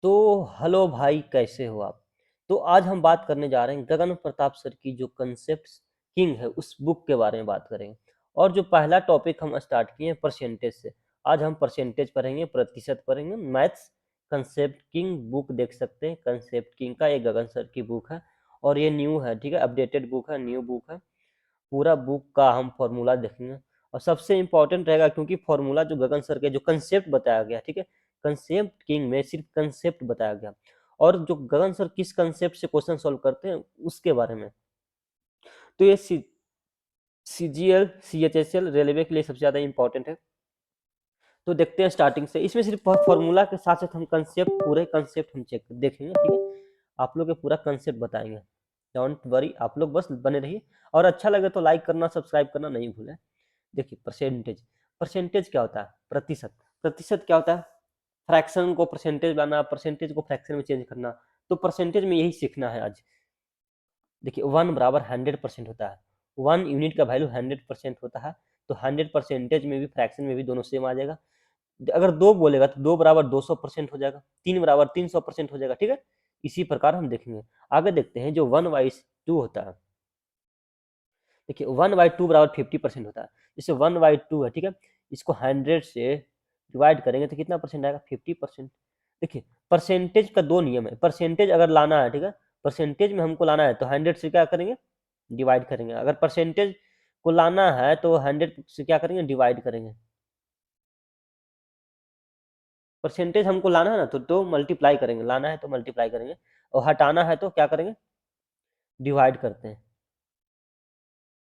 तो हेलो भाई, कैसे हो आप? तो आज हम बात करने जा रहे हैं गगन प्रताप सर की जो कंसेप्ट किंग है उस बुक के बारे में बात करेंगे। और जो पहला टॉपिक हम स्टार्ट किए हैं परसेंटेज से। आज हम परसेंटेज पढ़ेंगे, प्रतिशत पढ़ेंगे, मैथ्स। कंसेप्ट किंग बुक देख सकते हैं, कंसेप्ट किंग का, ये गगन सर की बुक है। और ये न्यू है, ठीक है, अपडेटेड बुक है, न्यू बुक है। पूरा बुक का हम फॉर्मूला देखेंगे। और सबसे इंपॉर्टेंट रहेगा, क्योंकि फॉर्मूला जो गगन सर के जो कंसेप्ट बताया गया, ठीक है, कंसेप्ट किंग में सिर्फ कंसेप्ट बताया गया। और जो गगन सर किस कंसेप्ट से क्वेश्चन सॉल्व करते हैं उसके बारे में। तो ये सीजीएल सीएचएसएल रेलवे के लिए सबसे ज्यादा इंपॉर्टेंट है। तो देखते हैं स्टार्टिंग से, इसमें सिर्फ फॉर्मूला के साथ साथ हम कंसेप्ट, पूरे कंसेप्ट हम चेक देखेंगे, ठीक है। आप लोग के पूरा कंसेप्ट बताएंगे। डोंट वरी, आप लोग बस बने रहिए। और अच्छा लगे तो लाइक करना, सब्सक्राइब करना नहीं भूलें। देखिए, परसेंटेज। परसेंटेज क्या होता है? प्रतिशत। प्रतिशत क्या होता है? फ्रैक्शन को परसेंटेज बनाना, परसेंटेज को फ्रैक्शन में चेंज करना। तो परसेंटेज में यही सीखना है आज। देखिए, 1 = 100% होता है। 1 यूनिट का वैल्यू 100% होता है। तो 100 परसेंटेज में भी, फ्रैक्शन में भी दोनों सेम आ जाएगा। अगर 2 बोलेगा तो 2 = 200% हो जाएगा, 3 = 300% हो जाएगा, ठीक है। इसी प्रकार हम देखेंगे। आगे देखते हैं जो 1/2 होता है। देखिए, 1/2 = 50% होता है। जैसे 1/2 है, ठीक है, इसको 100 से डिवाइड करेंगे तो कितना परसेंट आएगा? 50%। देखिए, परसेंटेज का दो नियम है। परसेंटेज अगर लाना है, ठीक है, परसेंटेज में हमको लाना है तो 100 से क्या करेंगे? डिवाइड करेंगे। अगर परसेंटेज को लाना है तो 100 से क्या करेंगे? डिवाइड करेंगे। परसेंटेज हमको लाना है ना, तो मल्टीप्लाई करेंगे। लाना है तो मल्टीप्लाई करेंगे, और हटाना है तो क्या करेंगे? डिवाइड करते हैं।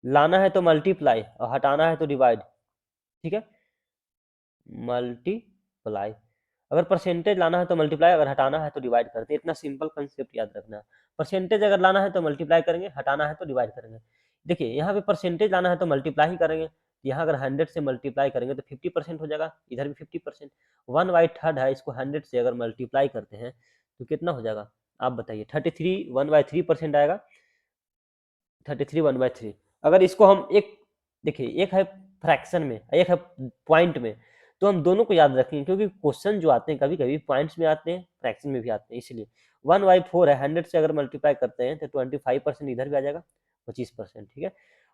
लाना है तो मल्टीप्लाई, और हटाना है तो डिवाइड, ठीक है। मल्टीप्लाई। अगर परसेंटेज लाना है तो मल्टीप्लाई, अगर हटाना है तो डिवाइड करते हैं। इतना सिंपल कंसेप्ट याद रखना है। परसेंटेज अगर लाना है तो मल्टीप्लाई करेंगे, हटाना है तो डिवाइड करेंगे। देखिए, यहाँ पे परसेंटेज लाना है तो मल्टीप्लाई ही करेंगे। यहाँ अगर 100 से मल्टीप्लाई करेंगे तो 50% हो जाएगा, इधर भी 50%। 1/3 है, इसको 100 से अगर मल्टीप्लाई करते हैं तो कितना हो जाएगा? आप बताइए। 33 1/3% आएगा। 33 1/3। अगर इसको हम एक, देखिए, एक है फ्रैक्शन में, एक है पॉइंट में। तो हम दोनों को याद रखेंगे, क्योंकि क्वेश्चन जो आते हैं कभी कभी पॉइंट्स में आते हैं, फ्रैक्शन में भी आते हैं, इसलिए 1/4 है, 100 से अगर मल्टीप्लाई करते हैं तो 25% इधर भी आ जाएगा, 25%, ठीक है।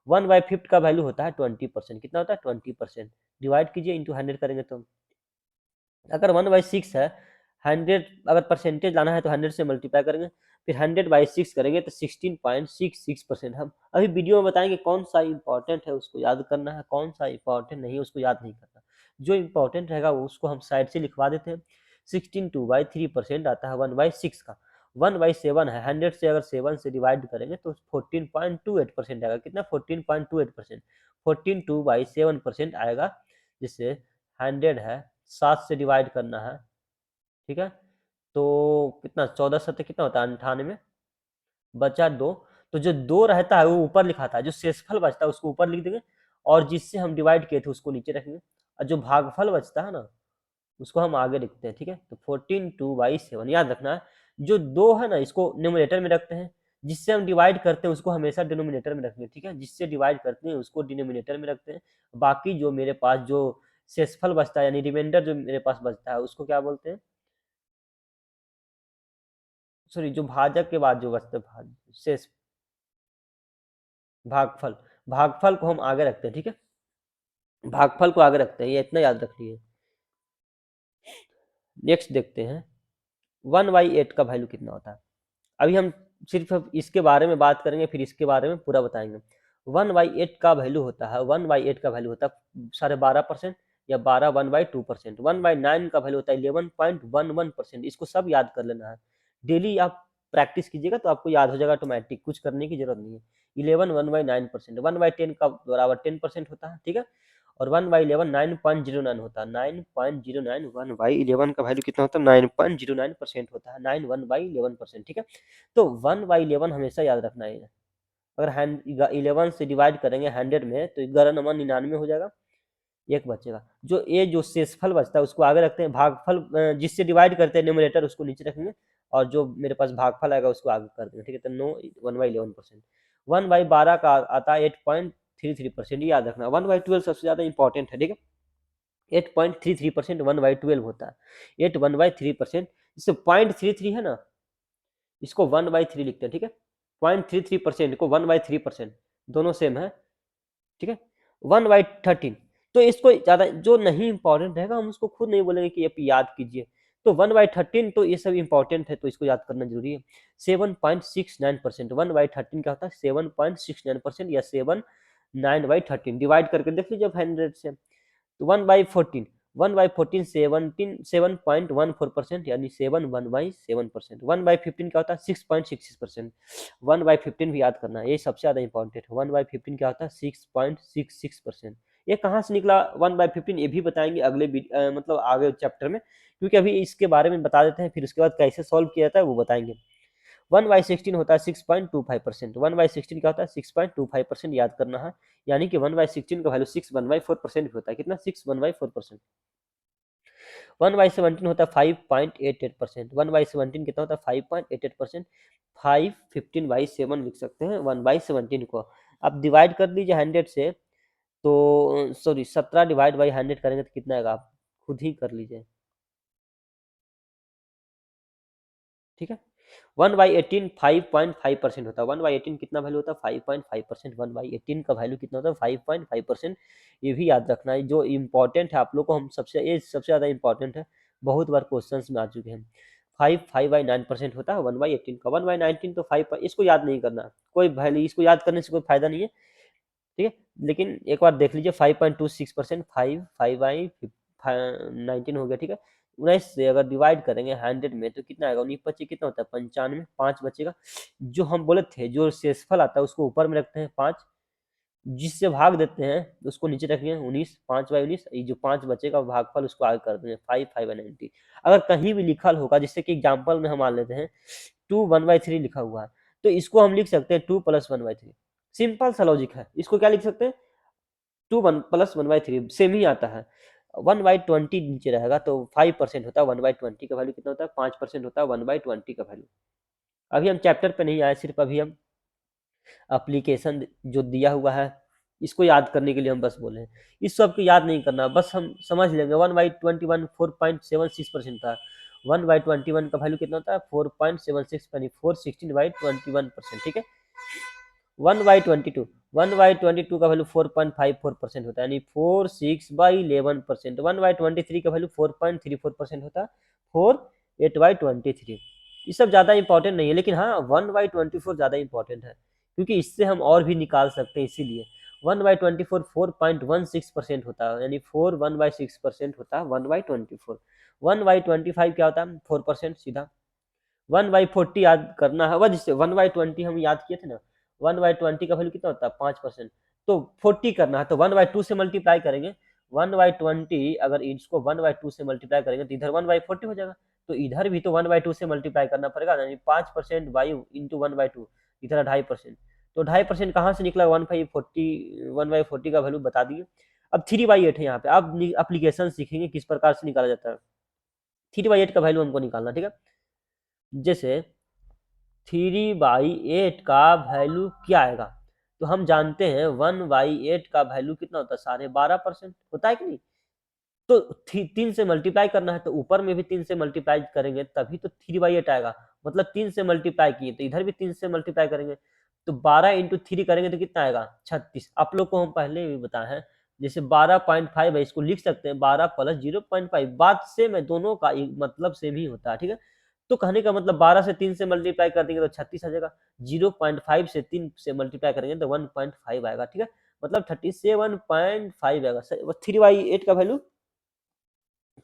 1/5 का वैल्यू होता है 20%। कितना होता है? 20%। डिवाइड कीजिए, इंटू 100 करेंगे तो। अगर 1/6 है, 100 अगर परसेंटेज लाना है तो 100 से मल्टीप्लाई करेंगे, फिर 100/6 करेंगे तो 16.66%। हम अभी वीडियो में बताएंगे कौन सा इंपॉर्टेंट है उसको याद करना है, कौन सा इंपॉर्टेंट नहीं है उसको याद नहीं करना। जो इंपॉर्टेंट रहेगा वो उसको हम साइड से लिखवा देते हैं। 16/2/3% आता है 1/6 का। 1/7 है, 100 से अगर 7 से डिवाइड करेंगे तो 14.28% आएगा। कितना? 14.28%। 14/2/7% आएगा। जिससे 100 है, 7 से डिवाइड करना है, ठीक है। तो कितना? 14 7 कितना होता है? 98। बचा 2। तो जो 2 रहता है वो ऊपर लिखा था, जो शेषफल बचता है उसको ऊपर लिख देंगे, और जिससे हम डिवाइड किए थे उसको नीचे रखेंगे। और जो भागफल बचता है ना, उसको हम आगे लिखते हैं, ठीक है। तो 14/2/7 याद रखना है। जो 2 है ना, इसको न्यूमरेटर में रखते हैं। जिससे हम डिवाइड करते हैं उसको हमेशा डिनोमिनेटर में रखेंगे, ठीक है। जिससे डिवाइड करते हैं उसको डिनोमिनेटर में रखते हैं। बाकी जो मेरे पास जो शेषफल बचता है, यानी रिमाइंडर जो मेरे पास बचता है, उसको क्या बोलते हैं? सॉरी, जो भाजक के बाद जो बचता है, शेष, भागफल। भागफल को हम आगे रखते हैं, ठीक है। भागफल को आगे रखते हैं, ये इतना याद रख लिए। नेक्स्ट देखते हैं 1/8 का वैल्यू कितना होता है। अभी हम सिर्फ इसके बारे में बात करेंगे, फिर इसके बारे में पूरा बताएंगे। 1/8 का वैल्यू होता है, 1/8 का वैल्यू होता है 12.5%, या 1/2%। 1/9 का वैल्यू होता है 11.11%। इसको सब याद कर लेना है। डेली आप प्रैक्टिस कीजिएगा तो आपको याद हो जाएगा ऑटोमेटिक, कुछ करने की जरूरत नहीं है। 11 1/9%। 1/10 का बराबर 10% होता है, ठीक है। और 1/11 9.09 होता है। 9.09, 1/11 का वैल्यू कितना होता है? 9.09% होता है। 9 1/11%, ठीक है। तो 1/11 हमेशा याद रखना है। अगर 11 से डिवाइड करेंगे 100 में तो 11 99 हो जाएगा, एक बचेगा। जो ये जो शेषफल बचता है उसको आगे रखते हैं। भागफल जिससे डिवाइड करते हैं न्यूमरेटर, उसको नीचे रखेंगे। और जो मेरे पास भागफल आएगा उसको आगे कर देंगे, ठीक है। तो नो 1/11%। 1/12 का आता है 8.33%। याद रखना। 1/12 सबसे ज्यादा इंपॉर्टेंट है, ठीक है। 8.33% 1/12 होता है। 8 1/3%। इससे 0.33 है ना, इसको 1/3 लिखते हैं, ठीक है। 0.33% को 1/3%, दोनों सेम है, ठीक है। 1/13, तो इसको ज्यादा जो नहीं इंपॉर्टेंट रहेगा हम उसको खुद नहीं बोलेंगे कि आप याद कीजिए। तो 1/13 तो ये सब इंपॉर्टेंट है, तो इसको याद करना जरूरी है। 7.69%, 1/13 क्या होता है 7.69%, या 7 9/13 डिवाइड करके देख लीजिए 100 से। तो 1/14, 1/14 7.14%, यानी 7 1/7%। 1/15 क्या होता है 6.66%, 1/15 भी याद करना है, ये सबसे ज्यादा इंपॉर्टेंट है। 1/15 क्या होता है 6.66%। ये कहाँ से निकला 1/15, ये भी बताएंगे अगले मतलब आगे चैप्टर में, क्योंकि अभी इसके बारे में बता देते हैं, फिर उसके बाद कैसे सॉल्व किया जाता है वो बताएंगे। 1/16 होता है 6.25%, 1/16 क्या होता है 6.25% याद करना है, यानी कि 1/16 का वैल्यू 6 1/4% भी होता है, कितना 6 1/4%। 1/17 होता है 5.88%, 1/17 कितना होता है 5.88%, 5 15/7 लिख सकते हैं 1/17 को। अब डिवाइड कर दीजिए 100 से, तो सॉरी 17 डिवाइड बाई 100 करेंगे तो कितना आएगा आप खुद ही कर लीजिए, ठीक है। 1/18 5.5% होता है, 1/18 कितना वैल्यू होता है 5.5%, 1/18 का वैल्यू कितना होता है 5.5%। ये भी याद रखना है, जो इंपॉर्टेंट है आप लोग को हम सबसे, ये सबसे ज्यादा इंपॉर्टेंट है, बहुत बार क्वेश्चन में आ चुके हैं। 5/9% होता है 1/18 का, 1/19 तो 5, इसको याद नहीं करना, कोई वैल्यू इसको याद करने से कोई फायदा नहीं है, ठीक है। लेकिन एक बार देख लीजिए 5.26%, 5/19 हो गया, ठीक है। 19 से अगर डिवाइड करेंगे 100 में तो कितना आएगा, 19 25 कितना होता है 95, 5 बचेगा। जो हम बोले थे जो शेषफल आता है उसको ऊपर में रखते हैं 5, जिससे भाग देते हैं उसको नीचे रखेंगे 19, 5/19, ये जो 5 बचेगा भागफल उसको आगे कर देंगे 5/90। अगर कहीं भी लिखल होगा, जैसे कि एग्जाम्पल में हम मान लेते हैं 2 1/3 लिखा हुआ है, तो इसको हम लिख सकते हैं 2 + 1/3, सिंपल सा लॉजिक है। इसको क्या लिख सकते हैं 2 1 + 1/3, सेम ही आता है। 1/20 नीचे रहेगा तो 5% होता है, 1/20 का वैल्यू कितना होता है 5% होता है 1/20 का वैल्यू। अभी हम चैप्टर पे नहीं आए, सिर्फ अभी हम एप्लीकेशन जो दिया हुआ है इसको याद करने के लिए हम बस बोले हैं। इस सब को याद नहीं करना, बस हम समझ लेंगे 1/21 4.76% था। 1/21 का वैल्यू कितना होता है 4.76, यानी 416/21%, ठीक है। 1/22, 1/22 का वैल्यू 4.54% होता है, यानी 46/11%। 1/23 का वैल्यू 4.34% होता है, 48/23। ये सब ज़्यादा इंपॉर्टेंट नहीं है, लेकिन हाँ 1/24 ज़्यादा इंपॉर्टेंट है, क्योंकि इससे हम और भी निकाल सकते हैं, इसीलिए 1/24 4.16% होता है, यानी 4 1/6% होता है 1/24। 1/25 क्या होता है 4% सीधा। 1/40 याद करना है, वह जिससे 1/20 हम याद किए थे ना, 1/20 का वैल्यू कितना होता है 5%। तो 40 करना है तो 1/2 से मल्टीप्लाई करेंगे। 1/20 अगर इसको 1/2 से मल्टीप्लाई करेंगे तो इधर 1/40 हो जाएगा, तो इधर भी तो 1/2 से मल्टीप्लाई करना पड़ेगा, यानी 5% बाई इंटू 1/2, इधर 2.5%। तो 2.5% कहाँ से निकला 1/40 का वैल्यू बता दिए। अब 3/8 है यहाँ पे, अब एप्लीकेशन सीखेंगे किस प्रकार से निकाला जाता है। 3/8 का वैल्यू हमको निकालना, ठीक है। जैसे 3/8 का वैल्यू क्या आएगा, तो हम जानते हैं 1/8 का वैल्यू कितना होता है 12.5% होता है कि नहीं। तो 3 से मल्टीप्लाई करना है, तो ऊपर में भी 3 से मल्टीप्लाई करेंगे तभी तो 3/8 आएगा, मतलब 3 से मल्टीप्लाई किए तो इधर भी 3 से मल्टीप्लाई करेंगे, तो 12 × 3 करेंगे तो कितना आएगा 36। आप लोग को हम पहले भी बताए हैं, जैसे 12.5 है इसको लिख सकते हैं 12 + 0.5, बात सेम है, दोनों का मतलब सेम ही होता है, ठीक है। तो कहने का मतलब 12 से 3 से मल्टीप्लाई कर देंगे तो 36 आ जाएगा, 0.5 से 3 से मल्टीप्लाई करेंगे तो 1.5 आएगा, ठीक है। मतलब 37.5 आएगा। 3/8 का वैल्यू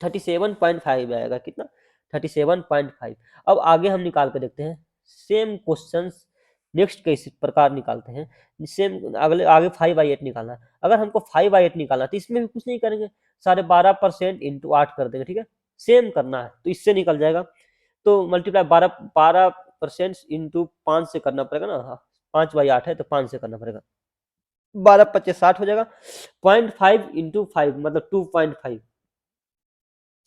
37.5 आएगा, कितना 37.5। अब आगे हम निकाल के देखते हैं सेम क्वेश्चंस, नेक्स्ट कैसे प्रकार निकालते हैं सेम। अगले आगे 5/8 निकालना है, अगर हमको 5/8 निकालना तो इसमें भी कुछ नहीं करेंगे, 12.5% इंटू 8 कर देंगे, ठीक है। सेम करना है तो इससे निकल जाएगा, तो मल्टीप्लाई 12% इंटू 5 से करना पड़ेगा ना, हाँ 5/8 है तो 5 से करना पड़ेगा, 12×5 = 60 हो जाएगा। 0.5 इंटू 5 मतलब 2.5,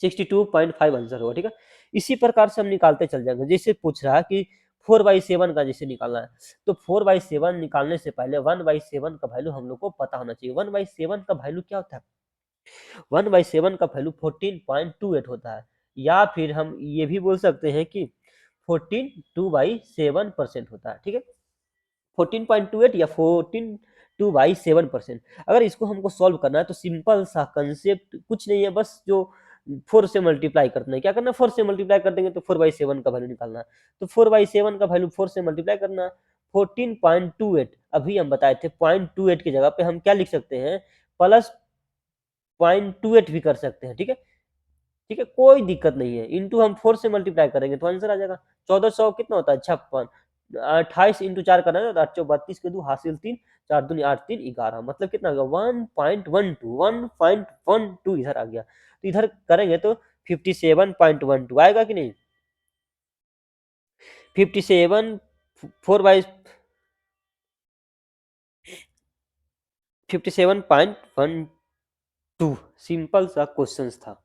62.5 आंसर होगा, ठीक है। इसी प्रकार से हम निकालते चल जाएंगे, जैसे पूछ रहा है कि 4/7 का जैसे निकालना है, तो 4/7 निकालने से पहले 1/7 का वैल्यू हम लोग को पता होना चाहिए। 1/7 का वैल्यू क्या होता है 1/7 का वैल्यू 14.28 होता है, या फिर हम ये भी बोल सकते हैं कि 14/7 होता है, ठीक है। 14.28 या 14/7। अगर इसको हमको सॉल्व करना है तो सिंपल सा कंसेप्ट कुछ नहीं है, बस जो 4 से मल्टीप्लाई करना है। क्या करना है, 4 से मल्टीप्लाई कर देंगे तो 4/7 का वैल्यू निकालना है। तो 4/7 का वैल्यू 4 से मल्टीप्लाई करना है। 14.28 अभी हम बताए थे, 0.28 की जगह पे हम क्या लिख सकते हैं, प्लस 0.28 भी कर सकते हैं, ठीक है। ठीक है, कोई दिक्कत नहीं है। इंटू हम 4 से मल्टीप्लाई करेंगे तो आंसर आ जाएगा। 1400 कितना होता है, 56। 28 इंटू 4 करना है तो 832 के 2 हासिल 3, 4 दूनी 8 3 11, मतलब कितना होगा 1.12 इधर आ गया। तो इधर करेंगे तो 57.12 आएगा कि नहीं। 57 57.12 सिंपल सा क्वेश्चन था,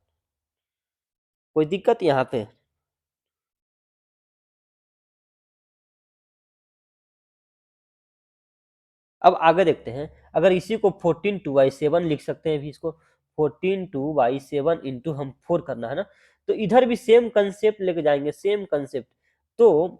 कोई दिक्कत यहाँ पे। अब आगे देखते हैं, अगर इसी को 14/7 लिख सकते हैं भी इसको। 14/7 इंटू हम 4 करना है ना, तो इधर भी सेम कंसेप्ट लेके जाएंगे, सेम कंसेप्ट। तो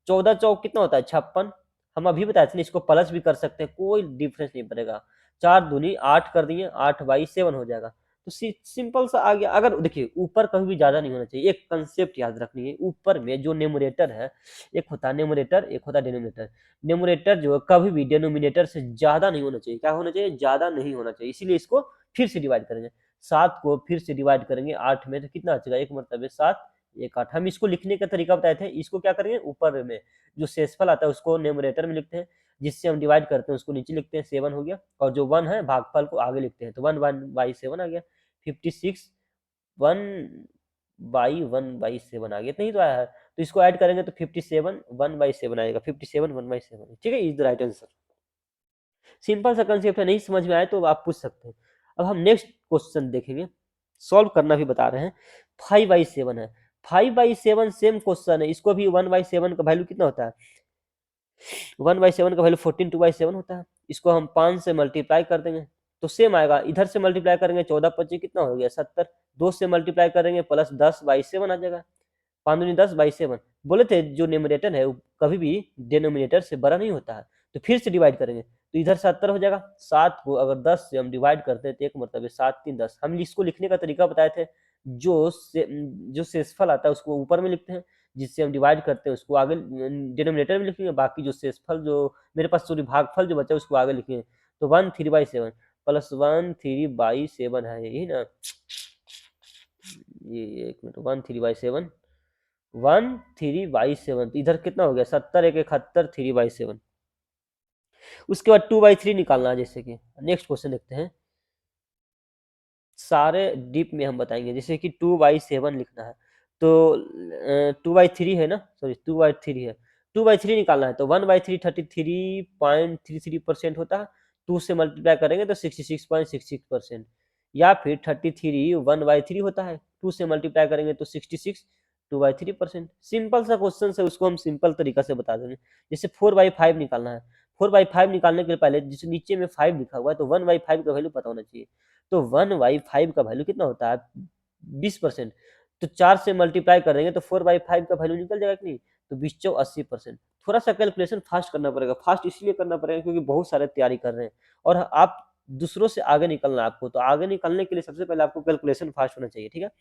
14 चौक कितना होता है, 56। हम अभी बताए थे इसको प्लस भी कर सकते हैं, कोई डिफरेंस नहीं पड़ेगा। 4 दूनी 8 कर दिए, 8/7 हो जाएगा। तो सिंपल सा आ गया। अगर देखिए ऊपर कभी भी ज्यादा नहीं होना चाहिए, एक कंसेप्ट याद रखनी है, ऊपर में जो न्यूमरेटर है, एक होता है न्यूमरेटर, एक होता है डिनोमिनेटर। न्यूमरेटर जो है कभी भी डिनोमिनेटर से ज्यादा नहीं होना चाहिए। क्या होना चाहिए, ज्यादा नहीं होना चाहिए। इसीलिए इसको फिर से डिवाइड करेंगे। 7 को फिर से डिवाइड करेंगे 8 में तो कितना बचेगा, एक मतलब 7 एक 8। हम इसको लिखने का तरीका बताए थे, इसको क्या करेंगे, ऊपर में जो शेषफल आता है उसको न्यूमरेटर में लिखते हैं, जिससे हम डिवाइड करते हैं उसको नीचे लिखते हैं, 7 हो गया। और जो 1 है भागफल को आगे लिखते हैं, तो 1/7 आ गया। 56 1/7 आ गया, नहीं तो आया है। तो इसको ऐड करेंगे तो 57 1/7 आएगा। 57 1/7, ठीक है, is the right answer. Simple सा कंसेप्ट है, नहीं समझ में आए तो आप पूछ सकते हैं। अब हम नेक्स्ट क्वेश्चन देखेंगे, सॉल्व करना भी बता रहे हैं। 5/7 है। 5/7 सेम क्वेश्चन है, इसको भी 1/7 का वैल्यू कितना होता है, 1/7 का वैल्यू 14/2/7 होता है। इसको हम 5 से मल्टीप्लाई कर देंगे तो सेम आएगा। इधर से मल्टीप्लाई करेंगे 14 25 कितना हो गया 70। 2 से मल्टीप्लाई करेंगे प्लस 10/7 आ जाएगा। 5 दूनी 10/7। बोले थे जो न्यूमरेटर है वो कभी भी डिनोमिनेटर से बड़ा नहीं होता है। तो फिर से डिवाइड करेंगे तो इधर 70 हो जाएगा। 7 को अगर 10 से हम डिवाइड करते हैं तो एक मतलब 7 3 10। हम इसको लिखने का तरीका बताए थे, जो शेषफल आता है उसको ऊपर में लिखते हैं, जिससे हम डिवाइड करते हैं उसको आगे डिनोमिनेटर में लिखेंगे, बाकी जो शेषफल जो मेरे पास सॉरी भागफल जो बचा उसको आगे लिखेंगे। तो 1/3/7 प्लस 1/3/7 है, यही ना। ये एक मिनट, 1/3/7 1/3/7, तो इधर कितना हो गया 70 एक 71 3/7। उसके बाद 2/3 निकालना है। जैसे कि नेक्स्ट क्वेश्चन देखते हैं, सारे डीप में हम बताएंगे। जैसे कि 2/7 लिखना है तो 2/3 है ना, सॉरी 2/3 है। 2/3 निकालना है तो 1/3 33.33% होता है। 2 से मल्टीप्लाई करेंगे तो 66.66%। या फिर 33 1/3 होता है, 2 से मल्टीप्लाई करेंगे तो 66 2/3%। सिंपल सा क्वेश्चन है, उसको हम सिंपल तरीका से बता देंगे। जैसे 4/5 निकालना है। 4/5 निकालने के लिए पहले जिस नीचे में 5 लिखा हुआ है तो 1/5 का वैल्यू पता होना चाहिए। तो 1/5 का वैल्यू कितना होता है 20%। तो 4 से मल्टीप्लाई करेंगे तो 4/5 का वैल्यू निकल जाएगा कि नहीं। तो 20 80%। थोड़ा सा कैलकुलेशन फास्ट करना पड़ेगा, फास्ट इसलिए करना पड़ेगा क्योंकि बहुत सारे तैयारी कर रहे हैं और आप दूसरों से आगे निकलना है आपको। तो आगे निकलने के लिए सबसे पहले आपको कैलकुलेशन फास्ट होना चाहिए, ठीक है।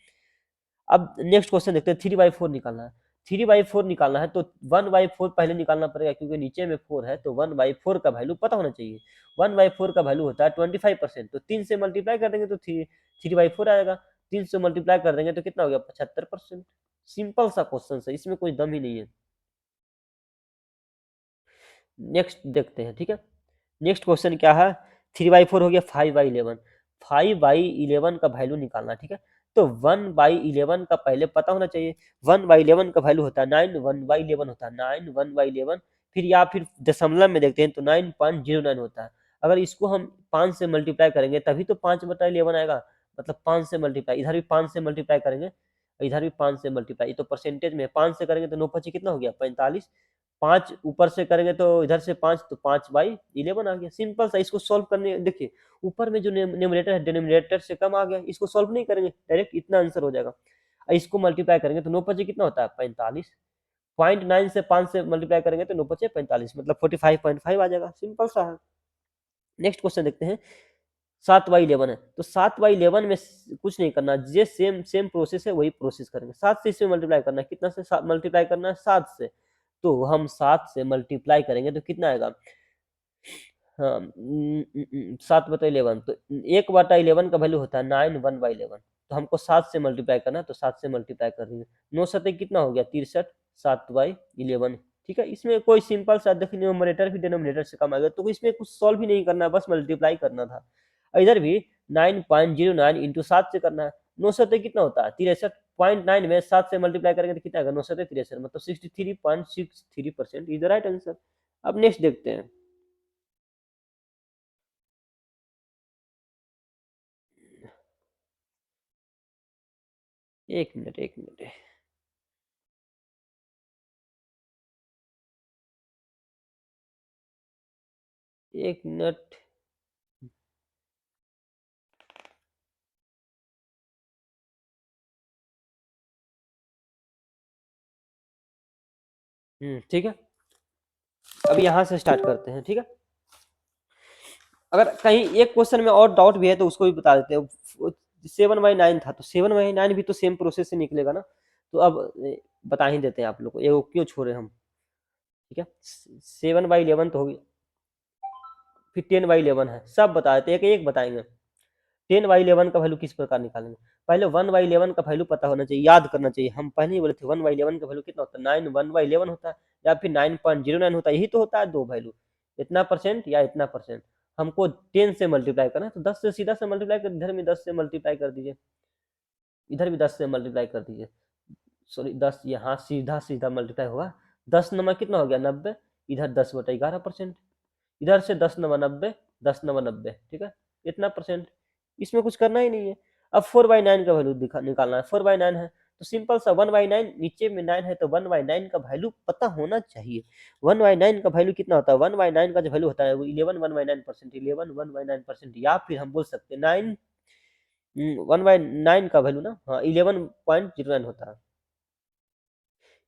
अब नेक्स्ट क्वेश्चन देखते हैं, 3/4 निकालना है। 3/4 निकालना है तो 1/4 पहले निकालना पड़ेगा क्योंकि नीचे में 4 है, तो 1/4 का वैल्यू पता होना चाहिए। 1/4 का वैल्यू होता है 25%। तो 3 से मल्टीप्लाई कर देंगे तो 3/4 आएगा। 3 से मल्टीप्लाई कर देंगे तो कितना हो गया 75%। सिंपल सा क्वेश्चन है, इसमें कोई दम ही नहीं है। नेक्स्ट देखते हैं, ठीक है। नेक्स्ट क्वेश्चन क्या है, 3/4 हो गया। 5/11, 5/11 का वैल्यू निकालना, ठीक है। तो 1/11 का पहले पता होना चाहिए। 1/11 का वैल्यू होता है 9, 1/11 होता है 9, 1/11। फिर या फिर दशमलव में देखते हैं तो 9.09 होता है। अगर इसको हम 5 से मल्टीप्लाई करेंगे तभी तो 5/11 आएगा। मतलब 5 से मल्टीप्लाई, इधर भी 5 से मल्टीप्लाई करेंगे, इधर भी 5 से मल्टीप्लाई। तो परसेंटेज में 5 से करेंगे तो 9 5 कितना हो गया 45। 5 ऊपर से करेंगे तो इधर से 5 तो 5/11 आ गया। सिंपल सा, इसको सॉल्व करने देखिए ऊपर में जो न्यूमरेटर है डिनोमिनेटर से कम आ गया, इसको सॉल्व नहीं करेंगे डायरेक्ट इतना आंसर हो जाएगा। इसको मल्टीप्लाई करेंगे तो 9 पचे कितना होता है 45, 0.9 से 5 से मल्टीप्लाई करेंगे तो 9 पचे 45, मतलब 45.5 आ जाएगा, सिंपल सा है। नेक्स्ट क्वेश्चन देखते हैं, 7/11 है, तो 7/11 में कुछ नहीं करना, जे सेम सेम प्रोसेस है वही प्रोसेस करेंगे। 7 से इसमें मल्टीप्लाई करना है, कितना से मल्टीप्लाई करना है 7 से, तो हम 7 से मल्टीप्लाई करेंगे तो कितना आएगा, हाँ 7/11, तो 1/11 का वैल्यू होता है 9 1/11, तो हमको 7 से मल्टीप्लाई करना है, तो 7 से मल्टीप्लाई कर देंगे। 9 सतह कितना हो गया 63, 7/11, ठीक है। इसमें कोई सिंपल सा देखिए, न्यूमरेटर भी डिनोमिनेटर से कम आ गया, तो इसमें कुछ सॉल्व भी नहीं करना है, बस मल्टीप्लाई करना था। इधर भी 9.09 इंटू 7 से करना है। 9 सतह कितना होता है 63, 0.9 में 7 से मल्टीप्लाई करेंगे तो कितना आएगा 9 सतह 63, मतलब 63.63% इज द राइट आंसर। अब नेक्स्ट देखते हैं, एक मिनट एक मिनट, एक मिनट, ठीक है। अब यहाँ से स्टार्ट करते हैं, ठीक है। अगर कहीं एक क्वेश्चन में और डाउट भी है तो उसको भी बता देते हैं। 7/9 था, तो 7/9 भी तो सेम प्रोसेस से निकलेगा ना, तो अब बता ही देते हैं आप लोग को, ये क्यों छोड़े हम, ठीक है। 7/11 तो होगी, फिर 10/11 है, सब बता देते, एक एक बताएंगे। 10/11 का वैल्यू किस प्रकार निकालेंगे, पहले 1/11 का वैल्यू पता होना चाहिए, याद करना चाहिए। हम पहले ही बोले थे 1/11 का वैल्यू कितना होता है 9 1/11 होता है, या फिर 9.09 होता है, यही तो होता है दो वैल्यू, इतना परसेंट या इतना परसेंट। हमको 10 से मल्टीप्लाई करना है, तो 10 से सीधा से मल्टीप्लाई कर, इधर में 10 से मल्टीप्लाई कर दीजिए, इधर भी 10 से मल्टीप्लाई कर दीजिए, सॉरी 10 यहाँ सीधा सीधा मल्टीप्लाई होगा, 10 नंबर कितना हो गया 90, इधर 10/11%, इधर से 10 9 90, 10 9 90, ठीक है, इतना परसेंट, इसमें कुछ करना ही नहीं है। अब 4/9 का वैल्यू निकालना है, 4/9 है तो सिंपल सा 1/9, नीचे में 9 है तो 1/9 का वैल्यू पता होना चाहिए। 1/9 का वैल्यू कितना होता है, 1/9 का जो वैल्यू होता है वो 11 1/9%, 11 1/9%, या फिर हम बोल सकते हैं 9 1/9 का वैल्यू ना, हाँ 11.09 होता है,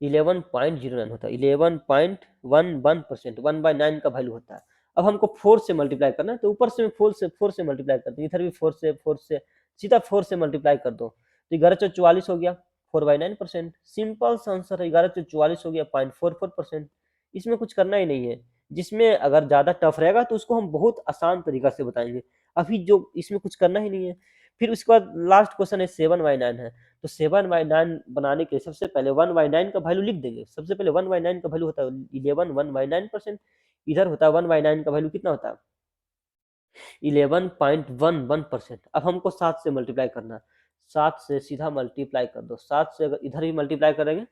11.09 होता है, 11.11%, 1/9 का वैल्यू होता है। अब हमको 4 से मल्टीप्लाई करना है, तो ऊपर से 4 से मल्टीप्लाई करते हैं, इधर भी 4 से सीधा 4 से मल्टीप्लाई कर दो, तो 11/44 हो गया 4/9%, सिंपल सा आंसर है, 11/44 हो गया 0.44%। इसमें कुछ करना ही नहीं है। जिसमें अगर ज़्यादा टफ रहेगा तो उसको हम बहुत आसान तरीका से बताएंगे, अभी जो इसमें कुछ करना ही नहीं है। फिर उसके बाद लास्ट क्वेश्चन है 7/9 है, तो 7/9 बनाने के लिए सबसे पहले 1/9 का वैल्यू लिख देंगे। सबसे पहले 1/9 का वैल्यू होता है 11 1/9%, इधर होता है 1/9 का वैल्यू कितना होता है 11.11%। अब हमको 7 से मल्टीप्लाई करना है, 7 से सीधा मल्टीप्लाई कर दो, 7 से अगर इधर भी मल्टीप्लाई करेंगे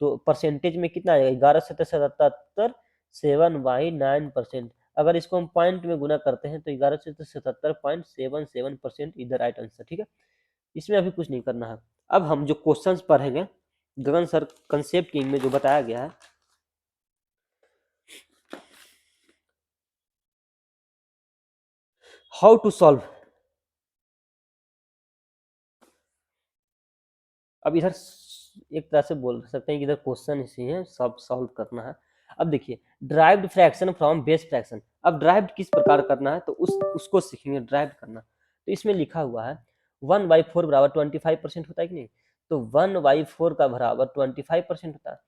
तो परसेंटेज में कितना आएगा 11/77, 7/9%। अगर इसको हम पॉइंट में गुना करते हैं तो 11/77.77% इधर राइट आंसर, ठीक है। इसमें अभी कुछ नहीं करना है। अब हम जो क्वेश्चंस पढ़ेंगे गगन सर कंसेप्ट किंग में जो बताया गया है, हाउ टू सॉल्व। अब इधर एक तरह से बोल सकते हैं कि इधर क्वेश्चन इसी है, सब सॉल्व करना है। अब देखिए derived fraction from base fraction, अब ड्राइव्ड किस प्रकार करना है तो उसको सीखेंगे ड्राइव करना। तो इसमें लिखा हुआ है 1/4 बराबर 25% होता है कि नहीं, तो 1/4 का बराबर 25% होता है,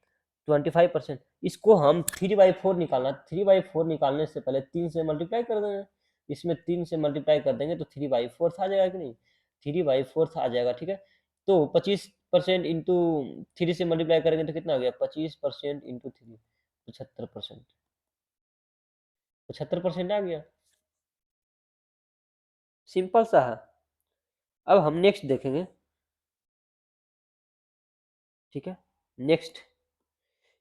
25%। इसको हम 3/4 निकालना, 3/4 निकालने से पहले 3 से मल्टीप्लाई कर देंगे, इसमें 3 से मल्टीप्लाई कर देंगे तो 3/4 आ जाएगा कि नहीं, 3/4 आ जाएगा, ठीक है। तो 25% इंटू 3 से मल्टीप्लाई करेंगे तो कितना हो गया 25% इंटू 3, 75%, 75% आ गया, सिंपल सा है। अब हम नेक्स्ट देखेंगे, ठीक है। नेक्स्ट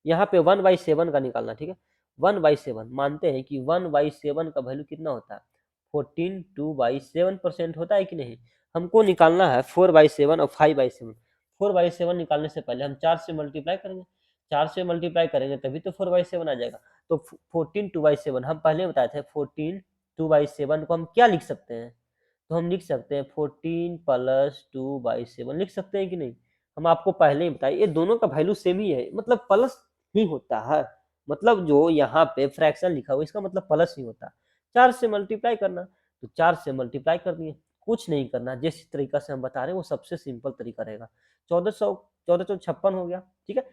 यहाँ पे 1/7 का निकालना, ठीक है। 1/7 मानते हैं कि 1/7 का वैल्यू कितना होता है 14 2/7% होता है कि नहीं। हमको निकालना है 4/7 और 5/7। 4/7 निकालने से पहले हम 4 से मल्टीप्लाई करेंगे, 4 से मल्टीप्लाई करेंगे तभी तो 4/7 आ जाएगा। तो 14 2/7 हम पहले बताए थे, 14 2/7 को हम क्या लिख सकते हैं, तो हम लिख सकते हैं 14 + 2/7 लिख सकते हैं कि नहीं। हम आपको पहले ही बताए, ये दोनों का वैल्यू सेम ही है, मतलब प्लस ही होता है। मतलब जो यहाँ पे फ्रैक्शन लिखा हुआ इसका मतलब प्लस ही होता है। 4 से मल्टीप्लाई करना, तो 4 से मल्टीप्लाई कर दिए, कुछ नहीं करना, जिस तरीका से हम बता रहे हैं वो सबसे सिंपल तरीका रहेगा। 1456 हो गया, ठीक है।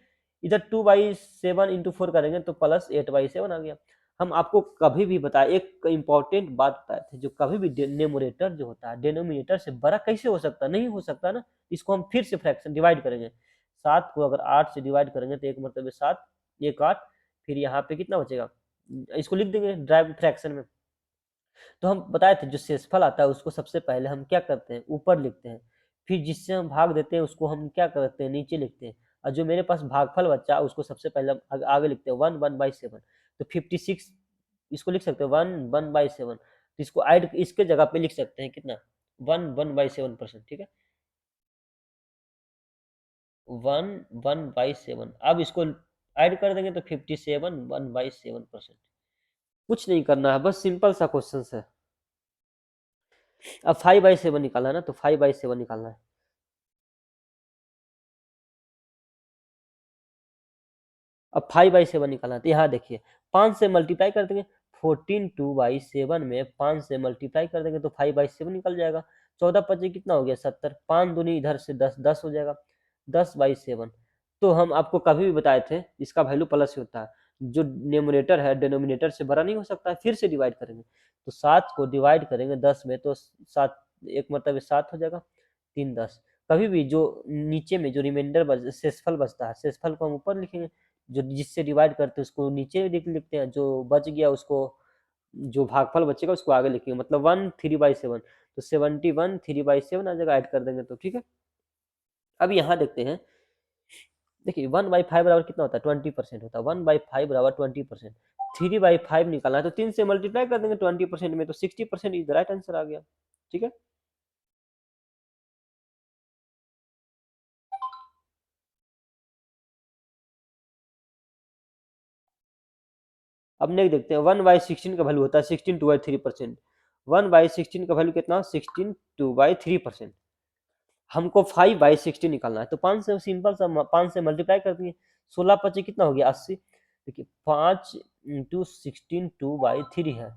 इधर 2/7 इंटू 4 करेंगे तो प्लस 8/7 आ गया। हम आपको कभी भी बताए, एक इंपॉर्टेंट बात बताए थे, जो कभी भी न्यूमरेटर जो होता है डिनोमिनेटर से बड़ा कैसे हो सकता है, नहीं हो सकता ना। इसको हम फिर से फ्रैक्शन डिवाइड करेंगे, 7 को अगर 8 से डिवाइड करेंगे तो एक मतलब 7, एक 8, फिर यहाँ पे कितना बचेगा, इसको लिख देंगे ड्राइव फ्रैक्शन में। तो हम बताए थे जो शेषफल आता है उसको सबसे पहले हम क्या करते हैं, ऊपर लिखते हैं, फिर जिससे हम भाग देते हैं उसको हम क्या करते हैं, नीचे लिखते हैं, और जो मेरे पास भागफल बचा उसको सबसे पहले हम आगे लिखते हैं 1/7। तो 56 इसको लिख सकते हैं 1/7, तो इसको ऐड इसके जगह पे लिख सकते हैं कितना, 1/7%, ठीक है, 1/7। अब इसको ऐड कर देंगे तो 57 1/7%। कुछ नहीं करना है, बस सिंपल सा क्वेश्चन है। अब 5/7 निकालना है ना, तो 5/7 निकालना है। अब 5/7 निकालना है, तो यहाँ देखिए 5 से मल्टीप्लाई कर देंगे, 14 2/7 में 5 से मल्टीप्लाई कर देंगे तो 5/7 निकल जाएगा। 14 पचे कितना हो गया 70, 5 दूनी इधर से 10, 10 हो जाएगा, 10/7। तो हम आपको कभी भी बताए थे इसका वैल्यू प्लस ही होता है, जो न्यूमरेटर है डिनोमिनेटर से बड़ा नहीं हो सकता है, फिर से डिवाइड करेंगे, तो 7 को डिवाइड करेंगे 10 में तो 7, एक मतलब 7 हो जाएगा, 3 10। कभी भी जो नीचे में जो रिमाइंडर शेषफल बचता है, शेषफल को हम ऊपर लिखेंगे, जो जिससे डिवाइड करते हैं उसको नीचे लिखते हैं, जो बच गया उसको, जो भागफल बचेगा उसको आगे लिखेंगे, मतलब 1 3/7, तो 71 3/7 आ जाएगा, ऐड कर देंगे तो ठीक है। अब यहाँ देखते हैं, देखिए 1/5 बराबर कितना होता है, 20% होता है, 1/5 बराबर 20%। 3/5 निकालना है तो 3 से मल्टीप्लाई कर देंगे 20% में, तो 60% इज द राइट आंसर आ गया, ठीक है। अब नेक्स्ट देखते हैं, 1/16 का वैल्यू होता है 16 2/3%। 1/16 का वैल्यू कितना, 16 2/3%। हमको 5/16 निकालना है, तो 5 से सिंपल सा 5 से मल्टीप्लाई कर दिए, 16 पचे कितना हो गया 80। देखिए 5 इंटू 16 2/3 है,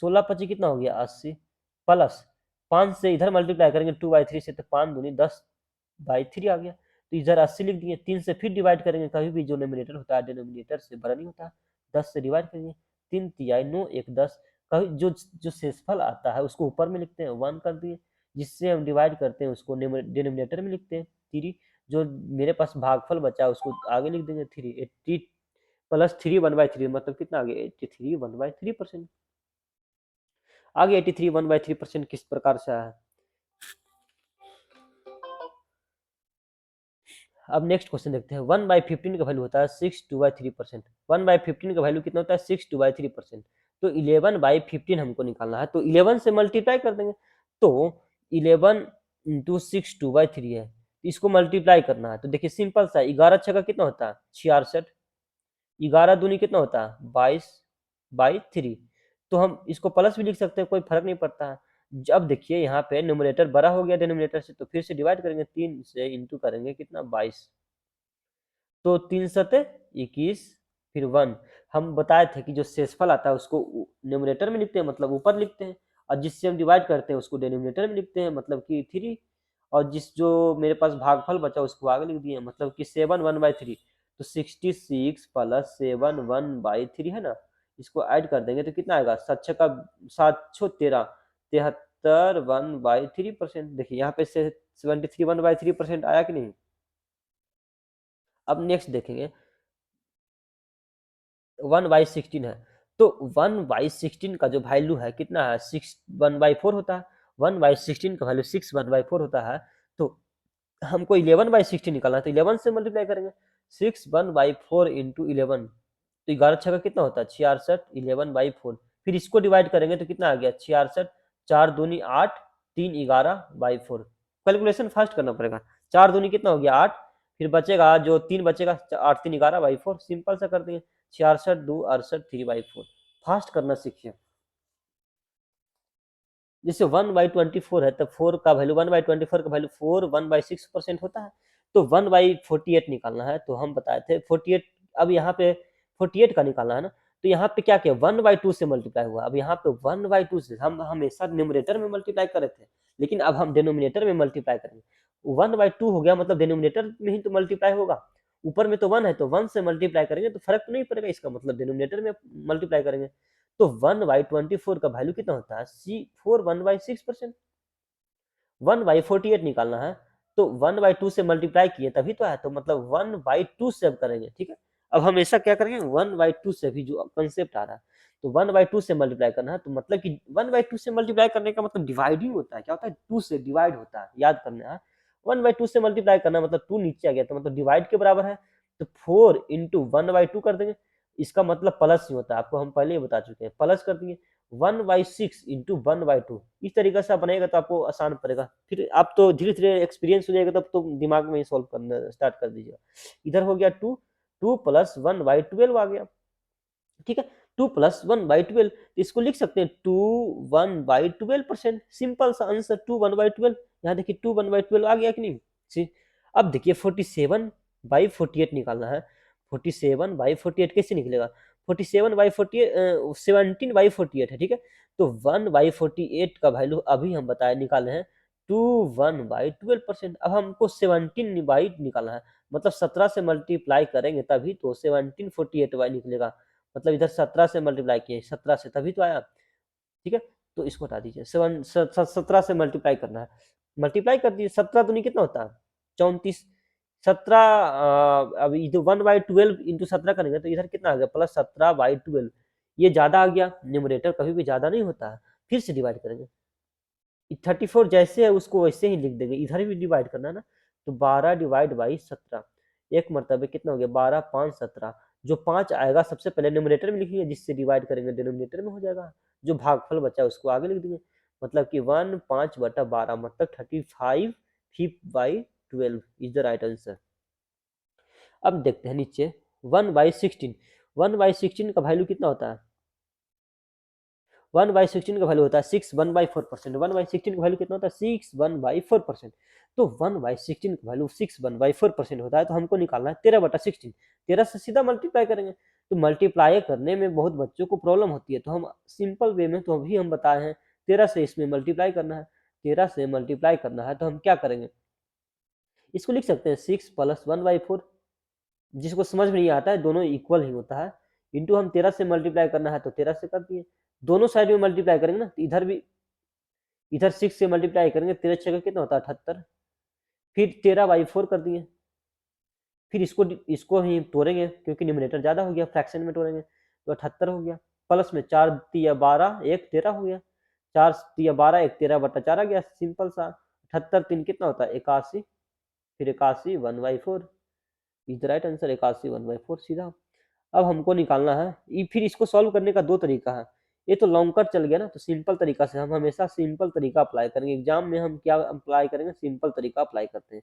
16 पचे कितना हो गया 80, प्लस 5 से इधर मल्टीप्लाई करेंगे 2/3 से, तो 5 दूनी 10/3 आ गया, तो इधर 80 लिख दिए। 3 से फिर डिवाइड करेंगे, कभी भी जो नोमिनेटर होता है डिनोमिनेटर से बड़ा नहीं होता, 10 से डिवाइड करेंगे, 3 तिहाई 9 1 10। कभी जो जो शेषफल आता है उसको ऊपर में लिखते हैं 1 कर दिए, जिससे हम डिवाइड करते हैं उसको डिनोमिनेटर में लिखते हैं 3। जो मेरे पास भागफल बचा उसको आगे लिख देंगे 3, 80 प्लस 3 1/3, मतलब कितना आ गया 83 1/3%। आगे 83 1/3% किस प्रकार से आया है। अब नेक्स्ट क्वेश्चन देखते हैं, 1/15 का वैल्यू होता है 6 2/3%। 1/15 का वैल्यू कितना होता है 6 2/3%। तो 11/15 हमको निकालना है, तो 11 से मल्टीप्लाई कर देंगे, तो 11 इंटू 6 2/3 है, इसको मल्टीप्लाई करना है, तो देखिए सिंपल सा 11 छक्का कितना होता है 66, 11 दूनी कितना होता है 22/3। तो हम इसको प्लस भी लिख सकते हैं, कोई फर्क नहीं पड़ता है। जब देखिए यहाँ पे न्यूमरेटर बड़ा हो गया डिनोमिनेटर से, तो फिर से डिवाइड करेंगे, 3 से इंटू करेंगे कितना 22, तो 3 सते 21, फिर 1। हम बताए थे कि जो शेषफल आता है उसको न्यूमरेटर में लिखते हैं, मतलब ऊपर लिखते हैं, और जिससे हम डिवाइड करते हैं उसको डिनोमिनेटर में लिखते हैं, मतलब कि 3। और जिस जो मेरे पास भागफल बचा उसको आगे लिख दिए, मतलब कि 7 1/3। तो 66 प्लस 7 1/3 है ना, इसको ऐड कर देंगे तो कितना आएगा, 7 का 7 13, 73 1/3%। देखिए यहाँ पे से 73 1/3% आया कि नहीं। अब नेक्स्ट देखेंगे 1/16 है, तो 1/16 का जो वैल्यू है कितना है 6 1/4 होता है, 1/16 का वैल्यू 6 1/4 होता है, तो हमको 11/16 निकालना है, तो 11 से मल्टीप्लाई करेंगे, 6 1/4 इंटू 11, तो 11 छक्का कितना होता है 66, 11/4, फिर इसको डिवाइड करेंगे तो कितना आ गया 66, 4 दूनी 8, 3 11/4। कैलकुलेशन फास्ट करना पड़ेगा, 4 दूनी कितना हो गया 8, फिर बचेगा जो 3 बचेगा 8 3 11/4, सिंपल सा कर देंगे, 66 2 68 3/4। फास्ट करना सीखिए। जैसे 1/24 है, तो 4 का वैल्यू 1/24 का वैल्यू 4 1/6% होता है, तो 1/48 निकालना है, तो हम बताए थे 48, अब यहाँ पे 48 का निकालना है ना, तो यहाँ पे क्या किया 1/2 से मल्टीप्लाई हुआ, अब यहाँ पे 1/2 से हम हमेशा न्यूमरेटर में मल्टीप्लाई कर रहे थे, लेकिन अब हम डिनोमिनेटर में मल्टीप्लाई करेंगे। 1/2 हो गया मतलब डिनोमिनेटर में ही तो मल्टीप्लाई होगा, ऊपर में तो 1 है तो 1 से मल्टीप्लाई करेंगे तो फर्क तो नहीं पड़ेगा, इसका मतलब डिनोमिनेटर में मल्टीप्लाई करेंगे। तो 1/24 का वैल्यू कितना होता है, C4 1/6%। 1/48 निकालना है, तो 1/2 से मल्टीप्लाई किए तभी तो आया, तो मतलब 1/2 से अब करेंगे, ठीक है। अब हमेशा क्या करेंगे 1/2 से, भी जो कंसेप्ट आ रहा है, तो 1/2 से मल्टीप्लाई करना है, तो मतलब कि 1/2 से मल्टीप्लाई करने का मतलब डिवाइडिंग होता है, क्या होता है 2 से डिवाइड होता है, याद करना है। 1/2 से मल्टीप्लाई करना मतलब 2 नीचे आ गया, तो मतलब डिवाइड के बराबर है, तो 4 इंटू 1/2 कर देंगे, इसका मतलब प्लस ही होता है, आपको हम पहले ही बता चुके हैं, प्लस कर दिए 1/6 इंटू 1/2, इस तरीके से आप बनाएगा तो आपको आसान पड़ेगा, फिर आप तो धीरे धीरे एक्सपीरियंस हो जाएगा, तब तो दिमाग में ही सॉल्व करना स्टार्ट कर दीजिएगा। इधर हो गया 2, 2 प्लस 1/12 आ गया, ठीक है। 2 प्लस 1/12, इसको लिख सकते हैं 2 1/12%, सिंपल सा आंसर 2 1/12। यहाँ देखिए 2 1/12 आ गया कि नहीं, सी। अब देखिए 47/48 निकालना है, 47/48 कैसे निकलेगा, 47/48 17/48 है, ठीक है। तो 1/48 का वैल्यू अभी हम बताए निकाले हैं 2 1/12%। अब हमको 17 निकालना है, मतलब 17 से मल्टीप्लाई करेंगे तभी तो 1748 निकलेगा, मतलब इधर 17 से मल्टीप्लाई किए 17 से तभी तो आया, ठीक है। तो इसको हटा दीजिए, 17 से मल्टीप्लाई करना है, मल्टीप्लाई कर दीजिए, 17 दूनी कितना होता है 34, 17 अब इधर 1/12 इंटू 17 करेंगे तो इधर कितना आ गया प्लस 17/12, ये ज्यादा आ गया, न्यूमरेटर कभी भी ज्यादा नहीं होता है, फिर से डिवाइड करेंगे, 34 जैसे है उसको वैसे ही लिख देंगे, इधर भी डिवाइड करना है ना, तो 12/17, एक मरतबे कितना हो गया 12 5 17, जो 5 आएगा सबसे पहले न्यूमरेटर में लिखेंगे, जिससे डिवाइड करेंगे डिनोमिनेटर में हो जाएगा, जो भागफल बचा है उसको आगे लिख देंगे, मतलब कि 1 5/12 मतलब 35 5/12 इज द राइट आंसर। अब देखते हैं नीचे 1/16, 1/16 का वैल्यू कितना होता है, 1/16 का वैल्यू होता है 6 1/4%, 1/16 का वैल्यू कितना होता है 6 1/4%, तो 1/16 का वैल्यू 6 1/4% होता है, तो हमको निकालना है 13/16, 13 से सीधा मल्टीप्लाई करेंगे, तो मल्टीप्लाई करने में बहुत बच्चों को प्रॉब्लम होती है, तो हम सिंपल वे में तो अभी हम बताए हैं 13 से इसमें मल्टीप्लाई करना है, 13 से मल्टीप्लाई करना है, तो हम क्या करेंगे, इसको लिख सकते हैं 6 प्लस 1/4, जिसको समझ में नहीं आता है दोनों इक्वल ही होता है, इंटू हम 13 से मल्टीप्लाई करना है तो 13 से कर दिए, दोनों साइड में मल्टीप्लाई करेंगे ना, तो इधर भी, इधर 6 से मल्टीप्लाई करेंगे 13 छः कितना होता है 78, फिर 13/4 कर दिए, फिर इसको ही तोड़ेंगे क्योंकि न्यूमरेटर ज्यादा हो गया, फ्रैक्शन में तोड़ेंगे तो 78 हो गया, प्लस में 4 तिया 12 1 13 हो गया, 4 तिया 12 1 13/4 आ गया, सिंपल सा, 78 3 कितना होता है 81, फिर 81 1/4 इज द राइट आंसर, 81 1/4 सीधा। अब हमको निकालना है, फिर इसको सॉल्व करने का दो तरीका है, ये तो लॉन्ग कट चल गया ना, तो सिंपल तरीका से हम हमेशा सिंपल तरीका अप्लाई करेंगे, एग्जाम में हम क्या अप्लाई करेंगे सिंपल तरीका अप्लाई करते हैं।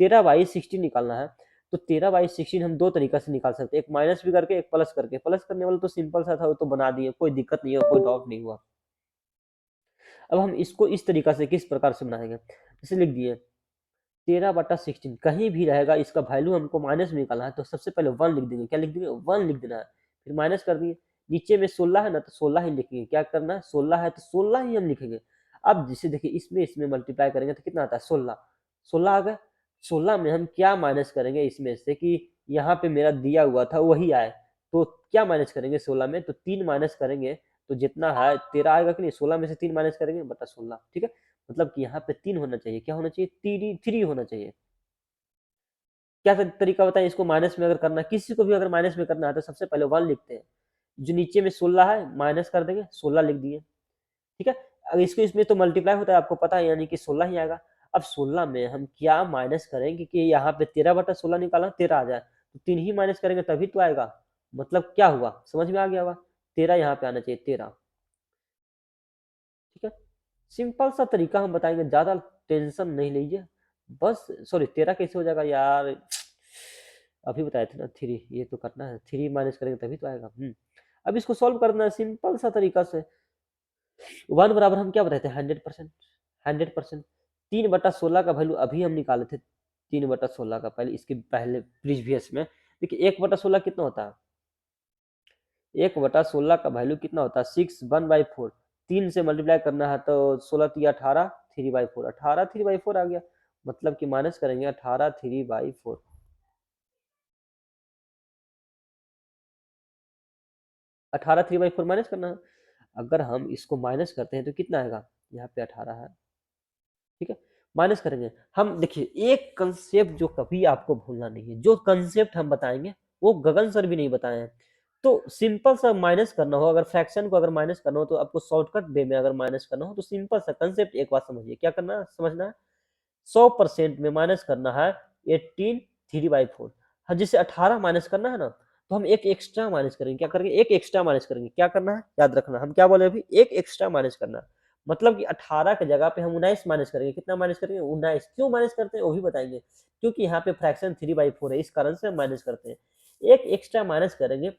13/16 निकालना है, तो 13/16 हम दो तरीका से निकाल सकते हैं, एक माइनस भी करके एक प्लस करके, प्लस करने वाला तो सिंपल सा था वो तो बना दिए, कोई दिक्कत नहीं है, कोई डाउट नहीं हुआ। अब हम इसको इस तरीका से किस प्रकार से बनाएंगे, जैसे लिख दिए 13/16 कहीं भी रहेगा, इसका वैल्यू हमको माइनस में निकालना है, तो सबसे पहले 1 लिख देंगे, क्या लिख देंगे 1 लिख देना है, फिर माइनस कर दिए, नीचे में 16 है ना तो 16 ही लिखेंगे, क्या करना है 16 है तो 16 ही हम लिखेंगे। अब जिसे देखिए इसमें मल्टीप्लाई करेंगे तो कितना आता है 16, 16 आ गया, 16 में हम क्या माइनस करेंगे इसमें से कि यहाँ पे मेरा दिया हुआ था वही आए, तो क्या माइनस करेंगे 16 में, तो 3 माइनस करेंगे, तो जितना है 13 आएगा कि नहीं, 16 में से 3 माइनस करेंगे बटा 16, ठीक है, मतलब कि यहाँ पे 3 होना चाहिए, क्या होना चाहिए 3 होना चाहिए। क्या तरीका बताए इसको माइनस में अगर करना, किसी को भी अगर माइनस में करना है तो सबसे पहले 1 लिखते हैं, जो नीचे में 16 है माइनस कर देंगे 16 लिख दिए, ठीक है। अगर इसको इसमें तो मल्टीप्लाई होता है आपको पता है, यानी कि 16 ही आएगा। अब 16 में हम क्या माइनस करेंगे कि यहाँ पे 13/16 निकाला 13 आ जाए, तो 3 ही माइनस करेंगे तभी तो आएगा, मतलब क्या हुआ समझ में आ गया होगा, 13 यहाँ पे आना चाहिए 13, ठीक है। सिंपल सा तरीका हम बताएंगे, ज्यादा टेंशन नहीं लीजिए, बस सॉरी 13 कैसे हो जाएगा यार, अभी बताए थे ना 3, ये तो करना है 3 माइनस करेंगे तभी तो आएगा। अब इसको सॉल्व करना है सिंपल सा तरीका से, 1 बराबर हम क्या बताए थे 100%, 100%, 3/16 का वैल्यू अभी हम निकाले थे 3/16 का पहले इसके पहले प्रीवियस में देखिए 1/16 कितना होता है, 1/16 का वैल्यू कितना होता है 6 1/4, 3 से मल्टीप्लाई करना है तो 16 3 18 3/4, 18 3/4 आ गया, मतलब कि माइनस करेंगे 18 3/4, 18 3/4 माइनस करना है। अगर हम इसको माइनस करते हैं तो कितना आएगा, यहाँ पे 18 है, ठीक है, माइनस करेंगे हम। देखिए एक कंसेप्ट जो कभी आपको भूलना नहीं है, जो कंसेप्ट हम बताएंगे वो गगन सर भी नहीं बताए हैं। तो सिंपल सा माइनस करना हो, अगर फ्रैक्शन को अगर माइनस करना हो तो आपको शॉर्टकट वे में अगर माइनस करना हो तो सिंपल सा कंसेप्ट एक बात समझिए, क्या करना है समझना है, 100% में माइनस करना है 18 3/4। हाँ, जिसे 18 माइनस करना है ना, तो हम एक एक्स्ट्रा माइनस करेंगे, क्या करेंगे एक एक्स्ट्रा माइनस करेंगे, क्या करना है याद रखना, हम क्या बोले अभी, एक एक्स्ट्रा माइनस करना है। मतलब कि 18 की जगह पे हम 19 माइनस करेंगे, कितना माइनस करेंगे 19, क्यों माइनस करते हैं वो भी बताएंगे, क्योंकि यहाँ पे फ्रैक्शन 3/4 है, इस कारण से हम माइनस करते हैं। एक एक्स्ट्रा माइनस करेंगे,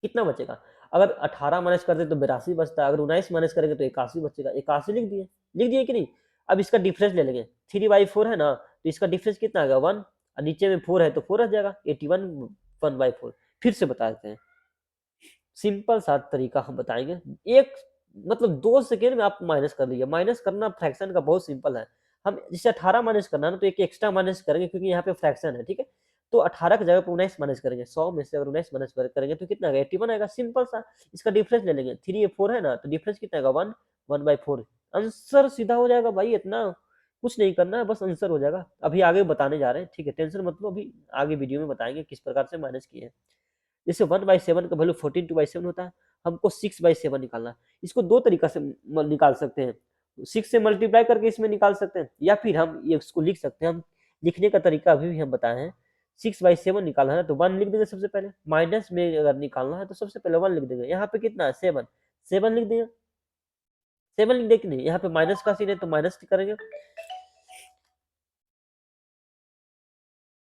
कितना बचेगा, अगर 18 माइनस करते तो 82 बचता, अगर 19 माइनस करेंगे तो 81 बचेगा, 81 लिख दिए कि नहीं। अब इसका डिफरेंस ले लेंगे, 3/4 है ना, तो इसका डिफरेंस कितना आएगा 1, और नीचे में 4 है तो 4 आ जाएगा, 81 1/4। फिर से बता देते हैं, सिंपल सा तरीका हम बताएंगे, एक मतलब 2 सेकेंड में आप माइनस कर लीजिए, माइनस करना फ्रैक्शन का बहुत सिंपल है। हम जिसे 18 माइनस करना है ना, तो एक एक्स्ट्रा माइनस करेंगे क्योंकि यहाँ पे फ्रैक्शन है, ठीक है, तो 18 की जगह पे 19 माइनस करेंगे, 100 में से अगर 19 माइनस करेंगे तो कितना आएगा 81 आएगा, सिंपल सा। इसका डिफरेंस ले लेंगे, 3 4 है ना, तो डिफरेंस कितना आएगा 1 1/4, आंसर सीधा हो जाएगा भाई, इतना कुछ नहीं करना है, बस आंसर हो जाएगा। अभी आगे बताने जा रहे हैं, ठीक है, टेंशन मत लो, अभी आगे वीडियो में बताएंगे किस प्रकार से माइनस किए हैं। जैसे 1/7 का वैल्यू 14 2/7 होता है, हमको 6/7 निकालना है। इसको दो तरीका से निकाल सकते हैं, 6 से मल्टीप्लाई करके इसमें निकाल सकते हैं, या फिर हम ये इसको लिख सकते हैं। हम लिखने का तरीका अभी भी हम बताए हैं, 6/7 निकालना है तो 1 लिख देंगे सबसे पहले, माइनस में अगर निकालना है तो सबसे पहले 1 लिख देंगे, यहाँ पे कितना है 7, 7 लिख देंगे, 7 लिख दे कि नहीं, यहाँ पे माइनस का सीन है तो माइनस करेंगे,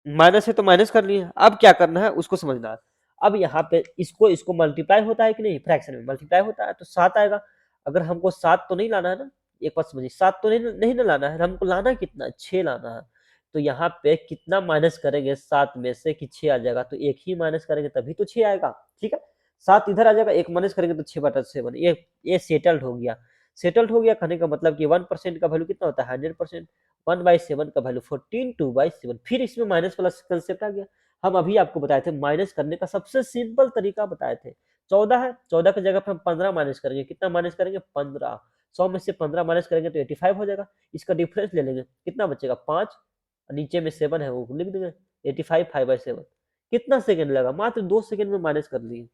माइनस है तो माइनस कर लिए। अब क्या करना है उसको समझना है। अब यहाँ पे इसको इसको मल्टीप्लाई होता है कि नहीं, फ्रैक्शन में मल्टीप्लाई होता है तो 7 आएगा। अगर हमको 7 तो नहीं लाना है ना, एक बात समझिए, 7 तो नहीं ना लाना है, हमको लाना कितना 6 लाना है। तो यहाँ पे कितना माइनस करेंगे 7 में से कि 6 आ जाएगा, तो एक ही माइनस करेंगे तभी तो 6 आएगा, ठीक है। 7 इधर आ जाएगा, एक माइनस करेंगे तो 6/7, ये सेटल्ड हो गया। सेटल्ड हो गया कहने का मतलब कि 1% का वैल्यू कितना होता है 100%, 1/7 का वैल्यू 14 2/7। फिर इसमें माइनस वाला कंसेप्ट आ गया। हम अभी आपको बताए थे माइनस करने का सबसे सिंपल तरीका बताए थे, 14 है, 14 की जगह पे हम 15 माइनस करेंगे, कितना माइनस करेंगे 15, 100 में से 15 माइनस करेंगे तो 85 हो जाएगा। इसका डिफरेंस ले लेंगे, कितना बचेगा 5, नीचे में 7 है वो लिख देंगे, 85 5/7। कितना सेकंड लगा, मात्र 2 सेकंड में माइनस कर लिए,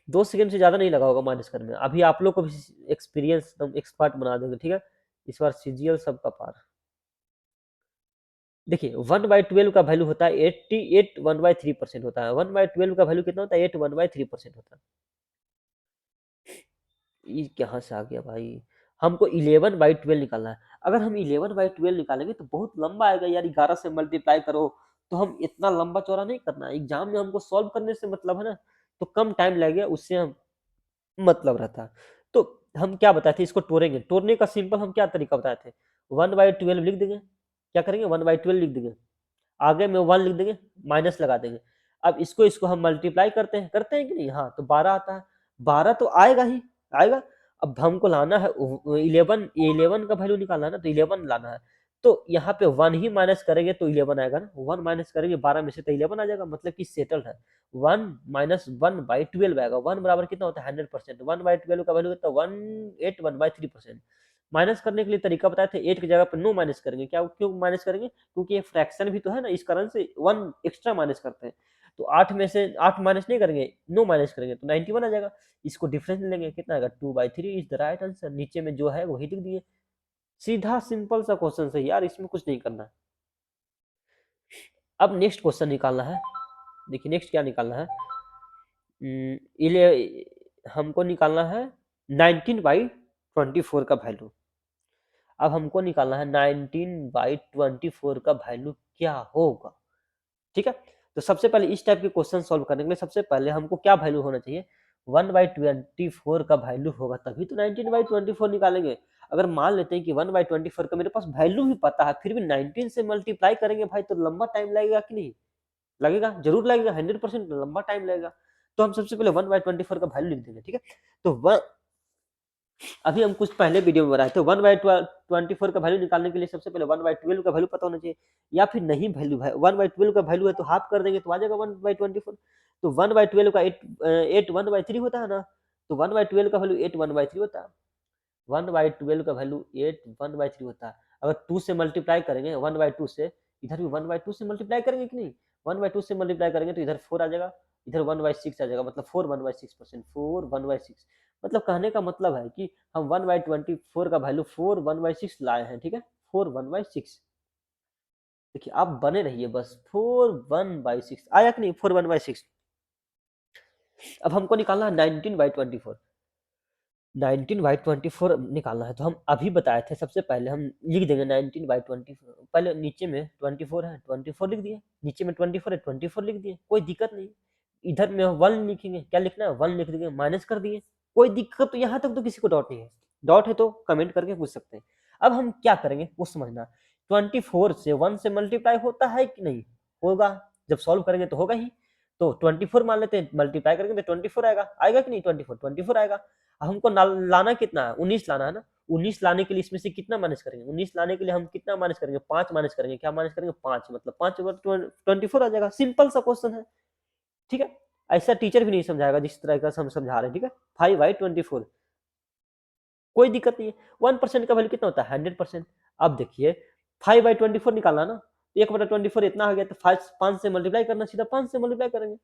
2 सेकंड से ज्यादा नहीं लगा होगा माइनस करने में। अभी आप लोग को भी एक्सपीरियंस एकदम एक्सपर्ट बना देंगे, ठीक है। इस बार सीजीएल सबका पार। देखिए 1/12 का वैल्यू होता है 88, 1/3% होता है, 1/12 का वैल्यू कितना होता है 8 1/3% होता है। ये कहाँ से आ गया भाई, हमको 11/12 निकालना है। अगर हम 11/12 निकालेंगे तो बहुत लंबा आएगा यार, 11 से मल्टीप्लाई करो, तो हम इतना लंबा चौड़ा नहीं करना, एग्जाम में हमको सॉल्व करने से मतलब है ना, तो कम टाइम लगेगा, उससे हम मतलब रहता है। तो हम क्या बताए थे, इसको तोड़ेंगे, तोड़ने का सिंपल हम क्या तरीका बताए थे, 1/12 लिख देंगे, क्या करेंगे 1/12 लिख देंगे, आगे में 1 लिख देंगे, माइनस लगा देंगे। अब इसको इसको हम मल्टीप्लाई करते हैं कि नहीं, हाँ तो 12 आता है, 12 तो आएगा ही आएगा। अब हमको लाना है 11, 11 का वैल्यू निकालना है ना, तो 11 लाना है, तो यहाँ पे 1 ही माइनस करेंगे तो 11 आएगा ना, 1 माइनस करेंगे 12 में से तो 11 आ जाएगा, मतलब कि सेटल्ड है। 1 माइनस 1/12 आएगा, 1 बराबर कितना होता है 100%, 1/12 का वैल्यू कितना 181 1/3%। माइनस करने के लिए तरीका बताए थे, 8 की जगह पर नो माइनस करेंगे, क्या क्यों माइनस करेंगे, क्योंकि ये फ्रैक्शन भी तो है ना, इस कारण से 1 एक्स्ट्रा माइनस करते हैं। तो 8 में से 8 माइनस नहीं करेंगे, नो माइनस करेंगे तो 91 आ जाएगा। इसको डिफरेंस लेंगे, कितना आएगा 2/3 इज द राइट आंसर, नीचे में जो है वही लिख दिए। सीधा सिंपल सा क्वेश्चन है यार, इसमें कुछ नहीं करना। अब नेक्स्ट क्वेश्चन निकालना है, देखिए नेक्स्ट क्या निकालना है, इले हमको निकालना है 19/24 का वैल्यू। अब हमको निकालना है 19/24 का वैल्यू क्या होगा, ठीक है। तो सबसे पहले इस टाइप के क्वेश्चन सॉल्व करने के लिए सबसे पहले हमको क्या वैल्यू होना चाहिए, 1/24 का वैल्यू होगा तभी तो 19/24 निकालेंगे। अगर मान लेते हैं कि 1/24 का मेरे पास वैल्यू भी पता है, फिर भी 19 से मल्टीप्लाई करेंगे भाई तो लंबा टाइम लगेगा कि नहीं लगेगा? जरूर लगेगा, 100% लंबा टाइम लगेगा। तो हम सबसे पहले 1/24 का वैल्यू लिख देंगे, ठीक है। तो अभी हम कुछ पहले वीडियो में बनाए थे 1/24 का वैल्यू निकालने के लिए सबसे पहले 1/12 का वैल्यू पता होना चाहिए, या फिर नहीं वैल्यू है 1/12 का वैल्यू है तो हाफ कर देंगे तो आ जाएगा 1/24। तो 1/12 का 8 1/3 होता है ना, तो 1/12 का वैल्यू 8 1/3 होता है। 1/12 का वैल्यू 8 1/3 होता है। अगर 2 से मल्टीप्लाई करेंगे 1/2 से, इधर भी 1/2 से मल्टीप्लाई करेंगे कि नहीं, 1/2 से मल्टीप्लाई करेंगे तो इधर 4 आ जाएगा, इधर 1/6 आ जाएगा, मतलब 4 1/6%, 4 1/6। मतलब कहने का मतलब है कि हम 1/24 का वैल्यू 4 1/6 लाए हैं, ठीक है, 4 1/6। देखिए आप बने रहिए बस, 4 1/6 आया कि नहीं, 4 1/6। अब हमको निकालना है 19/24, 19/24 निकालना है। तो हम अभी बताए थे, सबसे पहले हम लिख देंगे 19/24, पहले नीचे में 24 है 24 लिख दिए, नीचे में 24 है 24 लिख दिए, कोई दिक्कत नहीं। इधर में 1 लिखेंगे, क्या लिखना है 1 लिख देंगे, माइनस कर दिए, कोई दिक्कत। तो यहाँ तक तो किसी को डाउट नहीं है, डाउट है तो कमेंट करके पूछ सकते हैं। अब हम क्या करेंगे वो समझना, 24 से 1 से मल्टीप्लाई होता है कि नहीं, होगा, जब सॉल्व करेंगे तो होगा ही। तो 24 मान लेते हैं, मल्टीप्लाई करेंगे तो 24 आएगा, आएगा कि नहीं, 24 आएगा। हमको लाना कितना है, 19 लाना है ना। 19 लाने के लिए इसमें से कितना माइनस करेंगे, 19 लाने के लिए हम कितना माइनस करेंगे, 5 माइनस करेंगे, क्या माइनस करेंगे 5, मतलब 5 24 आ जाएगा। सिंपल सा क्वेश्चन है, ठीक है। ऐसा टीचर भी नहीं समझाएगा जिस तरह का हम समझा रहे हैं, ठीक है। 5/24 कोई दिक्कत नहीं है। 1% का वैल्यू कितना होता है 100%। अब देखिए 5/24 निकालना ना, 1/24 इतना हो गया, तो 5 से मल्टीप्लाई करना, सीधा 5 से मल्टीप्लाई करेंगे,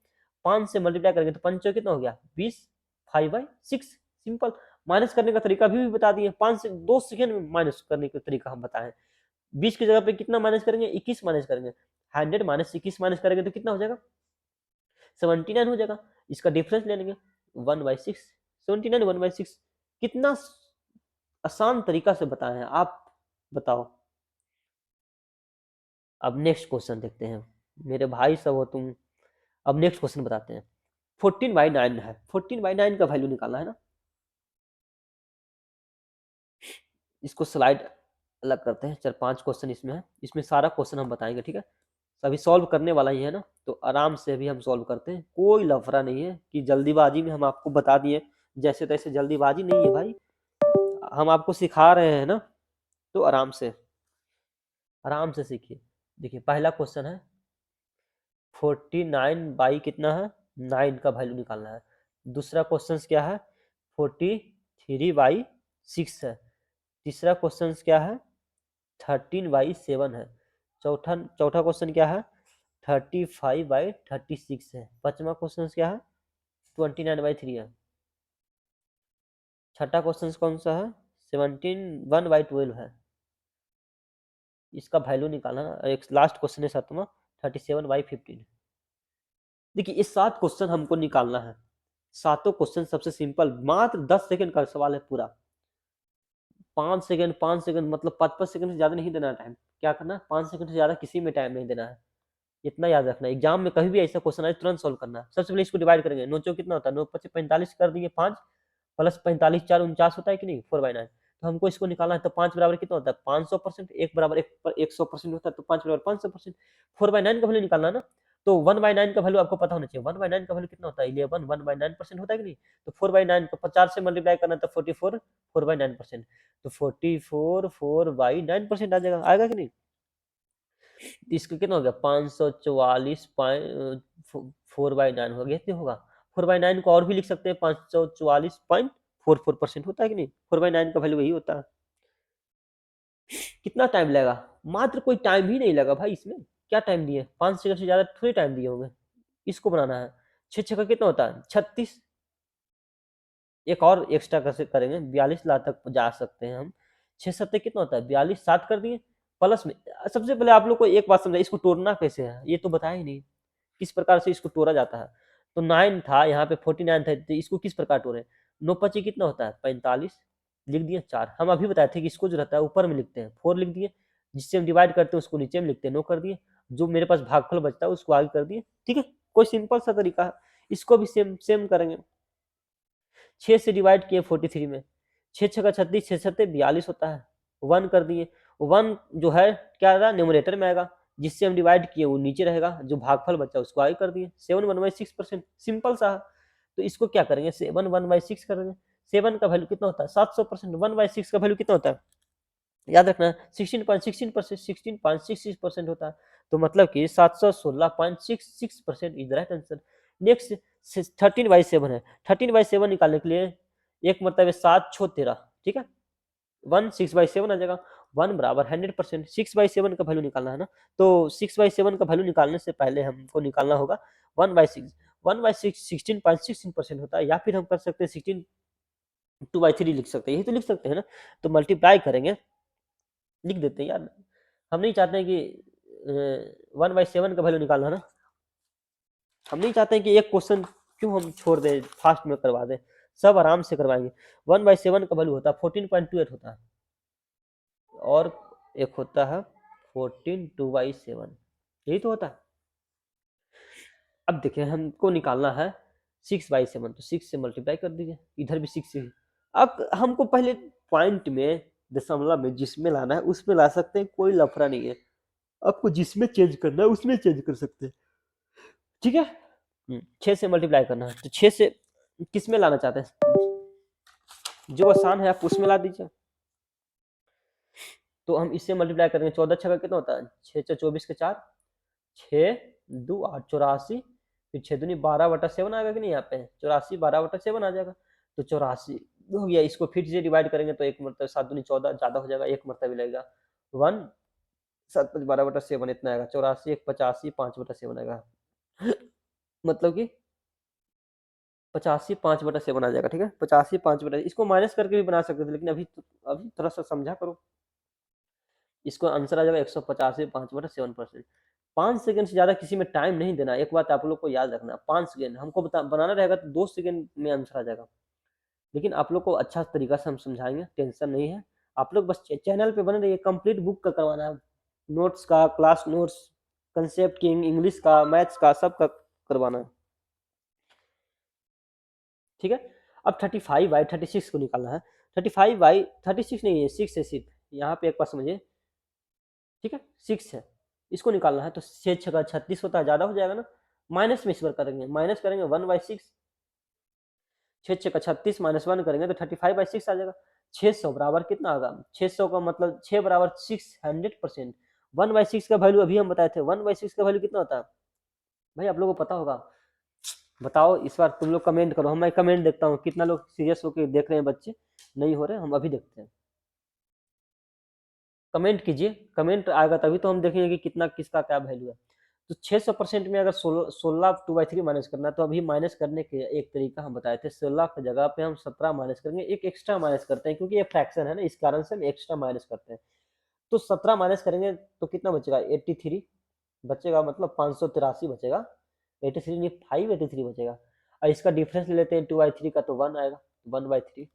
5 से मल्टीप्लाई करेंगे तो 5 कितना हो गया 20, 5/6। सिंपल। माइनस करने का तरीका भी बता दिए, 5 से 2 सेकेंड में माइनस करने का तरीका हम बताएं। 20 की जगह पे कितना माइनस करेंगे, 21 माइनस करेंगे, 100 माइनस 21 माइनस करेंगे तो कितना हो जाएगा 79 हो जाएगा। इसका डिफरेंस ले लेंगे 1/6, 79 1/6। कितना आसान तरीका से बताए हैं आप, बताओ। अब नेक्स्ट क्वेश्चन देखते हैं, मेरे भाई सब हो तुम। अब नेक्स्ट क्वेश्चन बताते हैं, 14/9 है, 14/9 का वैल्यू निकालना है ना। इसको स्लाइड अलग करते हैं, 4-5 क्वेश्चन इसमें है, इसमें सारा क्वेश्चन हम बताएंगे, ठीक है। सभी सॉल्व करने वाला ही है ना, तो आराम से भी हम सॉल्व करते हैं, कोई लफड़ा नहीं है कि जल्दीबाजी में हम आपको बता दिए, जैसे तैसे जल्दीबाजी नहीं है भाई, हम आपको सिखा रहे हैं ना, तो आराम से सीखिए। देखिए पहला क्वेश्चन है 49 कितना है 9 का वैल्यू निकालना है। दूसरा क्वेश्चन क्या है 43/6 है। तीसरा क्वेश्चन क्या है 13/7 है। चौथा चौथा क्वेश्चन क्या है 35/36 है। पांचवा क्वेश्चन क्या है 29/3 है। छठा क्वेश्चन कौन सा है 1/12 है। इसका वैल्यू निकालना। एक लास्ट क्वेश्चन है सातवां 37/15। देखिए ये 7 क्वेश्चन हमको निकालना है, सातों क्वेश्चन सबसे सिंपल, मात्र 10 सेकंड का सवाल है पूरा। 5 सेकंड 5 सेकंड मतलब 5-5 सेकंड से ज्यादा नहीं देना टाइम। क्या करना है 5 सेकंड से ज्यादा किसी में टाइम नहीं देना है, इतना याद रखना। एग्जाम में कभी भी ऐसा क्वेश्चन आए तुरंत सॉल्व करना है। सबसे पहले इसको डिवाइड करेंगे, 9 चौक कितना होता है 9×5 = 45 कर दिए 5 प्लस 45 4 49 होता है कि नहीं 4/9। तो हमको इसको निकालना है, तो 5 बराबर कितना होता है 500%, 1 बराबर 100% होता है, तो 5 बराबर 500%। 4/9 का वैल्यू निकालना ना, तो 1/9 का वैल्यू आपको पता होना चाहिए। 1/9 का वैल्यू कितना होता है 11, 1/9% होता है कि नहीं। तो 4/9 को 50 से मल्टीप्लाई करना तो 44, 4/9%, तो 44 4/9% आ जाएगा, आएगा कि नहीं। इसका कितना हो गया 544 4/9 हो गया, कितने होगा 4/9 को और भी लिख सकते हैं 544.44% होता है कि नहीं। 4/9 का वैल्यू वही होता है। कितना टाइम लगेगा, मात्र कोई टाइम ही नहीं लगा भाई इसमें, क्या टाइम दिए 5 सेकंड से ज्यादा थोड़ी टाइम दिए होंगे। इसको बनाना है 6 का कितना होता है 36, एक और एक्स्ट्रा कैसे करेंगे 42 लाख तक जा सकते हैं हम। 6 7 कितना होता है 42, 7 कर दिए प्लस में। सबसे पहले आप लोग को एक बात समझा, इसको तोड़ना कैसे है ये तो बताया ही नहीं, किस प्रकार से इसको तोड़ा जाता है। तो 9 था यहाँ पे 49 था, तो इसको किस प्रकार तोड़े। 9×5 कितना होता है 45, लिख दिए 4। हम अभी बताए थे कि इसको जो रहता है ऊपर में लिखते हैं 4 लिख दिए, जिससे हम डिवाइड करते हैं उसको नीचे में लिखते हैं 9 कर दिए, जो मेरे पास भागफल बचता है उसको आगे कर दिए, ठीक है। कोई सिंपल सा तरीका है। इसको भी सेम सेम करेंगे, 6 से डिवाइड किए 43 में, 6 छक्का 36, 6 सत्ते 42 होता है, 1 कर दिए। 1 जो है क्या आएगा, न्यूमरेटर में आएगा, जिससे हम डिवाइड किए वो नीचे रहेगा, जो भागफल बचा उसको आगे कर दिए। 7 1/6%, सिंपल सा है। तो इसको क्या करेंगे, 7 1/6 करेंगे। 7 का वैल्यू कितना होता है, 700%। 1/6 का वैल्यू कितना होता है, याद रखना 16.16%, 16.66% होता है। तो मतलब कि 716.66% is the right answer. Next 13/7 है। 13/7 निकालने के लिए एक मतलब है 7 छो 13, ठीक है। 1 6/7 आ जाएगा। 1 बराबर 100%। 6/7 का वैल्यू निकालना है ना, तो 6/7 का वैल्यू निकालने से पहले हमको निकालना होगा 1/6। 1/6 16.16% होता है, या फिर हम कर सकते हैं 16 2/3 लिख सकते हैं, यही तो लिख सकते हैं ना। तो मल्टीप्लाई करेंगे, लिख देते हैं यार, हम नहीं चाहते हैं कि 1/7 का वैल्यू निकालना है ना, हम नहीं चाहते हैं कि एक क्वेश्चन क्यों हम छोड़ दें, फास्ट में करवा दें, सब आराम से करवाएंगे। 1/7 का वैल्यू होता है 14.28 होता है, और एक होता है 14 2/7, यही तो होता है। अब देखिए हमको निकालना है 6/7, तो 6 से मल्टीप्लाई कर दीजिए, इधर भी 6 से। अब हमको पहले पॉइंट में, दशमलव में जिसमें लाना है उसमें ला सकते हैं, कोई लफड़ा नहीं है। आपको जिसमें चेंज करना है उसमें चेंज कर सकते हैं, ठीक है। 6 से मल्टीप्लाई करना है, तो 6 से किस में लाना चाहते हैं, जो आसान है आप उसमें ला दीजिए। तो हम इससे मल्टीप्लाई करेंगे, 14 छक्का कितना होता है, 6 6 24 के 4, 6 2 8 84, फिर 6 दूनी 12/7 आएगा कि नहीं, यहाँ पे 84 12/7 आ जाएगा। तो 84 हो गया, इसको फिर से डिवाइड करेंगे तो एक मतलब 7 दूनी 14 ज्यादा हो जाएगा, एक मरतबा लगेगा 1 7 5 12/7 इतना आएगा। 84 1 85 5/7 आएगा, मतलब कि 85 5/7 आ जाएगा, ठीक है। 85 5/, इसको माइनस करके भी बना सकते थे, लेकिन अभी थोड़ा सा समझा करो। इसको आंसर आ जाएगा 185 5/7%। 5 सेकंड से ज्यादा किसी में टाइम नहीं देना, एक बात आप लोग को याद रखना। 5 सेकंड हमको बनाना रहेगा तो 2 सेकंड में आंसर आ जाएगा, लेकिन आप लोग को अच्छा तरीका से हम समझाएंगे, टेंशन नहीं है। आप लोग बस चैनल पे बने रहिए, कंप्लीट बुक का करवाना है, नोट्स का, class notes, concept king, English का, मैथ्स का, सब का करवाना है, ठीक है। अब 35/36 को निकालना है। 35/36 नहीं है, 6 है सिर्फ, यहाँ पे एक बार समझिए, ठीक है। 6 है, इसको निकालना है। तो 6 छक्का 36 होता है, ज्यादा हो जाएगा ना, माइनस में इस बार करेंगे, माइनस करेंगे 1/6। 6 छक्का 36 -1 करेंगे तो 35/6 आ जाएगा। 600 बराबर कितना आएगा, 600 का मतलब 6 बराबर 600%। 1/6 का वैल्यू अभी हम बताए थे, 1/6 का वैल्यू कितना होता है भाई, आप लोगों को पता होगा। बताओ इस बार, तुम लोग कमेंट करो, मैं कमेंट देखता हूँ कितना लोग सीरियस होकर देख रहे हैं, बच्चे नहीं हो रहे, हम अभी देखते हैं। कमेंट कीजिए, कमेंट आएगा तभी तो हम देखेंगे कि कितना किसका क्या वैल्यू है। तो 600% में अगर 16 2/3 माइनस करना है, तो अभी माइनस करने के एक तरीका हम बताए थे। 16 की जगह पे हम 17 माइनस करेंगे, एक एक्स्ट्रा माइनस करते हैं क्योंकि ये फ्रैक्शन है ना, इस कारण से हम एक्स्ट्रा माइनस करते हैं। तो 17 माइनस करेंगे तो कितना बचेगा, 83 बचेगा, मतलब 583 बचेगा। 83 नहीं, 583 बचेगा। और इसका डिफरेंस ले लेते हैं 2/3 का, तो 1 आएगा, 1/3।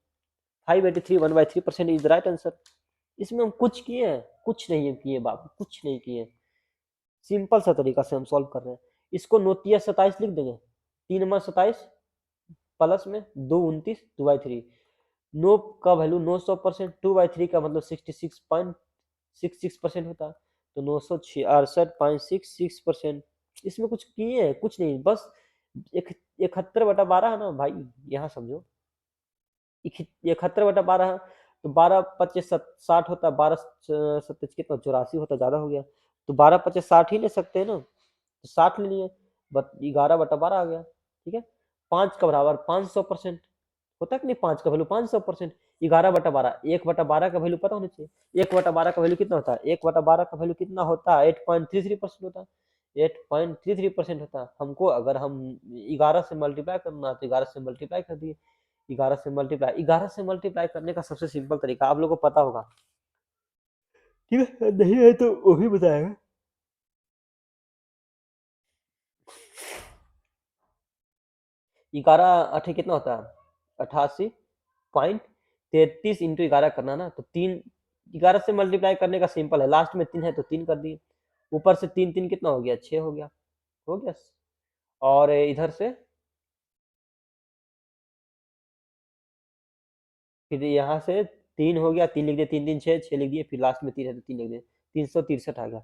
583 1/3% इज द राइट आंसर। इसमें हम कुछ किए हैं, कुछ नहीं किए बाबू, कुछ नहीं किए, सिंपल सा तरीका से हम सॉल्व कर रहे हैं। इसको 9×27 लिख देंगे, 3×27 प्लस में 2×29 2/3। 9 का वैल्यू 900%, 2/3 का मतलब 66.66% होता है, तो 966.66%। इसमें कुछ किए हैं, कुछ नहीं, बस 71/12 है ना भाई, यहाँ समझो 71/12 है, तो 12×5 = 60 होता है, 12×7 कितना 84 होता है, ज्यादा हो गया, तो 12×5 = 60 ही ले सकते हैं ना, तो 60 ले लिए, 11/12 आ गया, ठीक है। 5 का बराबर 500% होता है कि नहीं, 5 का वैल्यू 500%। 11/12, 1/12 का वैल्यू पता होना चाहिए, 1/12 का वैल्यू कितना होता है, 1/12 का वैल्यू कितना होता है, 8.33% होता है, 8.33% होता है। हमको अगर हम 11 से मल्टीप्लाई करना, तो 11 से मल्टीप्लाई कर दिए, 11 से मल्टीप्लाई करने का सबसे सिंपल तरीका आप लोगों को पता होगा, ठीक है, नहीं है तो वो भी बताएगा। 11 8 कितना होता है, 88.33 इंटू 11 करना ना, तो 11 से मल्टीप्लाई करने का सिंपल है, लास्ट में 3 है तो 3 कर दिए, ऊपर से 3 3 कितना हो गया, 6 हो गया, हो गया। और इधर से फिर यहाँ से 3 हो गया, 3 लिख दिए, 3 3 6, 6 लिख दिए, फिर लास्ट में 3 है तो 3 लिख दिए, 363 आ गया।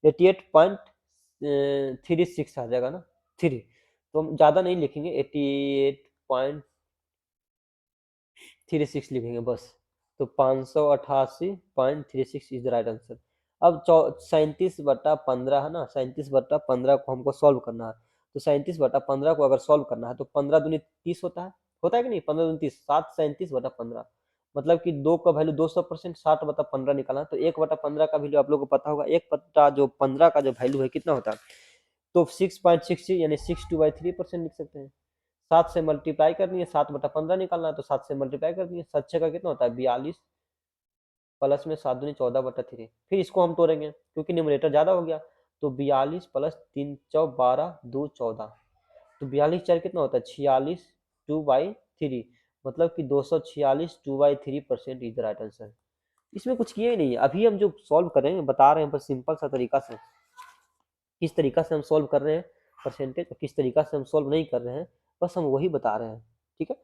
88.36 आ जाएगा ना, 3। तो हम ज़्यादा नहीं लिखेंगे, 88.36 लिखेंगे बस। तो 588.36 इज द राइट आंसर। अब 37/15 है ना, 37/15 को हमको सॉल्व करना है। तो 37/15 को अगर सॉल्व करना है तो 15 दूनी 30 होता है कि नहीं, 15 दूनी 30, 7 37/15, मतलब कि 2 का वैल्यू 200%, 60/15 निकालना है। तो 1/15 का वैल्यू आप लोगों को पता होगा, 1/15 का जो वैल्यू है कितना होता है, तो 6.60 यानी 62/3% लिख सकते हैं। 7 से मल्टीप्लाई करनी है, 7/15 निकालना है, तो 7 से मल्टीप्लाई कर दिए, 7 6 का कितना होता है 42, प्लस में 7 दूनी 14/3। फिर इसको हम तोड़ेंगे क्योंकि न्यूमरेटर ज्यादा हो गया, तो 42 प्लस 3 चौ 12 2 14, तो 42 4 कितना होता है 46 2/3, मतलब कि 246 2/3% इज द राइट आंसर। इसमें कुछ किए ही नहीं है, अभी हम जो सॉल्व कर रहे हैं बता रहे हैं बस सिंपल सा तरीका से, किस तरीका से हम सॉल्व कर रहे हैं परसेंटेज, किस तरीका से हम सॉल्व नहीं कर रहे हैं, बस हम वही बता रहे हैं। ठीक है,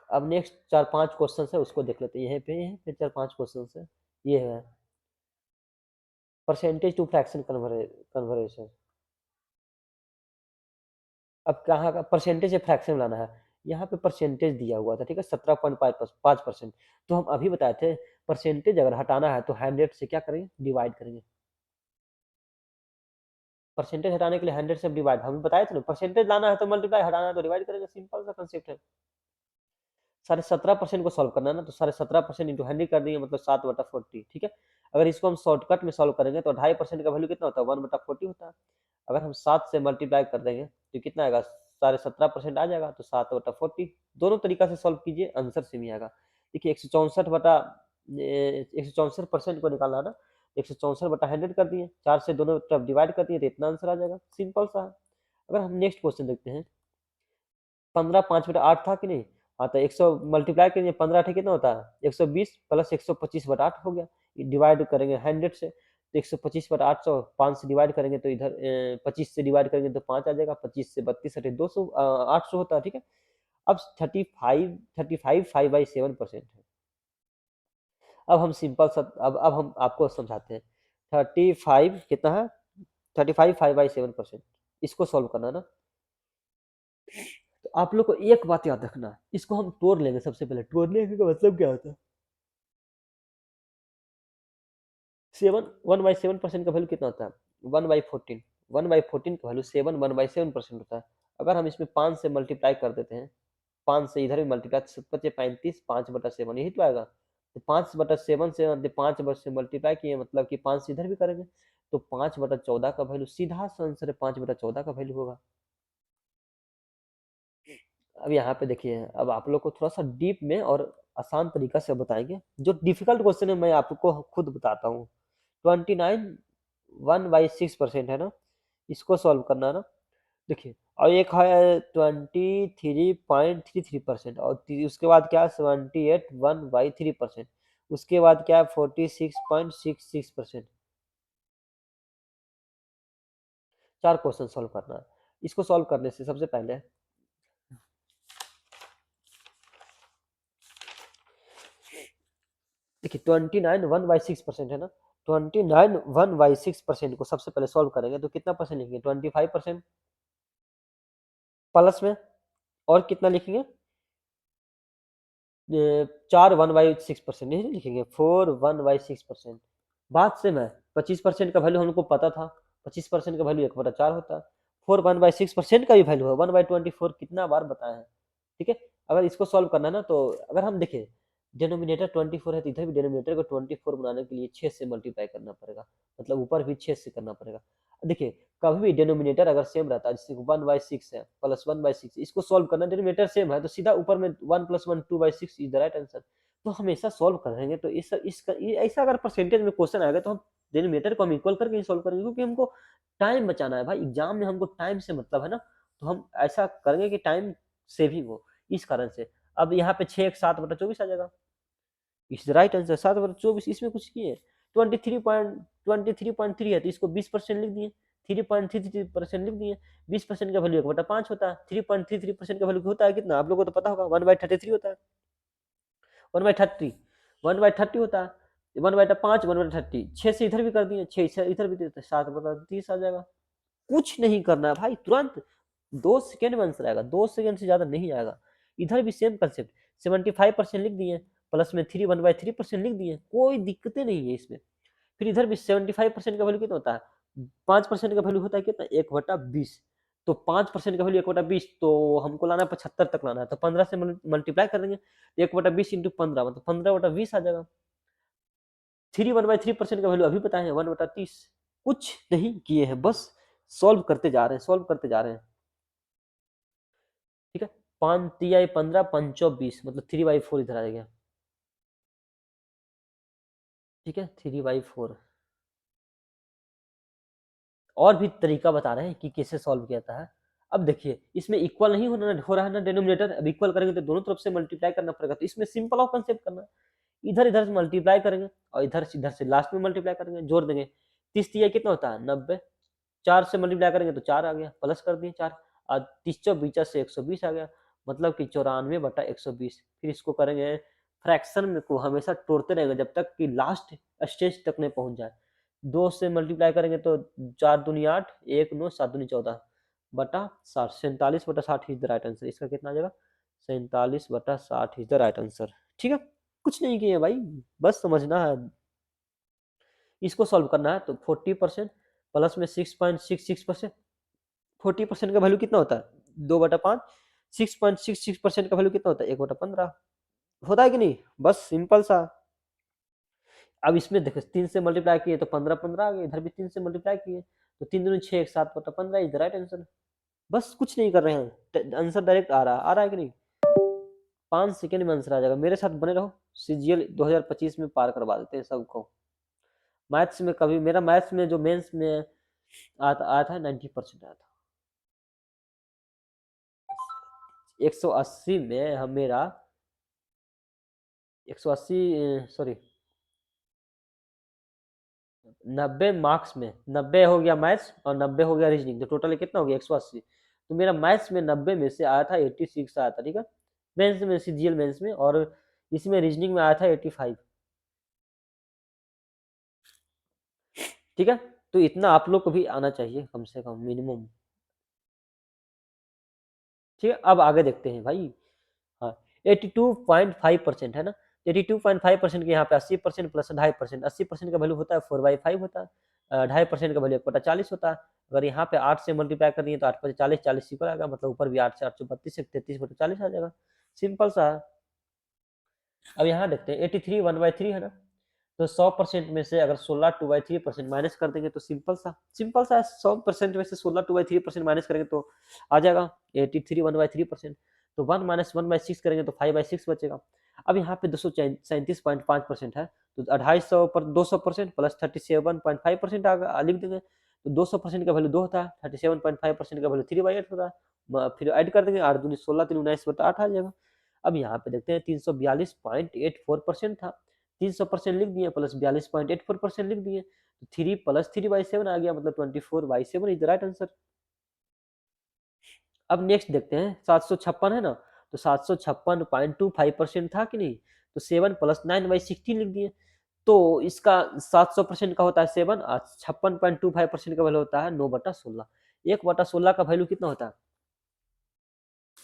अब नेक्स्ट 4 5 क्वेश्चन है उसको देख लेते हैं। यहाँ पे 4 5 क्वेश्चन है। ये है परसेंटेज टू फ्रैक्शन कन्वर्शन। अब कहाँ का परसेंटेज फ्रैक्शन लाना है, यहाँ पे परसेंटेज दिया हुआ था, ठीक है 17.5%। तो हम अभी बताए थे परसेंटेज अगर हटाना है तो 100 से क्या करेंगे, डिवाइड करेंगे। परसेंटेज हटाने के लिए 100 से डिवाइड, हम बताए थे ना, परसेंटेज लाना है तो मल्टीप्लाई, हटाना है तो डिवाइड करेंगे, सिंपल सा कंसेप्ट है। 17.5% को सॉल्व करना है ना, तो 17.5% इंटू 100 कर देंगे, मतलब 7/40। ठीक है, अगर इसको हम शॉर्टकट में सॉल्व करेंगे तो 2.5% का वैल्यू कितना होता है 1/40 होता है। अगर हम 7 से मल्टीप्लाई कर देंगे तो कितना आएगा 17.5% आ जाएगा, तो 7/40। दोनों तरीका से सॉल्व कीजिए, आंसर सेम ही आएगा। देखिए 164% को निकालना है ना, 164/100 कर दिए, 4 से दोनों तरफ डिवाइड कर दिए तो इतना आंसर आ जाएगा, सिंपल सा है। अगर हम नेक्स्ट क्वेश्चन देखते हैं, 15 5/8 था कि नहीं, हाँ तो 100 मल्टीप्लाई करेंगे, 15 8 कितना होता है 120, प्लस 125/8 हो गया, डिवाइड करेंगे 100 से, तो 125/800, 5 से डिवाइड करेंगे तो इधर 25 से डिवाइड करेंगे तो 5 आ जाएगा, 25 से 32 हटे 200, 800 होता है। ठीक है, अब 35 5/7% है। अब हम सिंपल सा, अब हम आपको समझाते हैं। 35 कितना है, 35 5/7%, इसको सॉल्व करना है ना। तो आप लोग को एक बात याद रखना है, इसको हम तोड़ लेंगे। सबसे पहले तोड़ने का मतलब क्या होता है, 1/7% का वैल्यू कितना होता है 1/14, 1/14 का वैल्यू 1/7% होता है। अगर हम इसमें 5 से मल्टीप्लाई कर देते हैं, 5 से इधर भी मल्टीप्लाई, 35 5/7 यही तो आएगा। तो 5/7 से 5 से मल्टीप्लाई किए, मतलब कि 5 से इधर भी करेंगे, तो 5/14 का वैल्यू सीधा सा आंसर 5/14 का वैल्यू होगा। अब यहाँ पे देखिए, अब आप लोग को थोड़ा सा डीप में और आसान तरीका से बताएंगे। जो डिफिकल्ट क्वेश्चन है मैं आपको खुद बताता हूँ। 29 1/6% है ना, इसको सॉल्व करना है ना। देखिए, और एक है 23.33%, और उसके बाद क्या है 78 1/3%, उसके बाद क्या है 46.66%। 4 क्वेश्चन सॉल्व करना है। इसको सॉल्व करने से सबसे पहले देखिए 29 1/6% है ना, 29 1/6% को सबसे पहले सॉल्व करेंगे तो कितना परसेंट लिखेंगे 25%, प्लस में और कितना लिखेंगे 4 1/6% नहीं लिखेंगे, 4 1/6%। बात सेम है, 25% का वैल्यू हमको पता था, 25% का वैल्यू 1/4 होता है। 4 1/6% का भी वैल्यू है 1/24, कितना बार बताया है। ठीक है, अगर इसको सॉल्व करना है ना, तो अगर हम देखें डिनोमिनेटर 24 है तो इधर भी डिनोमिनेटर को 24 बनाने के लिए 6 से मल्टीप्लाई करना पड़ेगा, मतलब ऊपर भी 6 से करना पड़ेगा। देखिए कभी भी डिनोमिनेटर अगर सेम रहता है, जैसे 1/6 है प्लस 1/6, इसको सॉल्व करना, डिनोमिनेटर सेम है तो सीधा ऊपर में 1 + 1 2/6 इज द राइट आंसर। तो हमेशा सॉल्व करेंगे तो ऐसा अगर परसेंटेज में क्वेश्चन आएगा तो हम डिनोमिनेटर को हम इक्वल करके ही सॉल्व करेंगे, क्योंकि हमको टाइम बचाना है भाई, एग्जाम में हमको टाइम से मतलब है ना, तो हम ऐसा करेंगे कि टाइम सेविंग हो, इस कारण से। अब यहाँ पे 6 7/24 आ जाएगा, इस राइट आंसर 7/24। इसमें कुछ किए 23.3 है तो इसको 20% लिख दिए, 3.33% लिख दिए। 20% का वैल्यू 1/5 होता है। 3.33% का वैल्यू होता है कितना, आप लोगों को तो पता होगा, 1/33 होता है। 1/30 1/30 होता है। 1/5 1/30, 6 से इधर भी कर दिए, 6 से इधर भी देते, 7/30 आ जाएगा। कुछ नहीं करना है भाई, तुरंत 2 सेकेंड में आंसर आएगा, 2 सेकेंड से ज्यादा नहीं आएगा। इधर भी सेम कंसेप्ट, 75% लिख दिए, प्लस में 1/3% लिख दिए, कोई दिक्कतें नहीं है इसमें। फिर इधर भी 75% का वैल्यू कितना होता है, 5% का वैल्यू होता है कितना, 1/20। तो 5% का वैल्यू 1/20, तो हमको लाना है 75 तक लाना है, तो 15 से मल्टीप्लाई कर देंगे, 1/20 इंटू 15 मतलब 15/20 आ जाएगा। 1/3% का वैल्यू अभी बताए हैं, 1/30। कुछ नहीं किए हैं, बस सॉल्व करते जा रहे हैं, सॉल्व करते जा रहे हैं। ठीक है, 5×3 = 15, 5×4 = 20, मतलब 3/4 इधर आ गया। ठीक है, 3/4। और भी तरीका बता रहे हैं कि कैसे सॉल्व किया जाता है। अब देखिए, इसमें इक्वल नहीं हो रहा है ना डिनोमिनेटर, अब इक्वल करेंगे तो दोनों तरफ से मल्टीप्लाई करना पड़ेगा, तो इसमें सिंपल ऑफ कंसेप्ट करना है, इधर इधर से मल्टीप्लाई करेंगे और इधर से लास्ट में मल्टीप्लाई करेंगे, जोड़ देंगे। 30 कितना होता है, 90। 4 से मल्टीप्लाई करेंगे तो 4 आ गया, प्लस कर दिए 4, और 30 से 120 आ गया, मतलब कि 94/120। फिर इसको करेंगे फ्रैक्शन में, को हमेशा तोड़ते रहेंगे जब तक कि लास्ट स्टेज तक नहीं पहुंच जाए। 2 से मल्टीप्लाई करेंगे तो 4×2 = 8, 1×9 7×2 = 14/60, 47/60 इज द राइट आंसर। इसका कितना आ जाएगा, 47/60 इज द राइट आंसर। ठीक है, कुछ नहीं किए भाई, बस समझना है। इसको सॉल्व करना है तो 40% प्लस में 6.66%, 40% का वैल्यू कितना होता है, 2/5। 6.66% का वैल्यू कितना होता है, 1/15 होता है कि नहीं, बस सिंपल सा। अब इसमें देखो 3 से मल्टीप्लाई किए तो 15 आ गए, इधर भी 3 से मल्टीप्लाई किए तो 3×6 = 7/15 इज द राइट आंसर। बस कुछ नहीं कर रहे हैं, आंसर डायरेक्ट आ रहा है कि नहीं। 5 सेकेंड में आंसर आ जाएगा, मेरे साथ बने रहो, सीजीएल 2025 में पार करवा देते हैं सबको। मैथ्स में कभी, मेरा मैथ्स में जो मेंस में आया था 90% आया था। 180 में हम मेरा 180, सॉरी 90 मार्क्स में 90 हो गया मैथ्स और 90 हो गया रीजनिंग, तो टोटल कितना हो गया 180। तो मेरा मैथ्स में 90 में से आया था 86 आया था। ठीक है, मेंस में, सीजीएल मेंस में, और इसमें रीजनिंग में आया था 85। ठीक है, तो इतना आप लोग को भी आना चाहिए कम से कम, मिनिमम। ठीक है, अब आगे देखते हैं भाई। हाँ, 82.5% है ना, 82.5% के यहाँ पे 80% प्लस 2.5%, 80% का वैल्यू होता है 4/5 होता है, 2.5% का वैल्यू 1/40 होता है। अगर यहाँ पे 8 से मल्टीप्लाई कर दिए तो 8×5 = 40 ऊपर आएगा, मतलब ऊपर भी 8 से 832 से 33/40 आ जाएगा, सिंपल सा है। अब यहाँ देखते हैं 83 1/3 है ना, तो 100% में से अगर 16 2/3% माइनस कर देंगे तो सिंपल सा 100% में से 16 2/3% माइनस करेंगे तो आ जाएगा 83 1/3%। तो 1 - 1/6 करेंगे तो 5/6 बचेगा। अब यहाँ पे 237.5% है, तो 250 पर 200% प्लस 37.5% लिख देंगे, तो 200% का वैल्यू 2 होता है, 37.5% का वैल्यू 3/8 होता है। फिर ऐड कर देंगे, 8 दूनी 16, 3 19 8 आ जाएगा। अब यहाँ पे देखते हैं 342.84% था, 300% लिख दिए, प्लस 42.84% लिख दिए, तो 3 + 3/7 आ गया, मतलब 24/7 इज द राइट आंसर। अब नेक्स्ट देखते हैं 756 है ना, तो 756.25% था कि नहीं, तो 7 + 9/16 लिख दिए। तो इसका 700% का होता है 7, और 56.25% का वैल्यू होता है 9/16। 1/16 का वैल्यू कितना होता है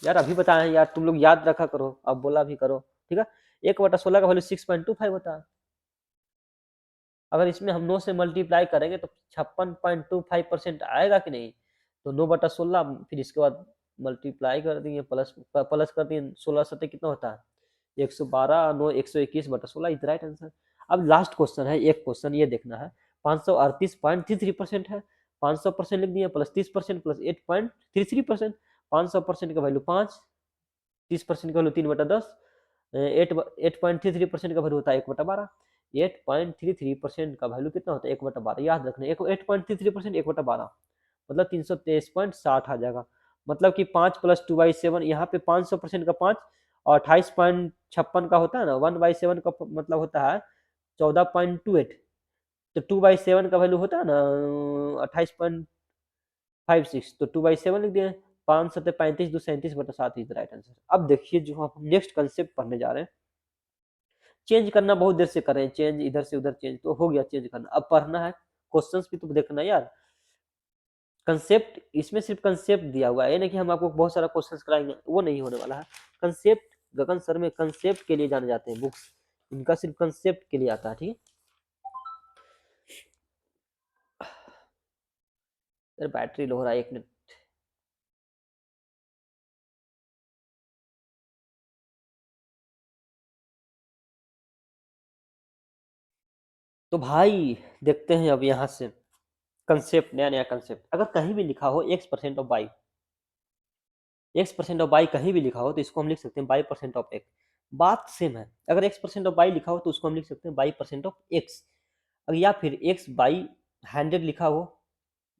यार, अभी बताए यार, तुम लोग याद रखा करो, अब बोला भी करो। ठीक है, 1/16 का वैल्यू 6.25 होता है। अगर इसमें हम 9 से मल्टीप्लाई करेंगे तो 56.25% आएगा कि नहीं, तो 9/16, फिर इसके बाद मल्टीप्लाई कर दिए, प्लस कर दिए, 16×7 कितना होता है 112, 9 121/16 इज राइट आंसर। अब लास्ट क्वेश्चन है, एक क्वेश्चन ये देखना है, 538.33% है, 500% लिख दिए, प्लस 30% प्लस 8.33%, 500% का वैल्यू 5, 30% का वैल्यू 3/10, 8.33% का वैल्यू होता है 1/12। 8.33% का वैल्यू कितना होता है 1/12, याद रखना, 8.33% 1/12 मतलब 323.60 आ जाएगा। मतलब कि 5 + 2/7, यहाँ पे 500% का 5 और 28.56 का होता है ना, 1/7 का मतलब होता है 14.28, तो 2/7 का वैल्यू होता है ना 28. 5 6 तो 2/7 लिख दिए। 5 7 35 2 37 बटा 7 इज राइट आंसर। अब देखिए जो हम नेक्स्ट कंसेप्ट पढ़ने जा रहे हैं, चेंज करना बहुत देर से कर रहे हैं, चेंज इधर से उधर चेंज तो हो गया चेंज करना, अब पढ़ना है, क्वेश्चंस भी तो देखना है यार। कंसेप्ट इसमें सिर्फ कंसेप्ट दिया हुआ है, ये नहीं कि हम आपको बहुत सारा क्वेश्चंस कराएंगे, वो नहीं होने वाला है। कंसेप्ट गगन सर में कंसेप्ट के लिए जाने जाते हैं बुक्स, इनका सिर्फ कंसेप्ट के लिए आता है, ठीक है। यार बैटरी लो हो रहा है, 1 मिनट। तो भाई देखते हैं अब यहाँ से कंसेप्ट, नया नया कंसेप्ट, अगर कहीं भी लिखा हो x% of by, x% of by कहीं भी लिखा हो तो इसको हम लिख सकते हैं बाई% ऑफ x, बात सेम है। अगर x% ऑफ बाई लिखा हो तो उसको हम लिख सकते हैं बाई% ऑफ x, अगर या फिर x बाई 100 लिखा हो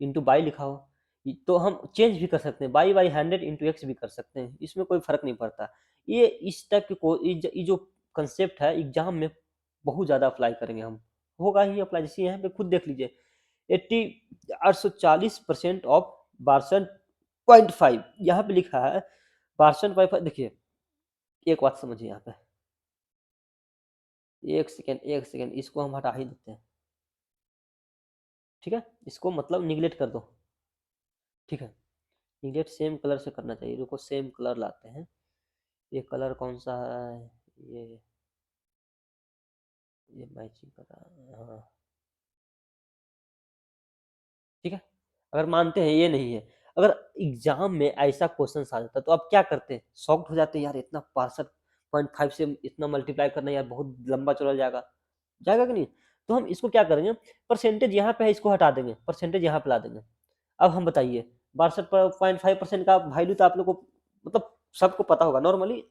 इंटू बाई लिखा हो, तो हम चेंज भी कर सकते हैं, बाई 100 इंटू एक्स भी कर सकते हैं, इसमें कोई फर्क नहीं पड़ता। ये इस टाइप के ये जो कंसेप्ट है एग्जाम में बहुत ज़्यादा अप्लाई करेंगे हम, होगा ही अप्लाई। जैसे यहाँ पे खुद देख लीजिए 840% ऑफ 62.5 यहाँ पे लिखा है 62.5। देखिए एक बात समझिए यहाँ पे, एक सेकेंड इसको हम हटा ही देते हैं, ठीक है, इसको मतलब निगलेक्ट कर दो, ठीक है। निगलेक्ट सेम कलर से करना चाहिए, रुको सेम कलर लाते हैं। ये कलर कौन सा है, ये मैचिंग कर रहा है, हाँ ठीक है। अगर मानते हैं ये नहीं है, अगर एग्जाम में ऐसा क्वेश्चन आ जाता तो आप क्या करते हैं, शॉक्ड हो जाते हैं, यार इतना 62.5 से इतना मल्टीप्लाई करना यार बहुत लंबा चला जाएगा, जाएगा कि नहीं। तो हम इसको क्या करेंगे, परसेंटेज यहाँ पे है इसको हटा देंगे, परसेंटेज यहाँ पे ला देंगे। अब हम बताइए 62.5% का वैल्यू तो आप लोग को मतलब सबको पता होगा, नॉर्मली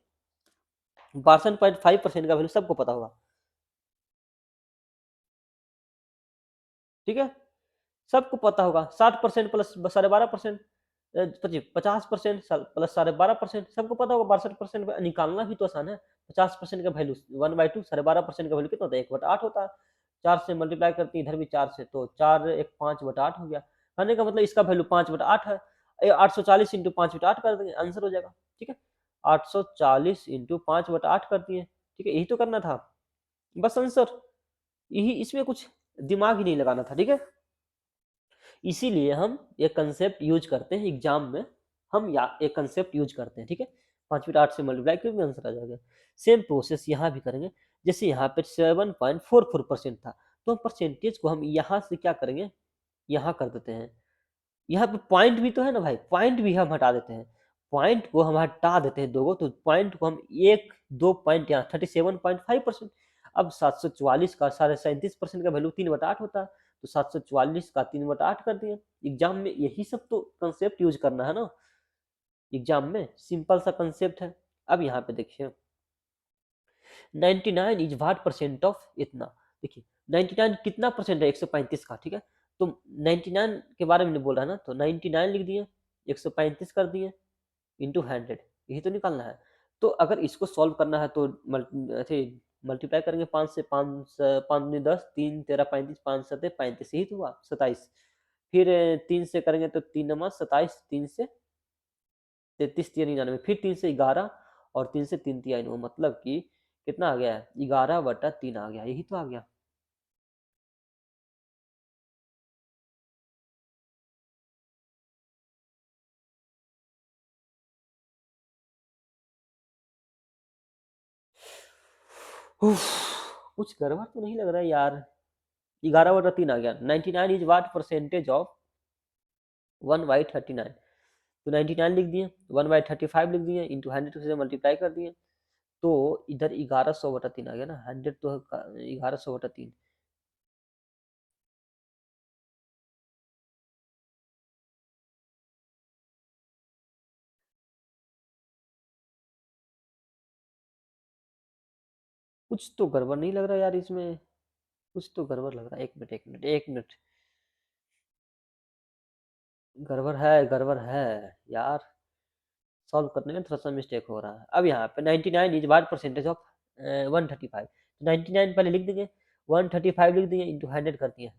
62.5% का वैल्यू सबको पता होगा, ठीक है, सबको पता होगा। 60% प्लस 12.5%, 50% प्लस 12.5%, सबको पता होगा। 62% निकालना भी तो आसान है। 50% का वैल्यू 1/2, 12.5% का वैल्यू कितना होता है, 1/8 होता है। 4 से मल्टीप्लाई करते हैं, इधर भी 4 से, तो 4 1 5/8 हो गया। कहने का मतलब इसका वैल्यू 5/8 है। 840 इंटू 5/8 कर देंगे, आंसर हो जाएगा, ठीक है। 840 इंटू 5/8 कर दिए, ठीक है, यही तो करना था, बस आंसर यही, इसमें कुछ दिमाग ही नहीं लगाना था, ठीक है। इसीलिए हम एक कंसेप्ट यूज करते हैं एग्जाम में, हम या एक कंसेप्ट यूज करते हैं, ठीक है। 5/8 से मल्टीप्लाई क्योंकि आंसर आ जाएगा। सेम प्रोसेस यहाँ भी करेंगे, जैसे यहाँ पे 7.44% था, तो परसेंटेज को हम यहाँ से क्या करेंगे, यहाँ कर देते हैं। यहाँ पे पॉइंट भी तो है ना भाई, पॉइंट भी हम हटा देते हैं, पॉइंट को हम हटा देते हैं 2 को, तो पॉइंट को हम 1 2 पॉइंट यहाँ 37.5%। अब 744 का 37.5% का वैल्यू 3/8 होता है, तो 744 का 3/8 कर दिए। एग्जाम में यही सब तो कंसेप्ट यूज करना है ना, एग्जाम में सिंपल सा कंसेप्ट है। अब यहाँ पे देखिए 99 इज व्हाट परसेंट ऑफ इतना, देखिए 99 कितना परसेंट है 135 का, ठीक है। तो 99 के बारे में बोल रहा है ना, तो 99 लिख दिए, 135 कर दिए इंटू 100, यही तो निकालना है। तो अगर इसको सॉल्व करना है तो ऐसे मल्टीप्लाई करेंगे, 5 से, 5 5 दूनी 10, 3 13 35, 5 7 35, यही तो हुआ 27। फिर 3 से करेंगे तो 3 नमा 27, 3 से 33 3 99, फिर 3 से 11 और 3 से 3 3 9, मतलब कि कितना आ गया है, 11/3 आ गया, यही तो आ गया। उफ, कुछ गड़बड़ तो नहीं लग रहा है यार। 11/3 आ गया। 99 इज वाट परसेंटेज ऑफ 1/39, तो 99 लिख दिए, 1/35 लिख दिए, इंटू 100 से मल्टीप्लाई कर दिए, तो इधर 1100/3 आ गया ना, 100 तो 1100/3। कुछ तो गड़बड़ नहीं लग रहा यार इसमें, कुछ तो गड़बड़ लग रहा है, 1 मिनट गड़बड़ है यार, सॉल्व करने में थोड़ा सा मिस्टेक हो रहा है। अब यहाँ पे 99 इज वाट परसेंटेज ऑफ 135, 99 पहले लिख देंगे, 135 लिख दिए, इंटू 100 कर दिए,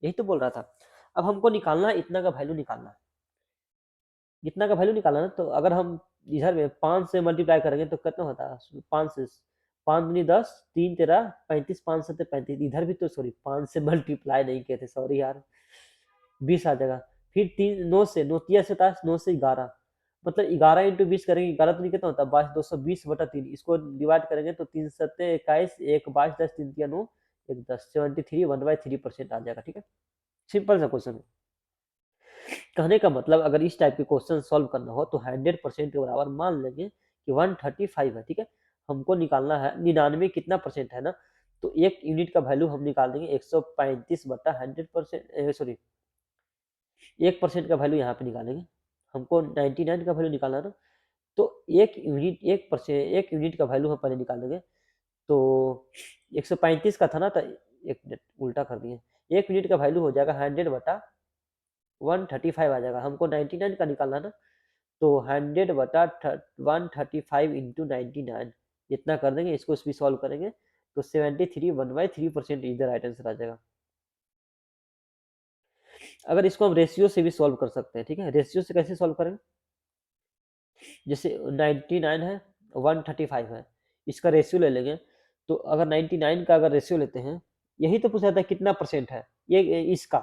यही तो बोल रहा था। अब हमको निकालना है, इतना का वैल्यू निकालना है, इतना का वैल्यू निकाला ना, तो अगर हम इधर में 5 से मल्टीप्लाई करेंगे तो कितना होता है, 5 से 5 दूनी 10, 3 13 35, 5 सत्ते 35, इधर भी तो सॉरी 5 से मल्टीप्लाई नहीं किए थे, सॉरी यार, 20 आ जाएगा। फिर 3 9 से 9 तिया 27, 9 से 11, मतलब 11 इंटू 20 करेंगे, 11 तो नहीं कितना होता है 22, 220/3, इसको डिवाइड करेंगे तो 3 सत्ते 21, 1 22, 10 3 तिया 9, 1 10, 73 1/3% आ जाएगा। ठीक है, सिंपल सा क्वेश्चन है। कहने का मतलब अगर इस टाइप के क्वेश्चन सॉल्व करना हो तो 100% के बराबर मान लेंगे कि 135 है। ठीक है, हमको निकालना है 99 कितना परसेंट है ना, तो एक यूनिट का वैल्यू हम निकाल देंगे 135/100%, सॉरी 1% का वैल्यू यहाँ पे निकालेंगे, हमको 99 का वैल्यू निकालना ना, तो एक यूनिट का वैल्यू हम पहले निकालेंगे। तो 135 का था ना, तो एक मिनट उल्टा कर दिए, एक यूनिट का वैल्यू हो जाएगा 100/135 आ जाएगा, हमको 99 का निकालना ना, तो 100/135 इंटू 99 इतना कर देंगे, इसको भी सॉल्व करेंगे तो 73 1/3% इज द राइट आंसर आ जाएगा। अगर इसको हम रेशियो से भी सॉल्व कर सकते हैं। ठीक है, रेशियो से कैसे सॉल्व करेंगे, जैसे 99 है 135 है, इसका रेशियो ले लेंगे, तो अगर 99 का अगर रेशियो लेते हैं, यही तो पूछा था कितना परसेंट है ये इसका,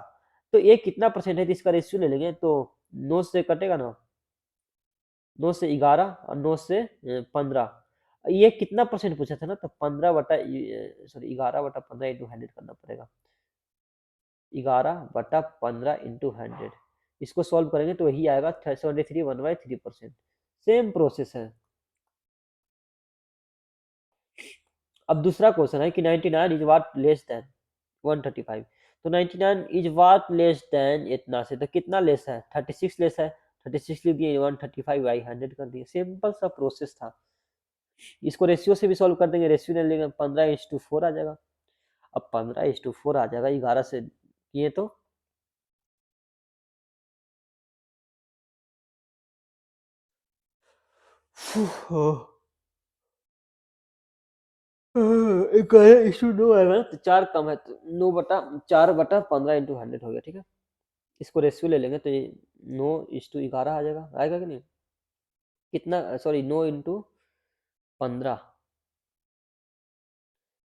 तो ये कितना परसेंट है तो इसका रेशियो ले लेंगे, तो 9 से कटेगा ना, 9 से 11 और 9 से 15, ये कितना परसेंट पूछा था ना, तो 11/15 इंटू 100 करना पड़ेगा, 11/15 इंटू 100, इसको सॉल्व करेंगे तो यही आएगा 73 1/3%। सेम प्रोसेस है। अब दूसरा क्वेश्चन है कि 99 इज वाट लेस देन 135, तो 99 इज वाट लेस देन इतना से, तो कितना लेस है, 36 लेस है, 36 लिख दिए 135/100 कर दिए, सिंपल सा प्रोसेस था। इसको रेशियो से भी सॉल्व कर देंगे, रेशियो ले लेंगे 15:4 आ जाएगा, अब 15:4 आ जाएगा 11 से किए तो इशू 9 आएगा ना, तो 4 कम है, तो 4/15 इंटू 100 हो गया। ठीक है, इसको रेशियो ले लेंगे तो ये 9:11 आ जाएगा, आएगा कि नहीं, कितना, सॉरी 9 इंटू 15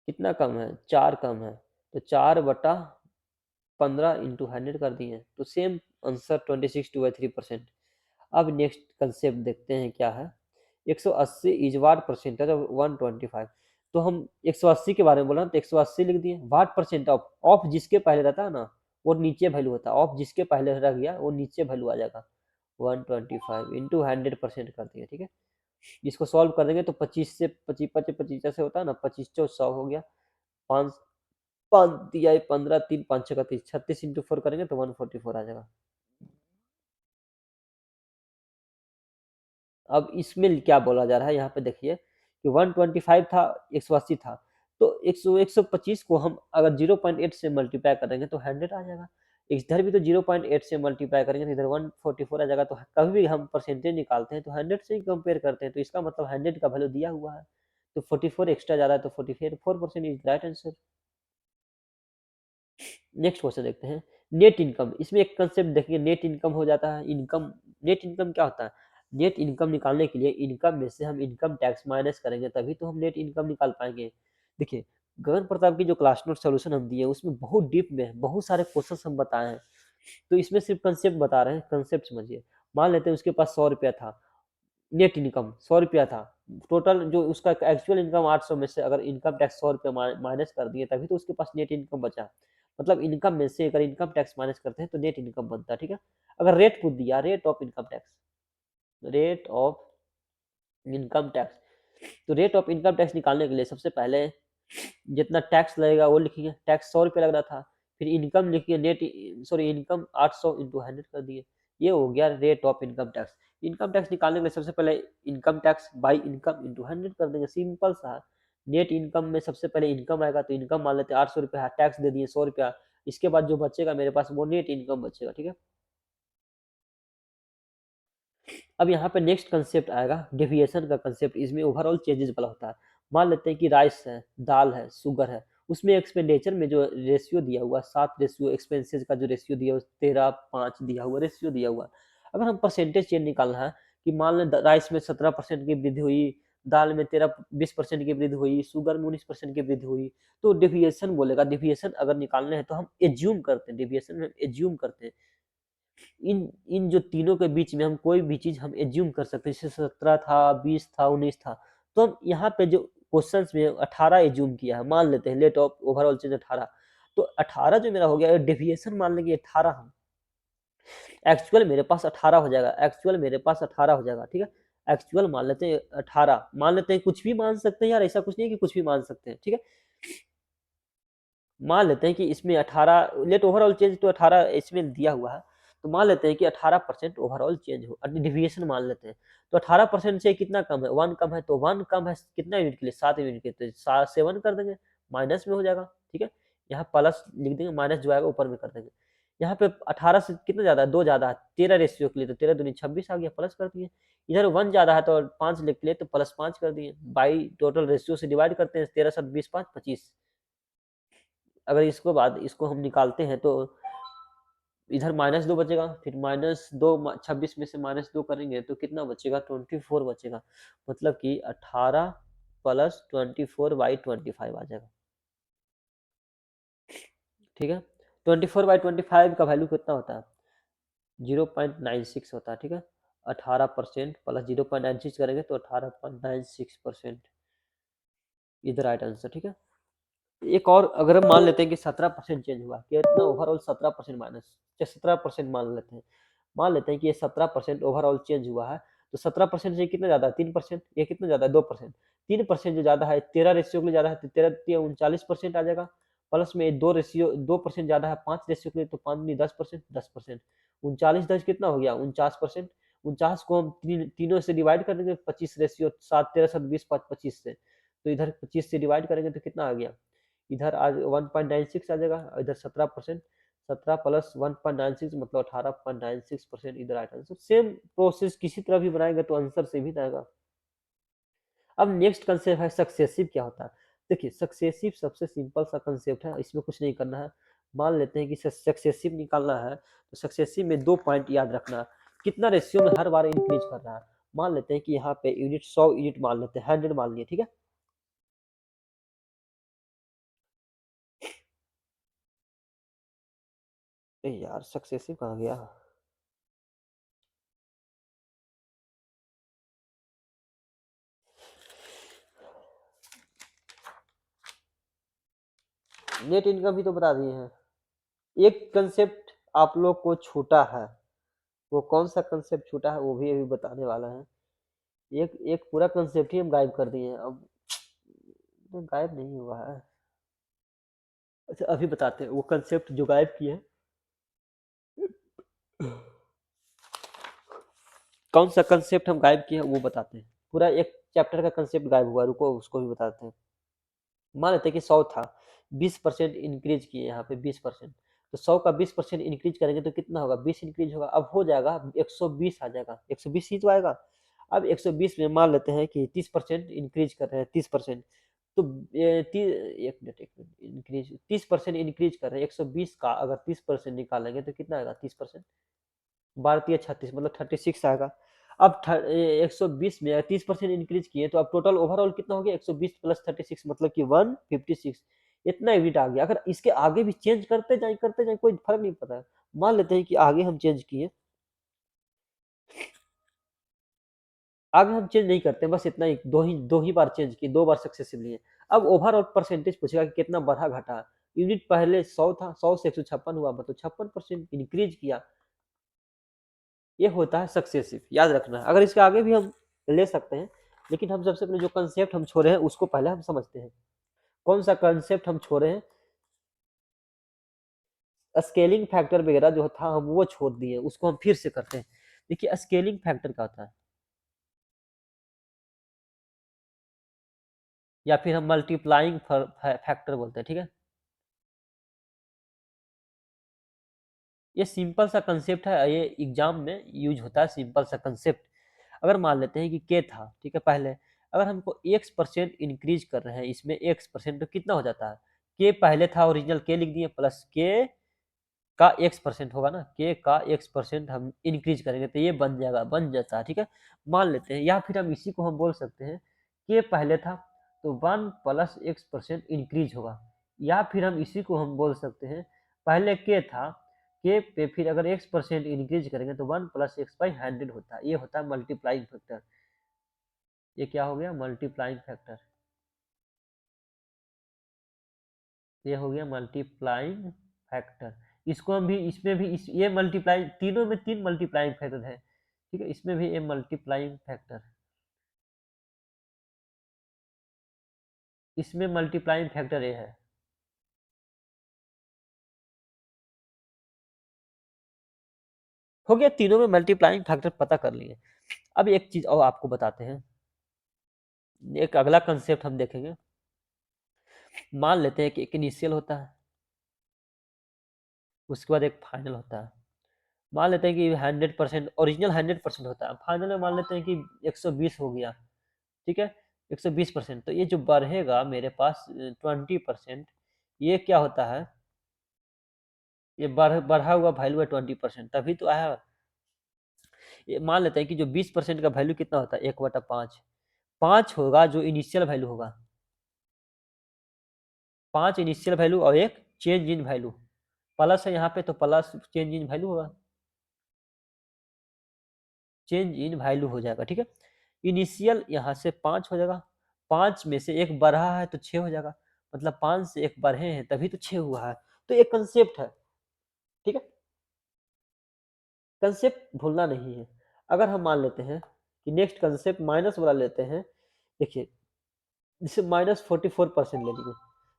कितना कम है, 4 कम है, तो 4/15 इंटू 100 कर दिए, तो सेम आंसर 26/3%। अब नेक्स्ट कंसेप्ट देखते हैं क्या है, 180 इज वाट परसेंटेज ऑफ 125, तो हम 180 के बारे में बोला तो 180 लिख दिए, वाट परसेंट ऑफ, ऑफ जिसके पहले रहता है ना वो नीचे वैल्यू होता है, ऑफ जिसके पहले रह गया वो नीचे वैल्यू आ जाएगा, 125 इंटू 100% कर दिया। ठीक है, इसको सॉल्व कर देंगे तो 25 से 25 25 25 ऐसे होता है ना, 25 चौ 100 हो गया, 5 5 दिया 15, 3 5 6 का 30, 36 इंटू 4 करेंगे तो 144 आ जाएगा। अब इसमें क्या बोला जा रहा है, यहाँ पे देखिए कि 125 था, 180 था, तो 125 को हम अगर 0.8 से मल्टीप्लाई करेंगे तो 100 आ जाएगा, इधर भी तो 0.8 से मल्टीप्लाई करेंगे तो इधर 144 आ जाएगा, तो कभी भी हम परसेंटेज निकालते हैं तो 100 से ही कंपेयर करते हैं, तो इसका मतलब 100 का वैल्यू दिया हुआ है, तो 44 एक्स्ट्रा जा रहा है, तो 44% is right answer. Next question देखते हैं, नेट इनकम, इसमें एक कंसेप्ट देखिए, नेट इनकम हो जाता है, इनकम, नेट इनकम क्या होता है, नेट इनकम निकालने के लिए इनकम में से हम इनकम टैक्स माइनस करेंगे तभी तो हम नेट इनकम निकाल पाएंगे। देखिए गगन प्रताप की जो क्लास नोट सोल्यूशन हम दिए उसमें बहुत डीप में बहुत सारे क्वेश्चन हम बताए हैं, तो इसमें सिर्फ कंसेप्ट बता रहे हैं, कंसेप्ट समझिए। मान लेते हैं उसके पास 100 रुपया था, नेट इनकम 100 रुपया था, टोटल जो उसका एक्चुअल इनकम 800 में से अगर इनकम टैक्स 100 रुपया माइनस कर दिए तभी तो उसके पास नेट इनकम बचा, मतलब इनकम में से अगर इनकम टैक्स माइनस करते हैं तो नेट इनकम बनता है। ठीक है, अगर रेट पूछ दिया, rate of income tax, rate of income tax, तो रेट ऑफ इनकम टैक्स निकालने के लिए सबसे पहले जितना टैक्स लगेगा वो लिखिए, टैक्स 100 रुपया लग रहा था, फिर इनकम लिखिए, नेट सॉरी इनकम 800 इंटू 100 कर दिए, ये हो गया rate of income tax. Income tax निकालने के लिए सबसे पहले income tax by income into 100 कर देंगे, सिंपल सा। नेट इनकम में सबसे पहले इनकम आएगा, तो इनकम मान लेते हैं 800 रुपया, टैक्स दे दिए 100 रुपया, इसके बाद जो बचेगा मेरे पास वो नेट इनकम बचेगा। ठीक है, अब यहाँ पे नेक्स्ट कंसेप्ट आएगा डेविएशन का कंसेप्ट, इसमें ओवरऑल चेंजेस वाला होता है। मान लेते हैं कि राइस है, दाल है, शुगर है, उसमें एक्सपेंडिचर में जो रेशियो दिया हुआ 7 रेशियो, एक्सपेंसेस का जो रेशियो दिया हुआ 13:5 दिया हुआ रेशियो दिया हुआ, अगर हम परसेंटेज चेंज निकालना है कि मान लें राइस में 17% की वृद्धि हुई, दाल में 20% की वृद्धि हुई, शुगर में 19% की वृद्धि हुई, तो डेविएशन बोलेगा। डेविएशन अगर निकालने हैं तो हम एज्यूम करते हैं, डेविएशन में एज्यूम करते हैं। इन इन जो तीनों के बीच में हम कोई भी चीज हम एज्यूम कर सकते हैं, जैसे 17 था, 20 था, 19 था, तो हम यहाँ पे जो क्वेश्चन में 18 एज्यूम किया है, मान लेते हैं लेट ऑफ ओवरऑल चेंज 18, तो 18 जो मेरा हो गया, डेविएशन मान लेंगे 18, हम एक्चुअल मेरे पास 18 हो जाएगा, एक्चुअल मेरे पास 18 हो जाएगा, ठीक है। एक्चुअल मान लेते हैं 18, मान लेते हैं, कुछ भी मान सकते हैं यार, ऐसा कुछ नहीं कि कुछ भी मान सकते हैं, ठीक है। मान लेते हैं कि इसमें 18 लेट ओवरऑल चेंज, तो 18 इसमें दिया हुआ है, तो मान लेते हैं कि 18% ओवरऑल चेंज हो, डिविएशन मान लेते हैं, तो 18% से कितना कम है, 1 कम है, तो 1 कम है कितना यूनिट के लिए, 7 यूनिट के लिए, तो 7 कर देंगे, माइनस में हो जाएगा, ठीक है। यहाँ प्लस लिख देंगे, माइनस जो आएगा ऊपर में कर देंगे। यहाँ पे 18 से कितना ज्यादा है, 2 ज्यादा है, 13 रेशियो के लिए, तो 13 दूनी 26 आ गया, प्लस कर दिए। इधर 1 ज्यादा है तो 5 लिख के लिए, तो प्लस 5 कर दिए, बाई टोटल रेशियो से डिवाइड करते हैं, 13 7 20 5 25। अगर इसको बाद इसको हम निकालते हैं तो इधर -2 बचेगा, फिर -2 26 में से -2 करेंगे तो कितना बचेगा, 24 बचेगा, मतलब कि 18 प्लस 24/25 आ जाएगा, ठीक है। 24/25 का वैल्यू कितना होता है, 0.96 होता है, ठीक है। 18% प्लस 0.96 करेंगे तो 18.96% इधर राइट आंसर, ठीक है। एक और अगर हम मान लेते हैं कि 17% चेंज हुआ, कितना ओवरऑल 17% माइनस, 17% मान लेते हैं कि ये 17% ओवरऑल चेंज हुआ है, तो 17% से कितना ज्यादा है, 3%, ये कितना ज्यादा है, 2%। 3% जो ज्यादा है, 13 रेशियो के लिए ज्यादा है, तो 13 39% आ जाएगा, प्लस में 2% ज्यादा है 5 रेशियो के लिए, तो 5 नहीं 10%, 10%, 39 10 कितना हो गया, 49%। 49 को हम तीनों से डिवाइड कर देंगे, 25 रेशियो 7 13 7 20 5 25 से, तो इधर 25 से डिवाइड करेंगे तो कितना आ गया, इधर आज 1.96 आ जाएगा, इधर 17%, 17 प्लस 1.96 मतलब 18.96%, इधर राइट आंसर। सेम प्रोसेस किसी तरह भी बनाएगा तो आंसर से भी आएगा। अब नेक्स्ट कंसेप्ट है सक्सेसिव, क्या होता है। देखिए सक्सेसिव सबसे सिंपल सा कंसेप्ट है, इसमें कुछ नहीं करना है। मान लेते हैं कि सक्सेसिव निकालना है, तो सक्सेसिव में 2 पॉइंट याद रखना, कितना रेशियो में हर बार इंक्रीज कर रहा है। मान लेते हैं कि यहाँ पे यूनिट 100 यूनिट मान लेते हैं, 100 मान लिए, ठीक है। यार सक्सेसिव कहाँ गया, नेट इनकम भी तो बता दिए हैं। एक कंसेप्ट आप लोग को छूटा है, वो कौन सा कंसेप्ट छूटा है वो भी अभी बताने वाला है। एक एक पूरा कंसेप्ट ही हम गायब कर दिए हैं, अब तो गायब नहीं हुआ है। अच्छा अभी बताते हैं वो कंसेप्ट जो गायब किए हैं, कौन सा कंसेप्ट हम गायब किए हैं वो बताते हैं। पूरा एक चैप्टर का कंसेप्ट गायब हुआ, रुको उसको भी बताते हैं। मान लेते हैं कि 100 था, 20% इंक्रीज किए यहाँ पे 20%, तो 100 का 20% इंक्रीज करेंगे तो कितना होगा, 20 इंक्रीज होगा, अब हो जाएगा 120 आ जाएगा, 120 ही तो आएगा। अब 120 में मान लेते हैं कि 30% इंक्रीज कर रहे हैं, 30%, तो एक मिनट इंक्रीज 30% इंक्रीज कर रहे हैं, 120 का अगर 30% निकालेंगे तो कितना आएगा, 30%, 12×36 मतलब 36 आएगा। अब 120 में 30% इंक्रीज किए तो अब टोटल ओवरऑल कितना हो गया, 120 प्लस 36 मतलब कि 156, इतना यूनिट आ गया। अगर इसके आगे भी चेंज करते जाए कोई फर्क नहीं पड़ता है। मान लेते हैं कि आगे हम चेंज किए, आगे हम चेंज नहीं करते, बस इतना ही, दो ही बार चेंज किए, 2 बार सक्सेसिवली है। अब ओवरऑल परसेंटेज पूछेगा कि कितना बढ़ा घटा, यूनिट पहले 100 था, 100 से 156 हुआ, मतलब 56% इंक्रीज किया, ये होता है सक्सेसिव, याद रखना है। अगर इसके आगे भी हम ले सकते हैं, लेकिन हम सबसे पहले जो कंसेप्ट हम छोड़े हैं उसको पहले हम समझते हैं। कौन सा कंसेप्ट हम छोड़े हैं, स्केलिंग फैक्टर वगैरह जो था हम वो छोड़ दिए, उसको हम फिर से करते हैं। देखिए स्केलिंग फैक्टर क्या होता है, या फिर हम मल्टीप्लाइंग फैक्टर बोलते हैं, ठीक है। ये सिंपल सा कंसेप्ट है, ये एग्जाम में यूज होता है, सिंपल सा कंसेप्ट। अगर मान लेते हैं कि के था, ठीक है, पहले अगर हमको x% इंक्रीज कर रहे हैं, इसमें x% तो कितना हो जाता है, के पहले था, ओरिजिनल के लिख दिए, प्लस के का x% होगा ना, k का x% हम इंक्रीज करेंगे तो ये बन जाएगा, बन जाता है, ठीक है। मान लेते हैं, या फिर हम इसी को हम बोल सकते हैं k पहले था तो 1 प्लस x% इंक्रीज होगा, या फिर हम इसी को हम बोल सकते हैं पहले k था, k पे फिर अगर x% इंक्रीज करेंगे तो 1 प्लस x बाई 100 होता है, ये होता है मल्टीप्लाइंग फैक्टर। ये क्या हो गया, मल्टीप्लाइंग फैक्टर। ये हो गया मल्टीप्लाइंग फैक्टर। इसको हम भी, इसमें भी ये मल्टीप्लाई, तीनों में 3 मल्टीप्लाइंग फैक्टर है, ठीक है, इसमें भी ये मल्टीप्लाइंग फैक्टर, इसमें मल्टीप्लाइंग फैक्टर ये है। हो गया, तीनों में मल्टीप्लाइंग फैक्टर पता कर लिए। अब एक चीज और आपको बताते हैं, एक अगला कंसेप्ट हम देखेंगे। मान लेते हैं कि एक इनिशियल होता है, उसके बाद एक फाइनल होता है। मान लेते हैं कि 100% ओरिजिनल 100% होता है, फाइनल में मान लेते हैं कि 120 हो गया, ठीक है, 120%। तो ये जो बढ़ेगा मेरे पास 20%, ये क्या होता है, ये बढ़ा हुआ वैल्यू है 20%, तभी तो आया। ये मान लेते हैं कि जो 20% का वैल्यू कितना होता है, 1/5, 5 होगा जो इनिशियल वैल्यू होगा, 5 इनिशियल वैल्यू और एक चेंज इन वैल्यू, प्लस है यहाँ पे तो प्लस चेंज इन वैल्यू होगा, चेंज इन वैल्यू हो जाएगा, ठीक है। इनिशियल यहाँ से 5 हो जाएगा, 5 में से एक बढ़ा है तो 6 हो जाएगा, मतलब 5 से एक बढ़े हैं तभी तो 6 हुआ है। तो एक कंसेप्ट है, ठीक है, कंसेप्ट भूलना नहीं है। अगर हम मान लेते हैं कि नेक्स्ट कंसेप्ट माइनस वाला लेते हैं, देखिए जैसे -44% ले लीजिए,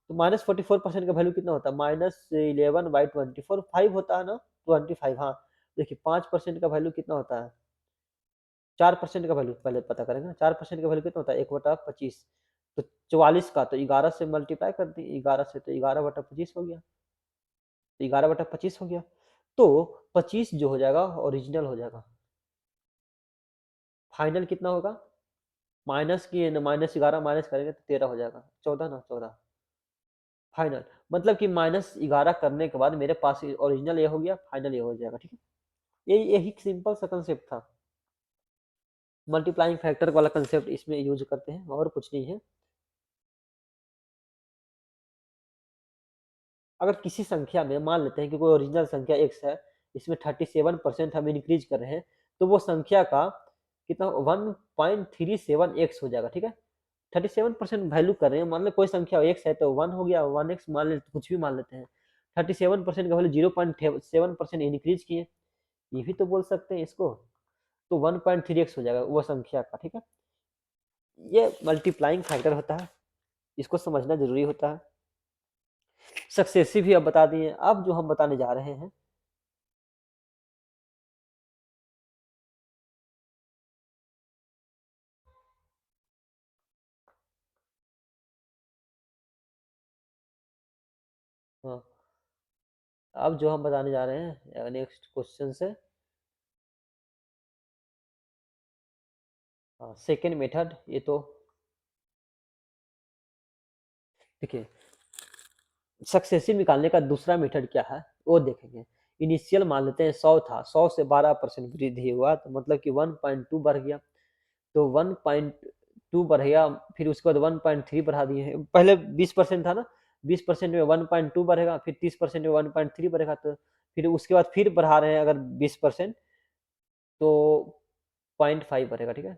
तो -44% का वैल्यू कितना होता है, -11/24, 5 होता है ना, 25, हाँ। देखिए 5% का वैल्यू कितना होता है, 4% का वैल्यू पहले पता करेंगे ना, 4% का वैल्यू कितना होता है, 1/25, तो 44 का तो 11 से मल्टीप्लाई कर दी, 11 से तो 11/25 हो गया, तो 11/25 हो गया, तो 25 जो हो जाएगा ओरिजिनल हो जाएगा, फाइनल कितना होगा, माइनस की -11 माइनस करेंगे तो 13 हो जाएगा, 14 ना, 14 फाइनल। मतलब कि -11 करने के बाद मेरे पास ओरिजिनल ये हो गया, फाइनल ये हो जाएगा, ठीक है। यही सिंपल सा कंसेप्ट था, मल्टीप्लाइंग फैक्टर वाला कंसेप्ट इसमें यूज करते हैं, और कुछ नहीं है। अगर किसी संख्या में मान लेते हैं कि कोई ओरिजिनल संख्या x है, इसमें 37% हम इंक्रीज कर रहे हैं, तो वो संख्या का कितना 1.37x हो जाएगा, ठीक है। 37% वैल्यू कर रहे हैं, मान लो कोई संख्या x है तो 1 हो गया, 1x मान ले, कुछ भी मान लेते हैं, 37% का वैल्यू 0.7% इंक्रीज किए, ये भी तो बोल सकते हैं इसको, तो 1.3x हो जाएगा वो संख्या का, ठीक है। ये मल्टीप्लाइंग फैक्टर होता है, इसको समझना जरूरी होता है। सक्सेसिव भी अब बता दिए, अब जो हम बताने जा रहे हैं, हाँ, अब जो हम बताने जा रहे हैं नेक्स्ट क्वेश्चन से, हाँ, सेकेंड मेथड, ये तो देखिए सक्सेसिव निकालने का दूसरा मेथड क्या है वो देखेंगे। इनिशियल मान लेते हैं 100 था, 100 से 12% वृद्धि हुआ, तो मतलब कि 1.2 बढ़ गया, तो 1.2 बढ़ेगा, फिर उसके बाद 1.3 बढ़ा दिए हैं, पहले 20% था ना, 20% में 1.2 बढ़ेगा, फिर 30% में 1.3 बढ़ेगा, तो फिर उसके बाद फिर बढ़ा रहे हैं अगर 20%, तो 0.5 बढ़ेगा, ठीक है।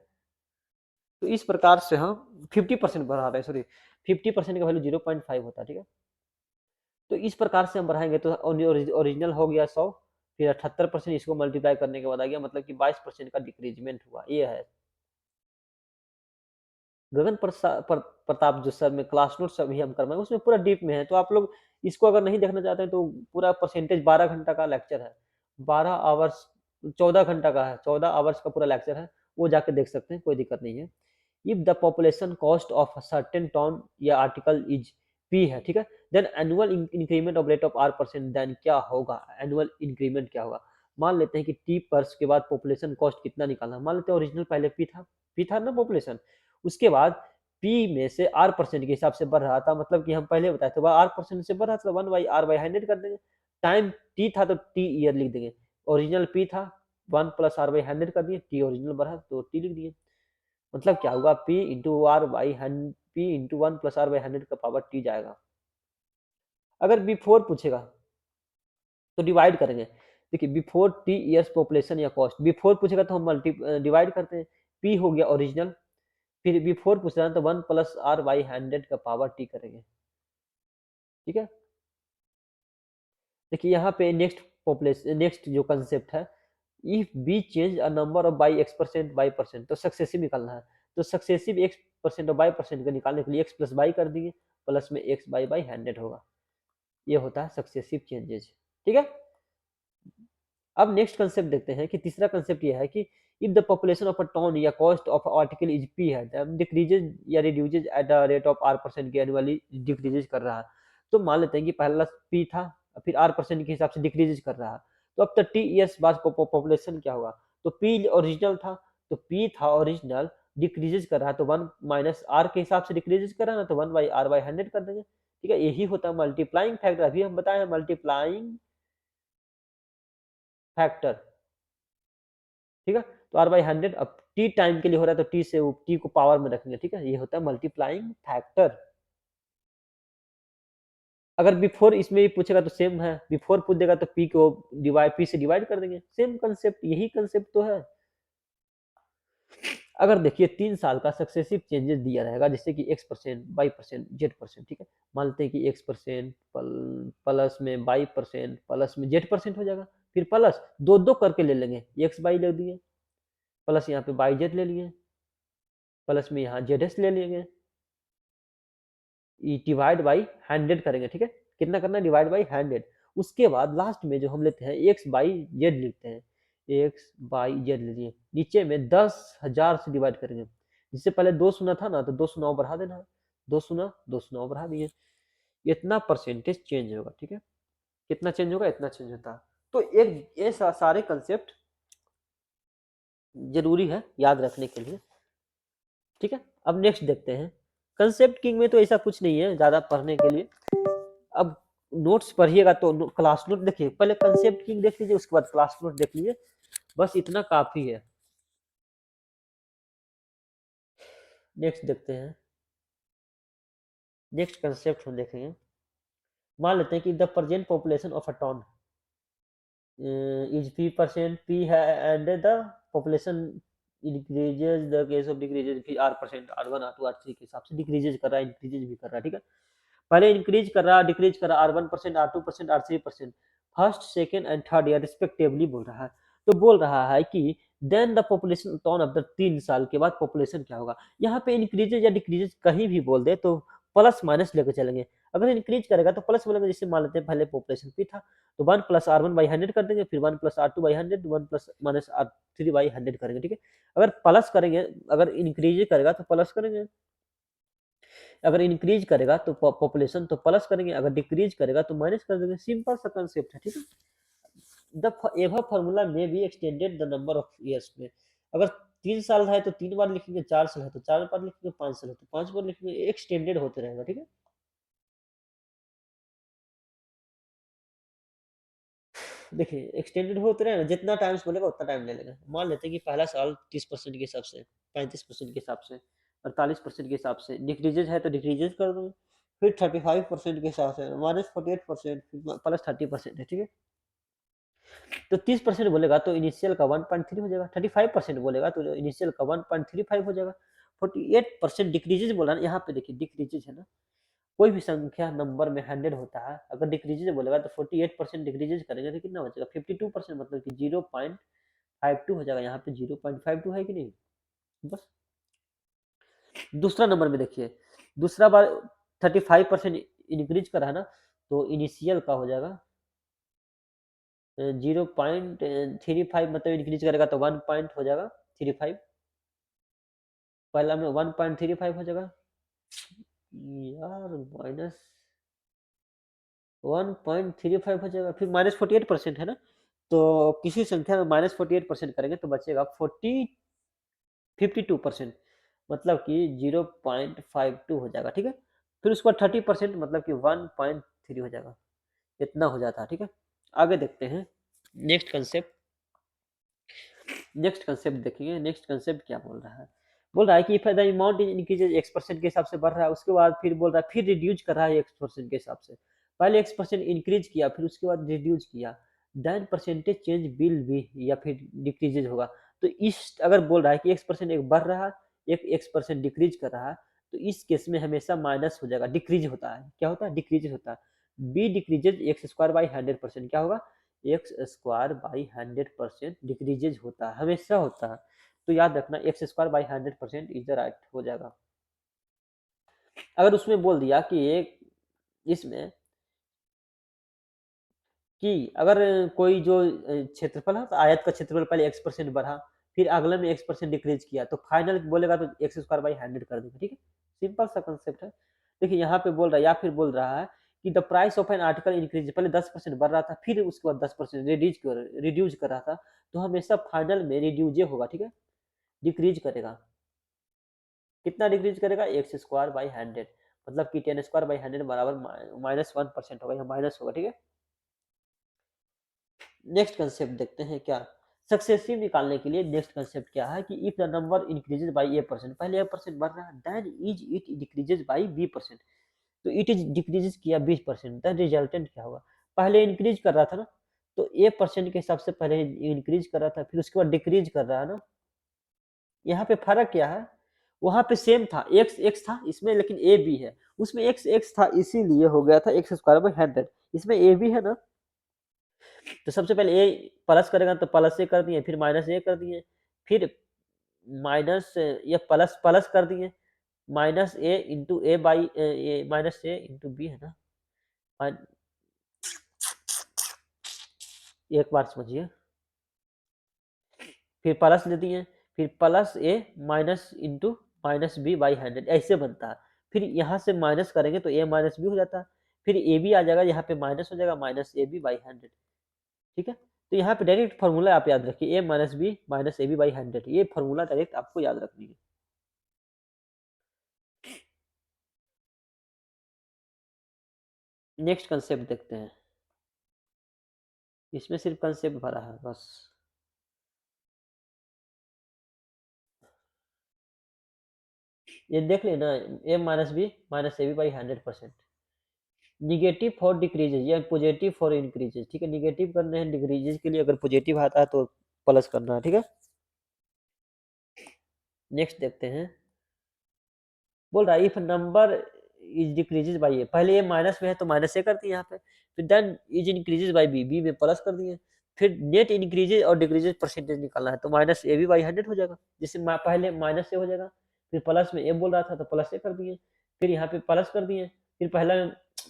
तो इस प्रकार से हम 50% बढ़ा रहे हैं, सॉरी 50% का वैल्यू 0.5 होता है, ठीक है। तो इस प्रकार से हम बढ़ाएंगे तो ओरिजिनल हो गया 100, फिर 78% इसको मल्टीप्लाई करने के बाद आ गया, मतलब कि 22% का डिक्रीजमेंट हुआ, ये है। गगन प्रताप जो सर में क्लास नोट्स अभी हम करवाएंगे उसमें पूरा डीप में है, तो आप लोग इसको अगर नहीं देखना चाहते हैं तो पूरा परसेंटेज 12 घंटा का लेक्चर है, 12 आवर्स, 14 घंटा का है, 14 आवर्स का पूरा लेक्चर है, वो जाके देख सकते हैं, कोई दिक्कत नहीं है। If the population cost of certain town या आर्टिकल इज पी है, ठीक है, then annual increment of rate of R%, then क्या होगा, एनुअल इंक्रीमेंट क्या होगा। मान लेते हैं कि टी पर्स के बाद पॉपुलेशन कॉस्ट कितना निकालना, मान लेते हैं ओरिजिनल पहले पी था ना पॉपुलेशन, उसके बाद पी में से R% के हिसाब से बढ़ रहा था, मतलब कि हम पहले बताए थे R% से बढ़ रहा था, 1/R/100 कर देंगे, टाइम टी था तो टी ईयर लिख देंगे, ओरिजिनल पी था 1+r/100 कर दिए, टी ओरिजिनल बढ़ा तो टी लिख दिए। मतलब क्या होगा, P into R by P into 1+r/100 का पावर टी जाएगा। अगर बिफोर पूछेगा तो डिवाइड करेंगे। देखिए बिफोर टी ईयर्स पॉपुलेशन या कॉस्ट, बिफोर पूछेगा तो हम मल्टी डिवाइड करते हैं, पी हो गया ओरिजिनल, फिर बिफोर पूछ रहा है तो 1+r/100 का पावर टी करेंगे। ठीक है, देखिए यहाँ पे नेक्स्ट पॉपुलेशन, नेक्स्ट जो कंसेप्ट है, if B change a number of by x% by percent, तो सक्सेसिव निकालना है, तो सक्सेसिव x% और बाई परसेंट को निकालने के लिए x प्लस बाई कर दिए, प्लस में x बाई 100 होगा, ये होता है सक्सेसिव चेंजेज। ठीक है, अब नेक्स्ट कंसेप्ट देखते हैं कि तीसरा कंसेप्ट ये है कि if the population of a town या cost of article is P है, डिक्रीजेज या reduces at the rate of r% के एनुअली डिक्रीजेज कर रहा है। तो मान लेते हैं कि पहला पी था, फिर r% के हिसाब से डिक्रीजेज कर रहा है, तो अब तक टी ईयर्स बाद पॉपुलेशन क्या होगा, तो पी ओरिजिनल था, तो पी था ओरिजिनल, डिक्रीजेज कर रहा है तो 1 माइनस आर के हिसाब से डिक्रीजेज कर रहा है ना, तो 1/r/100 कर देंगे। ठीक है, यही होता है मल्टीप्लाइंग फैक्टर, अभी हम बताए मल्टीप्लाइंग फैक्टर। ठीक है, तो r/100 अब टी टाइम के लिए हो रहा है तो टी से टी को पावर में रखेंगे। ठीक है, ये होता है मल्टीप्लाइंग फैक्टर। अगर बिफोर इसमें भी पूछेगा तो सेम है, बिफोर पूछ देगा तो पी को डिवाइड, पी से डिवाइड कर देंगे, सेम कंसेप्ट, यही कंसेप्ट तो है। अगर देखिए 3 साल का सक्सेसिव चेंजेस दिया रहेगा, जैसे कि x%, y%, z%। ठीक है, मान लेते हैं कि x% प्लस में y% प्लस में z% हो जाएगा, फिर प्लस दो दो करके ले लेंगे, x बाई ले दिए, प्लस यहाँ पे बाई जेड ले लिए, प्लस में यहाँ जेड एस ले लेंगे, डिवाइड बाई 100 करेंगे। ठीक है, कितना करना है, डिवाइड बाई 100। उसके बाद लास्ट में जो हम लेते हैं एक्स बाई जेड लिखते हैं, एक्स बाई जेड ले लिए, नीचे में 10,000 से डिवाइड करेंगे, जिससे पहले 2 शून्य था ना, तो 2 शून्य और बढ़ा देना है, 2 शून्य और बढ़ा दिए, इतना परसेंटेज चेंज होगा। ठीक है, कितना चेंज होगा, इतना चेंज होता है। तो एक ये सारे कंसेप्ट जरूरी है याद रखने के लिए। ठीक है, अब नेक्स्ट देखते हैं, कंसेप्ट किंग में तो ऐसा कुछ नहीं है ज्यादा पढ़ने के लिए। अब नोट्स पढ़िएगा तो क्लास नोट देखिए, पहले कंसेप्ट किंग देख लीजिए, उसके बाद क्लास नोट देख लीजिए, बस इतना काफी है। नेक्स्ट देखते हैं, नेक्स्ट कंसेप्ट हम देखेंगे। मान लेते हैं कि the present population of a town is p%, p है, and the population increases the case of decreases फिर r%, r1 r2 r3 के हिसाब से डिक्रीजेज कर रहा है, इंक्रीजेज भी कर रहा है। ठीक है, पहले इंक्रीज कर रहा, डिक्रीज कर रहा, r1%, r2%, r3%, first second and third year respectively बोल रहा है। तो बोल रहा है कि then the population turn after 3 साल के बाद पॉपुलेशन क्या होगा। यहाँ पे इंक्रीजेज या डिक्रीजेज कहीं भी बोल दे तो प्लस माइनस लेकर चलेंगे। अगर इंक्रीज करेगा तो प्लस बोलेंगे, जैसे मान लेते हैं पहले पॉपुलेशन पी था तो 1+r1/100 कर देंगे, फिर 1+r2/100, 1 प्लस माइनस r3/100 करेंगे। ठीक है, अगर प्लस करेंगे, अगर इंक्रीज करेगा तो प्लस करेंगे, अगर इंक्रीज करेगा तो पॉपुलेशन तो प्लस करेंगे, अगर डिक्रीज करेगा तो माइनस कर देंगे, सिंपल सा कंसेप्ट है। ठीक है, द एवर फार्मूला में भी extended the number of years में, अगर 3 साल है तो 3 बार लिखेंगे, 4 साल है तो 4 बार लिखेंगे, 5 साल है तो 5 बार लिखेंगे, एक्सटेंडेड होते रहेगा। ठीक है, देखिए एक्सटेंडेड होते रहेगा, जितना टाइम्स बोलेगा उतना टाइम ले लेगा। मान लेते हैं कि पहला साल 30% के हिसाब से, 35% के हिसाब से, 48% के हिसाब से, डिक्रीजेज है तो डिक्रीजेज कर दूंगा, फिर 35% के हिसाब से, -48%, +30% है। ठीक है, तो 30% बोलेगा तो इनिशियल का 1.3 हो जाएगा, 35% बोलेगा तो इनिशियल का 1.35 हो जाएगा, 48% डिक्रीजेज बोला ना, यहाँ पे देखिए डिक्रीजेज है ना, कोई भी संख्या नंबर में 100 होता है, अगर डिक्रीजेज बोलेगा तो 48% डिक्रीजेज करेंगे तो कितना बचेगा, 52%, मतलब कि 0.52 हो जाएगा, यहाँ पे 0.52 है कि नहीं। बस दूसरा नंबर में देखिए, दूसरा बार 35% इंक्रीज करा है ना, तो इनिशियल का हो जाएगा 0.35, मतलब इंक्रीज करेगा तो 1 पॉइंट हो जाएगा 35, पहला में 1.35 हो जाएगा यार, -1.35 हो जाएगा, फिर -48% है ना, तो किसी संख्या में -48% करेंगे तो बचेगा 52%, मतलब कि 0.52 हो जाएगा। ठीक है, फिर उसके बाद 30%, मतलब कि 1.3 हो जाएगा, इतना हो जाता है। ठीक है, आगे देखते हैं नेक्स्ट कंसेप्ट। नेक्स्ट कंसेप्ट देखिए, नेक्स्ट कंसेप्ट क्या बोल रहा है। बोल रहा है कि if the amount increases x% के हिसाब से बढ़ रहा है, उसके बाद फिर बोल रहा है फिर रिड्यूज कर रहा है x% के हिसाब से। पहले x% इंक्रीज किया, फिर उसके बाद रिड्यूज किया, then percentage change will be, या फिर डिक्रीजेज होगा। तो इस अगर बोल रहा है कि x% एक बढ़ रहा है, एक x% डिक्रीज कर रहा है, तो इस केस में हमेशा माइनस हो जाएगा, डिक्रीज होता है। क्या होता है? डिक्रीज होता है। B decreases x square by 100%, क्या होगा? एक्स स्क्वायर बाई 100% डिक्रीजेज होता है, हमेशा होता है। तो याद रखना x square by 100% is the right हो जाएगा। अगर उसमें बोल दिया कि एक इसमें कि अगर कोई जो क्षेत्रफल है, तो आयत का क्षेत्रफल पहले x% बढ़ा, फिर अगले में x% डिक्रीज किया, तो फाइनल बोलेगा तो एक्स स्क्वायर बाई 100 कर देगा। ठीक है, सिंपल सा कंसेप्ट है। देखिए यहाँ पे बोल रहा है, या फिर बोल रहा है कि the price of an article increase, पहले 10% बढ़ रहा था, फिर उसके बाद 10% रिड्यूज कर रहा था, तो हमेशा फाइनल में रिड्यूजे होगा। ठीक है, डिक्रीज करेगा। कितना डिक्रीज करेगा? एक्स स्क्वायर बाई 100, मतलब कि 10 स्क्वायर बाई 100 बराबर -1% होगा, यहाँ माइनस होगा। ठीक है, नेक्स्ट कंसेप्ट देखते हैं क्या। सक्सेसिव निकालने के लिए नेक्स्ट कंसेप्ट क्या है कि if the number increases by a%, पहले a% बढ़ रहा है, then is it decreases by b%, तो इट इज डिक्रीजेज किया 20%, देन रिजल्टेंट क्या होगा? पहले इंक्रीज कर रहा था ना, तो a% के हिसाब से पहले इंक्रीज कर रहा था, फिर उसके बाद डिक्रीज कर रहा है ना। यहाँ पे फर्क क्या है? वहां पे सेम था, एक्स एक्स था इसमें, लेकिन ए बी है। उसमें एक्स एक्स था, इसीलिए हो गया था एक्स स्क्वायर बाई 100। इसमें ए बी है ना, तो सबसे पहले ए प्लस करेगा तो प्लस ए कर दिए, फिर माइनस ए कर दिए, फिर माइनस ये प्लस प्लस कर दिए, minus A into A by minus A into B है ना। एक बार समझिए, फिर प्लस दे दिए, फिर plus A minus into minus B by 100, ऐसे बनता है। फिर यहाँ से माइनस करेंगे तो ए माइनस बी हो जाता है, फिर ए बी आ जाएगा, यहाँ पे माइनस हो जाएगा, माइनस ए बी बाई 100। ठीक है, तो यहाँ पे डायरेक्ट फॉर्मूला आप याद रखिए, A minus B minus A B by 100, ये फॉर्मूला डायरेक्ट आपको याद रखनी है। नेक्स्ट कंसेप्ट देखते हैं, इसमें सिर्फ कंसेप्ट भरा है बस। ये देख लेना, A minus B minus A B by 100%, negative for decreases या पॉजिटिव फॉर इंक्रीजेज। ठीक है, निगेटिव करने हैं डिक्रीजेज के लिए, अगर पॉजिटिव आता है तो प्लस करना है। ठीक है, नेक्स्ट देखते हैं। बोल रहा है if number is decreases by A, पहले ये माइनस में है तो माइनस ए कर दिए यहाँ पे, फिर then is increases by B, B में प्लस कर दिए, फिर नेट इंक्रीजेज और डिक्रीजेज परसेंटेज निकालना है, तो माइनस ए बी बाई 100 हो जाएगा। जैसे पहले माइनस ए हो जाएगा, फिर प्लस में ए बोल रहा था तो प्लस ए कर दिए, फिर यहाँ पे प्लस कर दिए, फिर पहला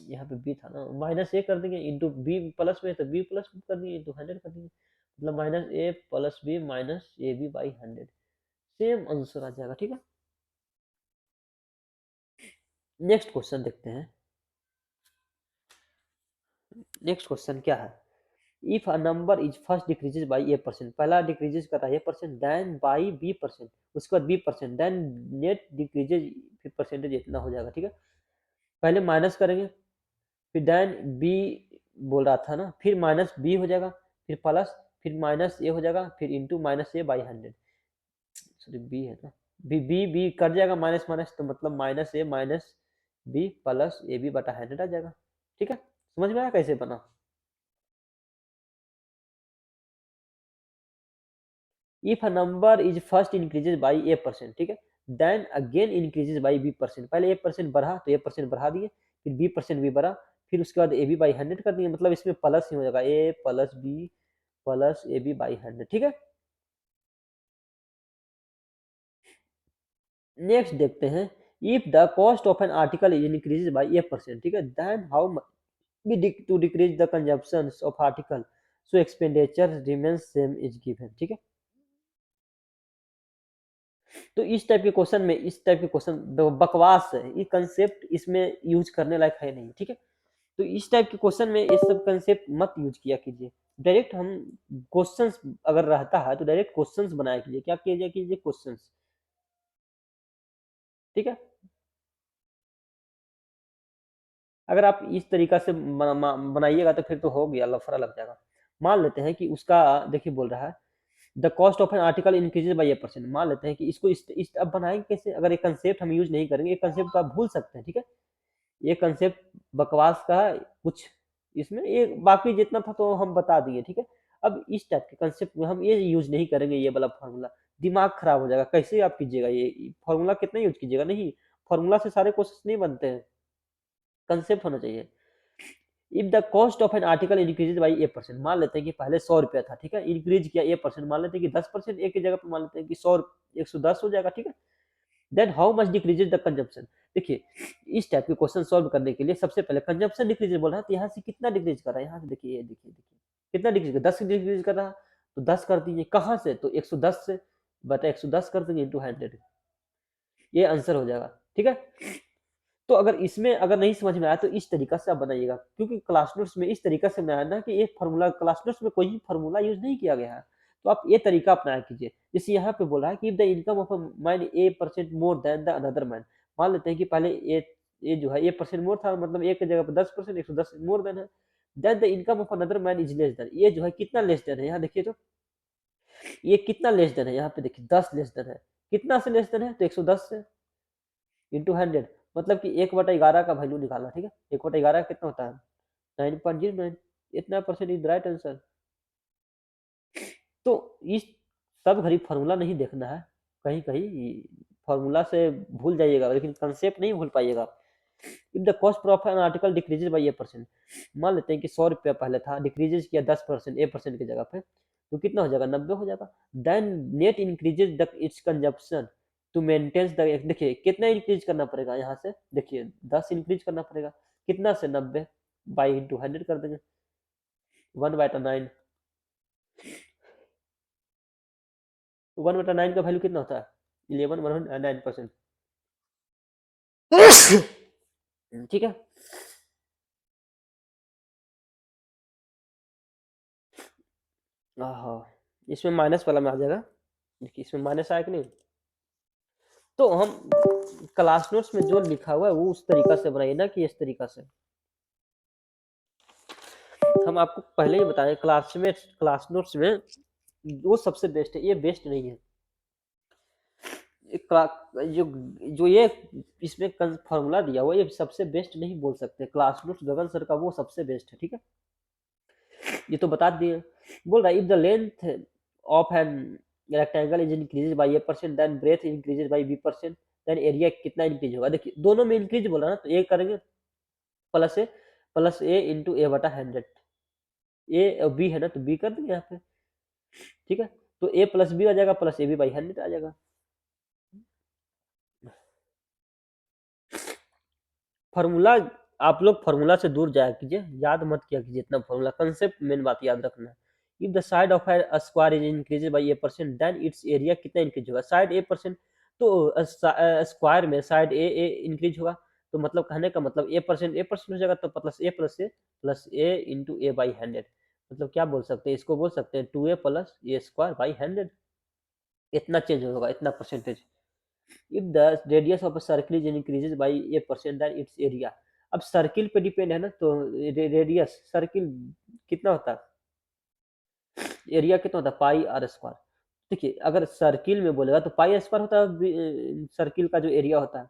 यहाँ पे बी था ना, माइनस ए कर दिए इंटू बी प्लस में, तो बी प्लस कर दिए इंटू 100 कर दिए, मतलब minus A plus B minus A B by 100, same answer आ जाएगा। ठीक है, नेक्स्ट क्वेश्चन देखते हैं। नेक्स्ट क्वेश्चन क्या है, if a number is first decreases by a%, पहला डिक्रीजेज कर रहा है a%, देन बाई b%, उसके बाद b%, then net decreases percentage इतना हो जाएगा। ठीक है, पहले माइनस करेंगे, फिर देन बी बोल रहा था ना, फिर माइनस बी हो जाएगा, फिर प्लस, फिर माइनस ए हो जाएगा, फिर into minus A by 100, sorry B है ना, बी बी बी कट जाएगा, माइनस माइनस, तो मतलब minus A minus B plus A B बटा 100 आ जाएगा। ठीक है, समझ में आया कैसे बना? If a number is first increases by a%, ठीक है, then again increases by b%, पहले a% बढ़ा तो a% बढ़ा दिए, फिर b% भी बढ़ा, फिर उसके बाद ए बी बाई 100 कर दिए, मतलब इसमें प्लस ही हो जाएगा, a plus B plus A B by 100। ठीक है, नेक्स्ट देखते हैं, if the cost of an article is increases by a%, ठीक है, then how be to decrease the consumption of article, so expenditure remains same is given. ठीक है, तो इस टाइप के क्वेश्चन में, इस टाइप के क्वेश्चन बकवास है, ये कंसेप्ट इसमें यूज करने लायक है नहीं। ठीक है, तो इस टाइप के क्वेश्चन में ये सब कंसेप्ट मत यूज किया कीजिए। डायरेक्ट हम क्वेश्चंस अगर रहता है तो डायरेक्ट क्वेश्चंस बनाया कीजिए, क्या कीजिए कीजिए क्वेश्चंस। ठीक है, अगर आप इस तरीका से बनाइएगा तो फिर तो हो गया, लफड़ा लग जाएगा। मान लेते हैं कि उसका, देखिए बोल रहा है the cost of an article increases by A percent. मान लेते हैं कि इसको अब बनाएंगे कैसे, अगर ये कंसेप्ट हम यूज नहीं करेंगे, ये कंसेप्ट तो आप भूल सकते हैं, ठीक है। ये कंसेप्ट बकवास का कुछ इसमें, ये बाकी जितना था तो हम बता दिए, ठीक है। अब इस टाइप के कंसेप्ट में हम ये यूज नहीं करेंगे, ये वाला फॉर्मूला, दिमाग खराब हो जाएगा। कैसे आप कीजिएगा, ये फॉर्मूला कितना यूज कीजिएगा, नहीं, फॉर्मूला से सारे क्वेश्चन नहीं बनते हैं, कंसेप्ट होना चाहिए। If the cost of an article increase by A percent, मान लेते हैं कि पहले 100 रुपया था, ठीक है, इंक्रीज किया ए परसेंट, मान लेते हैं कि 10%, एक की जगह पर मान लेते हैं कि 110 हो जाएगा, ठीक है। Then how much decreases the consumption. देखिए इस टाइप के क्वेश्चन सॉल्व करने के लिए सबसे पहले कंजम्पशन डिक्रीज बोल रहा है, तो यहाँ से कितना डिक्रीज कर रहा है, यहाँ से देखिए, देखिए देखिए कितना डिक्रीज कर, 10 डिक्रीज कर रहा है, तो 10 कर दीजिए, कहाँ से, तो 110 से, बता 110 कर देंगे इंटू 100, ये आंसर हो जाएगा, ठीक है। तो अगर इसमें अगर नहीं समझ में आया तो इस तरीका से आप बनाइएगा, क्योंकि क्लास नोट्स में इस तरीका से बनाया ना कि ये फार्मूला, क्लास नोट्स में कोई फार्मूला यूज नहीं किया गया है, तो आप ये तरीका अपनाया कीजिए। जैसे यहाँ पे बोला है कि the income of a man A percent more than the another man, मान लेते हैं कि पहले ये जो है ए परसेंट मोर था, मतलब एक की जगह पर 10%, 110 मोर देन है, then the income of another man is less than, ये जो है कितना लेस देन है, यहाँ देखिए तो ये कितना लेस देन है, यहाँ पे देखिए 10 लेस देन है, कितना से लेस देन है, तो 110 से इंटू 100, मतलब कि 1/11 का वैल्यू निकालना, ठीक है। 1/11 कितना होता है, 9.09, इतना परसेंट इज राइट आंसर। तो इस सब घड़ी फार्मूला नहीं देखना है, कहीं कहीं फार्मूला से भूल जाइएगा, लेकिन कंसेप्ट नहीं भूल पाइएगा। If the cost of an article decreases by A percent, मान लेते हैं कि 100 रुपया पहले था, डिक्रीजेज किया 10%, ए परसेंट की जगह पे, तो कितना हो जाएगा, 90 हो जाएगा। Then net increases the its consumption to maintain the, देखिए कितना इंक्रीज करना पड़ेगा, यहाँ से देखिए 10 इंक्रीज करना पड़ेगा, कितना से, 90 बाई इंटू 100 कर देंगे, 1/9, 1/9 का वैल्यू कितना होता है, 11/9%, ठीक है। हाँ, इसमें माइनस वाला में आ जाएगा, देखिए इसमें माइनस आया कि नहीं। तो हम क्लास नोट्स में जो लिखा हुआ है वो उस तरीका से बनाइए ना कि इस तरीका से। हम आपको पहले ही बताएं, क्लास नोट्स में वो सबसे बेस्ट है, ये बेस्ट नहीं है। जो जो ये इसमें फॉर्मूला दिया हुआ ये सबसे बेस्ट नहीं बोल सकते, क्लास नोट्स गगन सर का वो सबसे बेस्ट है, ठीक है। ये तो बता दिए। बोल रहा है if the length of an rectangle is increase by A percent, then breath increases by B percent, then area कितना इंक्रीज होगा। देखिए दोनों में इंक्रीज बोला ना, तो ए करेंगे प्लस ए इंटू ए बटा 100, ए और बी है ना, तो बी कर देंगे यहाँ पे, ठीक है। तो ए प्लस बी आ जाएगा, प्लस ए बी बाई 100 आ जाएगा। फॉर्मूला, आप लोग फॉर्मूला से दूर जाया कीजिए, याद मत किया कीजिए इतना फॉर्मूला, कंसेप्ट मेन बात याद रखना है। If the side of a square is increase by A percent, then its area कितना इंक्रीज होगा, साइड ए परसेंट, तो स्क्वायर में साइड ए इंक्रीज होगा, तो मतलब कहने का मतलब ए परसेंट हो जाएगा, तो plus A into A by 100, मतलब क्या बोल सकते हैं, इसको बोल सकते हैं 2a plus A square by 100, इतना चेंज होगा, इतना percentage. If the radius of a circle is increases by A percent, then its area, अब सर्किल पे डिपेंड है ना, तो रेडियस सर्किल कितना होता है, एरिया कितना होता है, पाई आर स्क्वायर। देखिए अगर सर्किल में बोलेगा तो पाई स्क्वायर होता है सर्किल का जो एरिया होता है।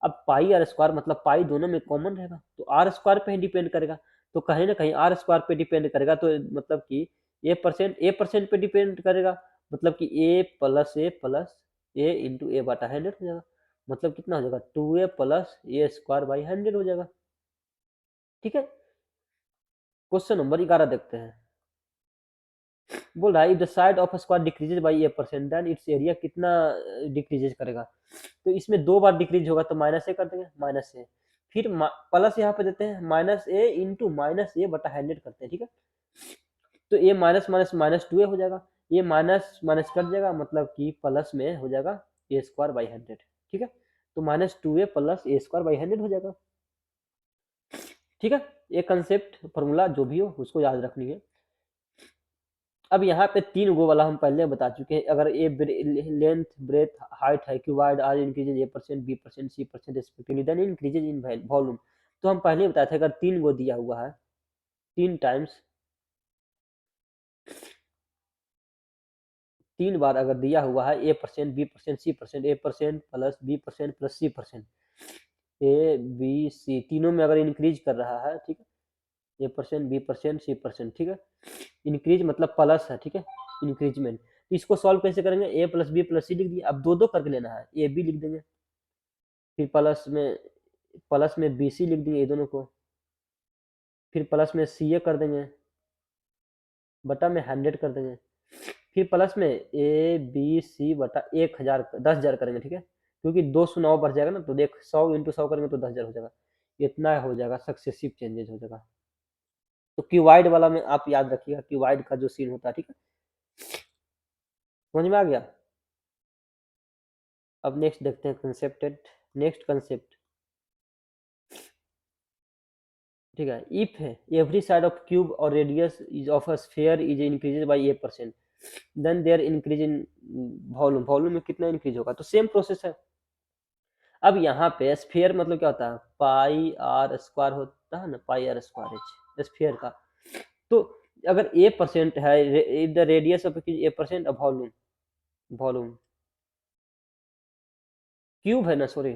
अब पाई आर स्क्वायर मतलब पाई दोनों में कॉमन रहेगा, तो आर स्क्वायर पे ही डिपेंड करेगा, तो कहीं ना कहीं आर स्क्वायर पे डिपेंड करेगा, तो मतलब कि ए परसेंट पे डिपेंड करेगा, मतलब कि ए इंटू ए बटा 100 हो जाएगा, मतलब कितना हो जाएगा, 2a plus A square by 100 हो जाएगा, ठीक है। क्वेश्चन नंबर 11 देखते हैं। बोल रहा है if the side of square decreases by A percent, then its area कितना डिक्रीजेज करेगा, तो इसमें 2 बार डिक्रीज होगा, तो माइनस ए कर देंगे, माइनस ए, फिर प्लस यहाँ पे देते हैं, माइनस ए इंटू माइनस ए बटा 100 करते हैं, ठीक है। तो ये माइनस माइनस माइनस 2a हो जाएगा, ये माइनस माइनस कट जाएगा, मतलब कि प्लस में हो जाएगा ए स्क्वायर बाई 100, ठीक है। तो -2a plus A square by 100 हो जाएगा, ठीक है। ये कंसेप्ट फॉर्मूला जो भी हो उसको याद रखनी है। अब यहाँ पे 3 गो वाला हम पहले बता चुके हैं, अगर ए लेंथ ब्रेथ हाइट है, cuboid are increases A percent B percent C percent respectively, then increases in volume, तो हम पहले ही बताए थे अगर 3 गो दिया हुआ है 3 टाइम्स 3 बार अगर दिया हुआ है A%, B%, C%, A% plus B% plus C%, A B C तीनों में अगर इंक्रीज कर रहा है, ठीक है, A%, B%, C%, ठीक है, इंक्रीज मतलब प्लस है, ठीक है, इंक्रीजमेंट। इसको सॉल्व कैसे करेंगे, A plus B plus C लिख दिया, अब दो दो करके लेना है, AB लिख देंगे, फिर प्लस में BC लिख देंगे ये दोनों को, फिर प्लस में CA कर देंगे, बटा में 100 कर देंगे, फिर प्लस में ABC बटा 1000 10,000 करेंगे, ठीक है, क्योंकि 2 बढ़ जाएगा ना, तो देख 100 इंटू 100 करेंगे तो 10,000 हो जाएगा, इतना हो जाएगा, सक्सेसिव चेंजेस हो जाएगा। तो क्यूबाइड वाला में आप याद रखिएगा, क्यूबाइड का जो सीन होता है, ठीक है, समझ में आ गया। अब नेक्स्ट देखते हैं कंसेप्टेड, नेक्स्ट कंसेप्ट, ठीक है, if every side of cube और radius is of a sphere is increases by A%, then there increase in volume, volume में कितना इंक्रीज होगा, तो सेम प्रोसेस है। अब यहाँ पे स्फीयर मतलब क्या होता है, पाई आर स्क्वायर होता है ना, पाई आर स्क्वायर एच स्फीयर का। तो अगर A% है, the radius of A% of volume, volume cube है ना, सॉरी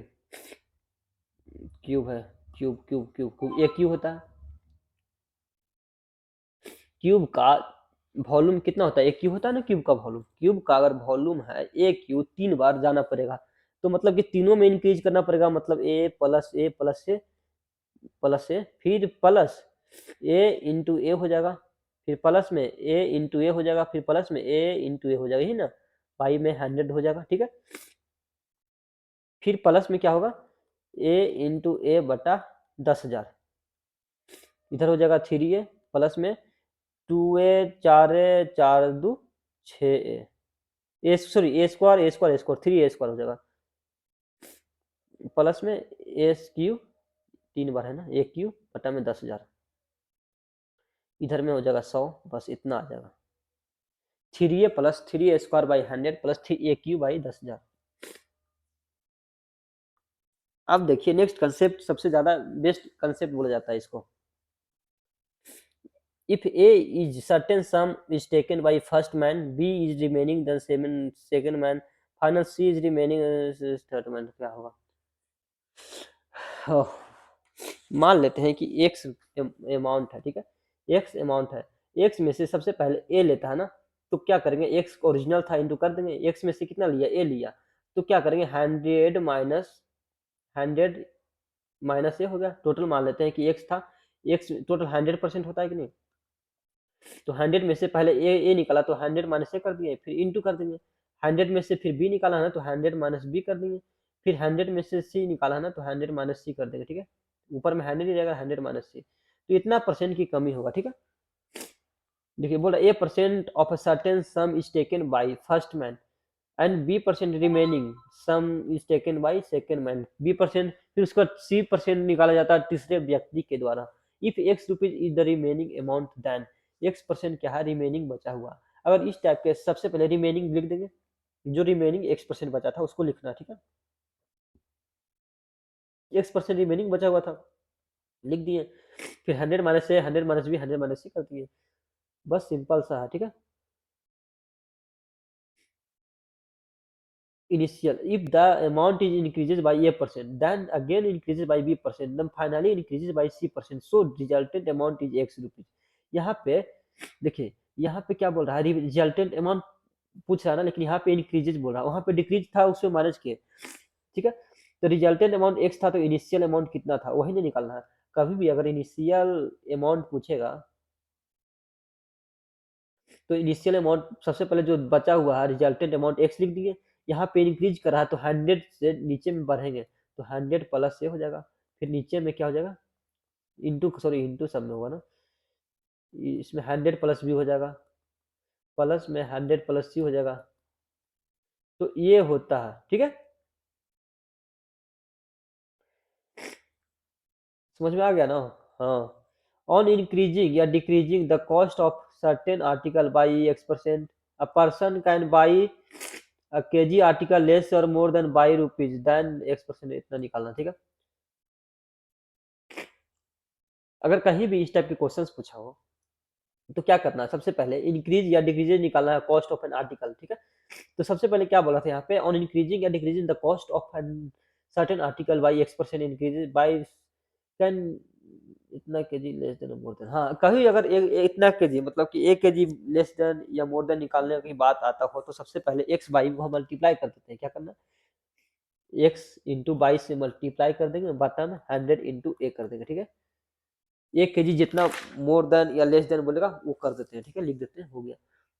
क्यूब है, क्यूब क्यूब क्यूब क्यूब एक क्यूब होता है, क्यूब का वॉल्यूम कितना होता है, एक क्यूब होता है ना, क्यूब का वॉल्यूम, क्यूब का अगर वॉल्यूम है एक क्यूब 3 बार जाना पड़ेगा, तो मतलब कि तीनों में इंक्रीज करना पड़ेगा, मतलब A प्लस A फिर प्लस A इंटू ए हो जाएगा, फिर प्लस में A इंटू ए हो जाएगा, फिर प्लस में A इंटू ए हो जाएगा, ही ना, पाई में 100 हो जाएगा, ठीक है, फिर प्लस में क्या होगा, A इंटू ए बटा 10,000, इधर हो जाएगा 3A प्लस में 2A 4A 4 2 6A, ए सॉरी A² 3A² हो जाएगा, प्लस में A³ 3 बार है ना, A³ बटा में 10,000, इधर में हो जाएगा 100, बस इतना आ जाएगा, 3A plus 3A² by 100 plus 3A³ by 10,000। अब देखिए नेक्स्ट कंसेप्ट, सबसे ज्यादा बेस्ट कंसेप्ट बोला जाता है इसको, if A is certain sum is taken by first man, B is remaining then second man, final C is remaining third man, क्या होगा, मान लेते हैं कि x अमाउंट है, ठीक है, x अमाउंट है, x में से सबसे पहले a लेता है ना, तो क्या करेंगे, x ओरिजिनल था इंटू कर देंगे, x में से कितना लिया, a लिया, तो क्या करेंगे 100 माइनस a हो गया, टोटल मान लेते हैं कि x था, x टोटल 100% होता है कि नहीं, तो 100 में से पहले a निकाला तो 100 माइनस a कर दिए, फिर इंटू कर देंगे, 100 में से फिर b निकाला है ना, तो 100 माइनस b कर देंगे, फिर 100 में से c निकाला है ना, तो 100 माइनस c कर देंगे, ठीक है, ऊपर में 100 ही रहेगा, 100 माइनस c, तो इतना परसेंट की कमी होगा, ठीक है। देखिए बोल रहा A% of a certain some is taken by first man and B% remaining some is taken by second man, B%, फिर उसका C% निकाला जाता है तीसरे व्यक्ति के द्वारा, if X rupees is the remaining amount then X% क्या है, रिमेनिंग बचा हुआ, अगर इस टाइप के सबसे पहले रिमेनिंग लिख देंगे, जो रिमेनिंग X% बचा था उसको लिखना, ठीक है, X% रिमेनिंग बचा हुआ था, लिख दिए, फिर 100 माइनस ए 100 माइनस बी 100 माइनस सी कर दिए, बस सिंपल सा है, ठीक है। Initial, if the amount is increases by A%, then again increases by B%, then finally increases by C%, so resultant amount is X rupees. यहाँ पे देखिए, यहाँ पे क्या बोल रहा है, रिजल्टेंट अमाउंट पूछ रहा है ना, लेकिन यहाँ पे इंक्रीजेज बोल रहा है, वहां पे डिक्रीज था उसमें माइनस किए, ठीक है, तो रिजल्टेंट अमाउंट एक्स था, तो इनिशियल अमाउंट कितना था वही नहीं निकालना है, कभी भी अगर इनिशियल अमाउंट पूछेगा, तो इनिशियल अमाउंट सबसे पहले जो बचा हुआ है रिजल्टेंट अमाउंट एक्स लिख दिए, यहाँ पे इंक्रीज कर रहा है तो 100 से नीचे में बढ़ेंगे, तो 100 प्लस से हो जाएगा, फिर नीचे में क्या हो जाएगा, इंटू सॉरी इंटू सब में होगा ना, इसमें 100 प्लस भी हो जाएगा, प्लस में 100 प्लस सी हो जाएगा, तो ये होता है, ठीक है, समझ में आ गया ना। हाँ, ऑन इंक्रीजिंग या decreasing the cost of certain article by X%, a person can buy a kg article less और more than buy rupees than X%, इतना निकालना, ठीक है। अगर कहीं भी इस टाइप के क्वेश्चंस पूछा हो तो क्या करना है, सबसे पहले इंक्रीज या डिक्रीज निकालना है कॉस्ट ऑफ एन आर्टिकल, ठीक है। तो सबसे पहले क्या बोला था यहाँ पे, ऑन इंक्रीजिंग या decreasing the cost of an certain article by X% increase by can इतना kg less than more than, हाँ कहीं अगर इतना केजी मतलब कि 1 केजी लेस देन या मोर देन निकालने की बात आता हो तो सबसे पहले एक्स बाई को हम मल्टीप्लाई कर देते हैं, क्या करना, एक्स इंटू बाई से मल्टीप्लाई कर देंगे, बटन 100 इंटू ए कर देंगे, ठीक है। 1 केजी जितना मोर देन या लेस देन बोलेगा वो कर देते हैं, ठीक है, लिख देते हैं, हो गया।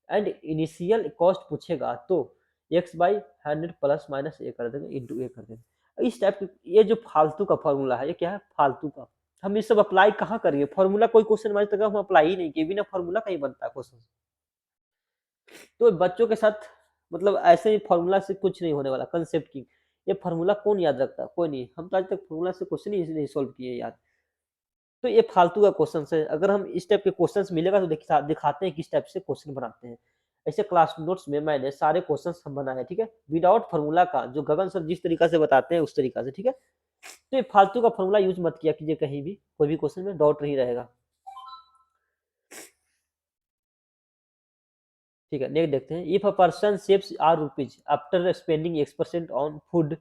एंड इनिशियल कॉस्ट पूछेगा तो एक्स बाई 100 प्लस माइनस ए कर देंगे, इंटू ए कर देंगे। इस टाइप की ये जो फालतू का फॉर्मूला है, ये क्या है, फालतू का। हम ये सब अप्लाई कहाँ करेंगे, फॉर्मूला कोई क्वेश्चन आज तक हम अप्लाई ही नहीं किए, बिना फॉर्मूला का ही बनता है क्वेश्चन। तो बच्चों के साथ मतलब ऐसे ही फॉर्मूला से कुछ नहीं होने वाला, कंसेप्ट की ये फॉर्मूला कौन याद रखता है, कोई नहीं। हम तो आज तक फॉर्मूला से क्वेश्चन ही नहीं सोल्व किए यार। तो ये फालतू का क्वेश्चन है। अगर हम इस टाइप के क्वेश्चन मिलेगा तो दिखाते हैं किस टाइप से क्वेश्चन बनाते हैं। ऐसे क्लास नोट्स में मैंने सारे क्वेश्चन हम बनाए, ठीक है, विदाउट फॉर्मूला का, जो गगन सर जिस तरीका से बताते हैं उस तरीका से, ठीक है। तो ये फालतू का फॉर्मूला यूज मत किया कीजिए कहीं भी, कोई भी क्वेश्चन में डाउट नहीं रहेगा, ठीक है। नेक्स्ट देखते हैं, if a person saves R rupees after spending X% on food,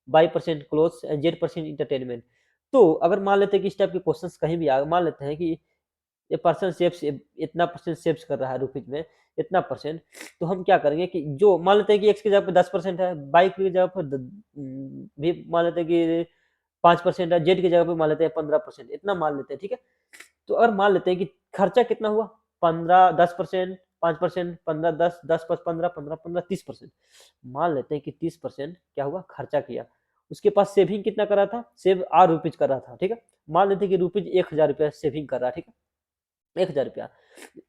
Y% clothes and Z% entertainment. तो अगर मान लेते हैं कि इस टाइप के क्वेश्चंस कहीं भी आ, मान लेते हैं कि ये पर्सन सेव्स इतना परसेंट सेव्स कर रहा है रुपीज में, इतना परसेंट, तो हम क्या करेंगे कि जो मान लेते हैं कि एक्स की जगह पे 10% है, बाई की जगह पर भी मान लेते हैं कि 5% है, जेड की जगह पे मान लेते हैं 15%, इतना मान लेते हैं, ठीक है। तो अगर मान लेते हैं कि खर्चा कितना हुआ, 15, 10%, 5%, 15, 10, 10 + 15, 15, 15, 30%। मान लेते हैं कि 30% क्या हुआ, खर्चा किया। उसके पास सेविंग कितना कर रहा था, सेव आर रुपीज कर रहा था, ठीक है। मान लेते हैं कि रुपीज 1000 रुपया सेविंग कर रहा है, ठीक है, 1000 रुपया।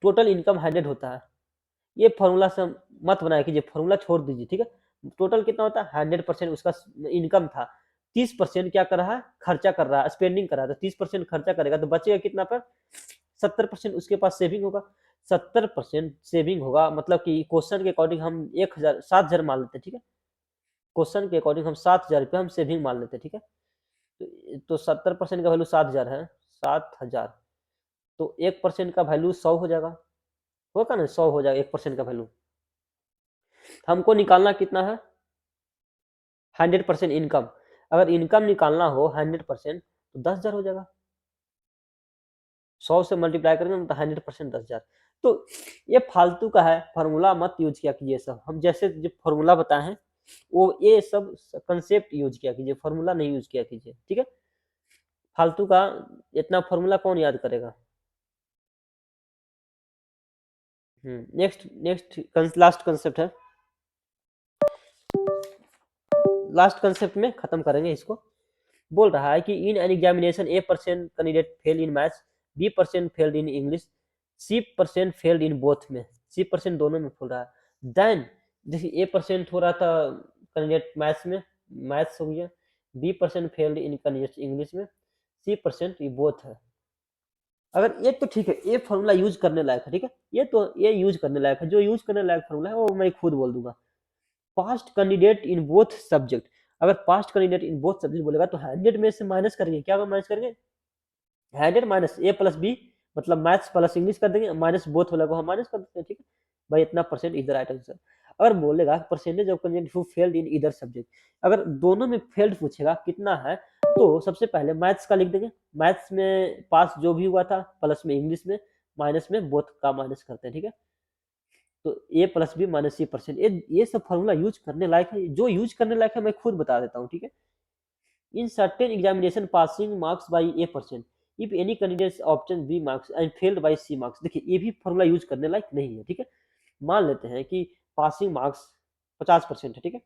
टोटल इनकम 100 होता है। ये फॉर्मूला से मत बनाया कीजिए, फॉर्मूला छोड़ दीजिए, ठीक है। टोटल कितना होता है, 100% उसका इनकम था। 30% क्या कर रहा है, खर्चा कर रहा है, स्पेंडिंग कर रहा है, तो 30% खर्चा करेगा तो बचेगा कितना पर, 70% उसके पास सेविंग होगा। 70% सेविंग होगा मतलब कि क्वेश्चन के अकॉर्डिंग हम 1000 7000 मान लेते हैं, ठीक है। क्वेश्चन के अकॉर्डिंग हम 7000 रुपया हम सेविंग मान लेते हैं, ठीक है। तो 70% का वैल्यू 7000 है, 7000। तो 1% का वैल्यू 100 हो जाएगा, होगा ना, 100 हो जाएगा 1% का वैल्यू। हमको निकालना कितना है, 100% इनकम। अगर इनकम निकालना हो 100% तो 10,000 हो जाएगा। 100 से मल्टीप्लाई करेंगे तो 100% 10,000। तो ये फालतू का है, फॉर्मूला मत यूज किया कीजिए सब। हम जैसे जो फॉर्मूला बताए हैं वो ये सब कंसेप्ट यूज किया कीजिए, फॉर्मूला नहीं यूज किया कीजिए, ठीक है। फालतू का इतना फॉर्मूला कौन याद करेगा। नेक्स्ट नेक्स्ट लास्ट कंसेप्ट है, लास्ट कंसेप्ट में खत्म करेंगे इसको। बोल रहा है कि in an examination A% candidate fail in maths, B% failed in English, C% failed in both में, C% दोनों में फेल रहा है। देन देखिए A% हो रहा था कैंडिडेट मैथ्स में, मैथ्स हो गया, B% failed in candidate English में, C% ये बोथ है। अगर ये तो ठीक है, ये फॉर्मूला यूज करने लायक है, ठीक है, ये तो ये यूज करने लायक है, जो यूज करने लायक फॉर्मूला है वो मैं खुद बोल दूंगा। Past candidate in both subject, अगर past candidate in both subject बोलेगा तो 100 में से माइनस करेंगे, क्या माइनस करेंगे, 100 माइनस A प्लस बी, मतलब मैथ्स प्लस इंग्लिश कर देंगे, माइनस बोथ वाला को हम माइनस कर देते हैं, ठीक है भाई, इतना percent is the right answer. अगर बोलेगा percentage of candidate who failed in either subject, अगर दोनों में फेल्ड पूछेगा कितना है, तो सबसे पहले मैथ्स का लिख देंगे, मैथ्स में पास जो भी हुआ था, प्लस में इंग्लिश में, माइनस में बोथ का माइनस करते हैं, ठीक है। तो A plus B minus C%, ये सब फॉर्मूला यूज करने लायक है, जो यूज करने लायक है मैं खुद बता देता हूँ, ठीक है। In certain examination passing marks by A%, if any candidate option B marks and failed by C marks, देखिए ये भी फॉर्मूला यूज करने लायक नहीं है, ठीक है। मान लेते हैं कि पासिंग मार्क्स 50% है, ठीक है,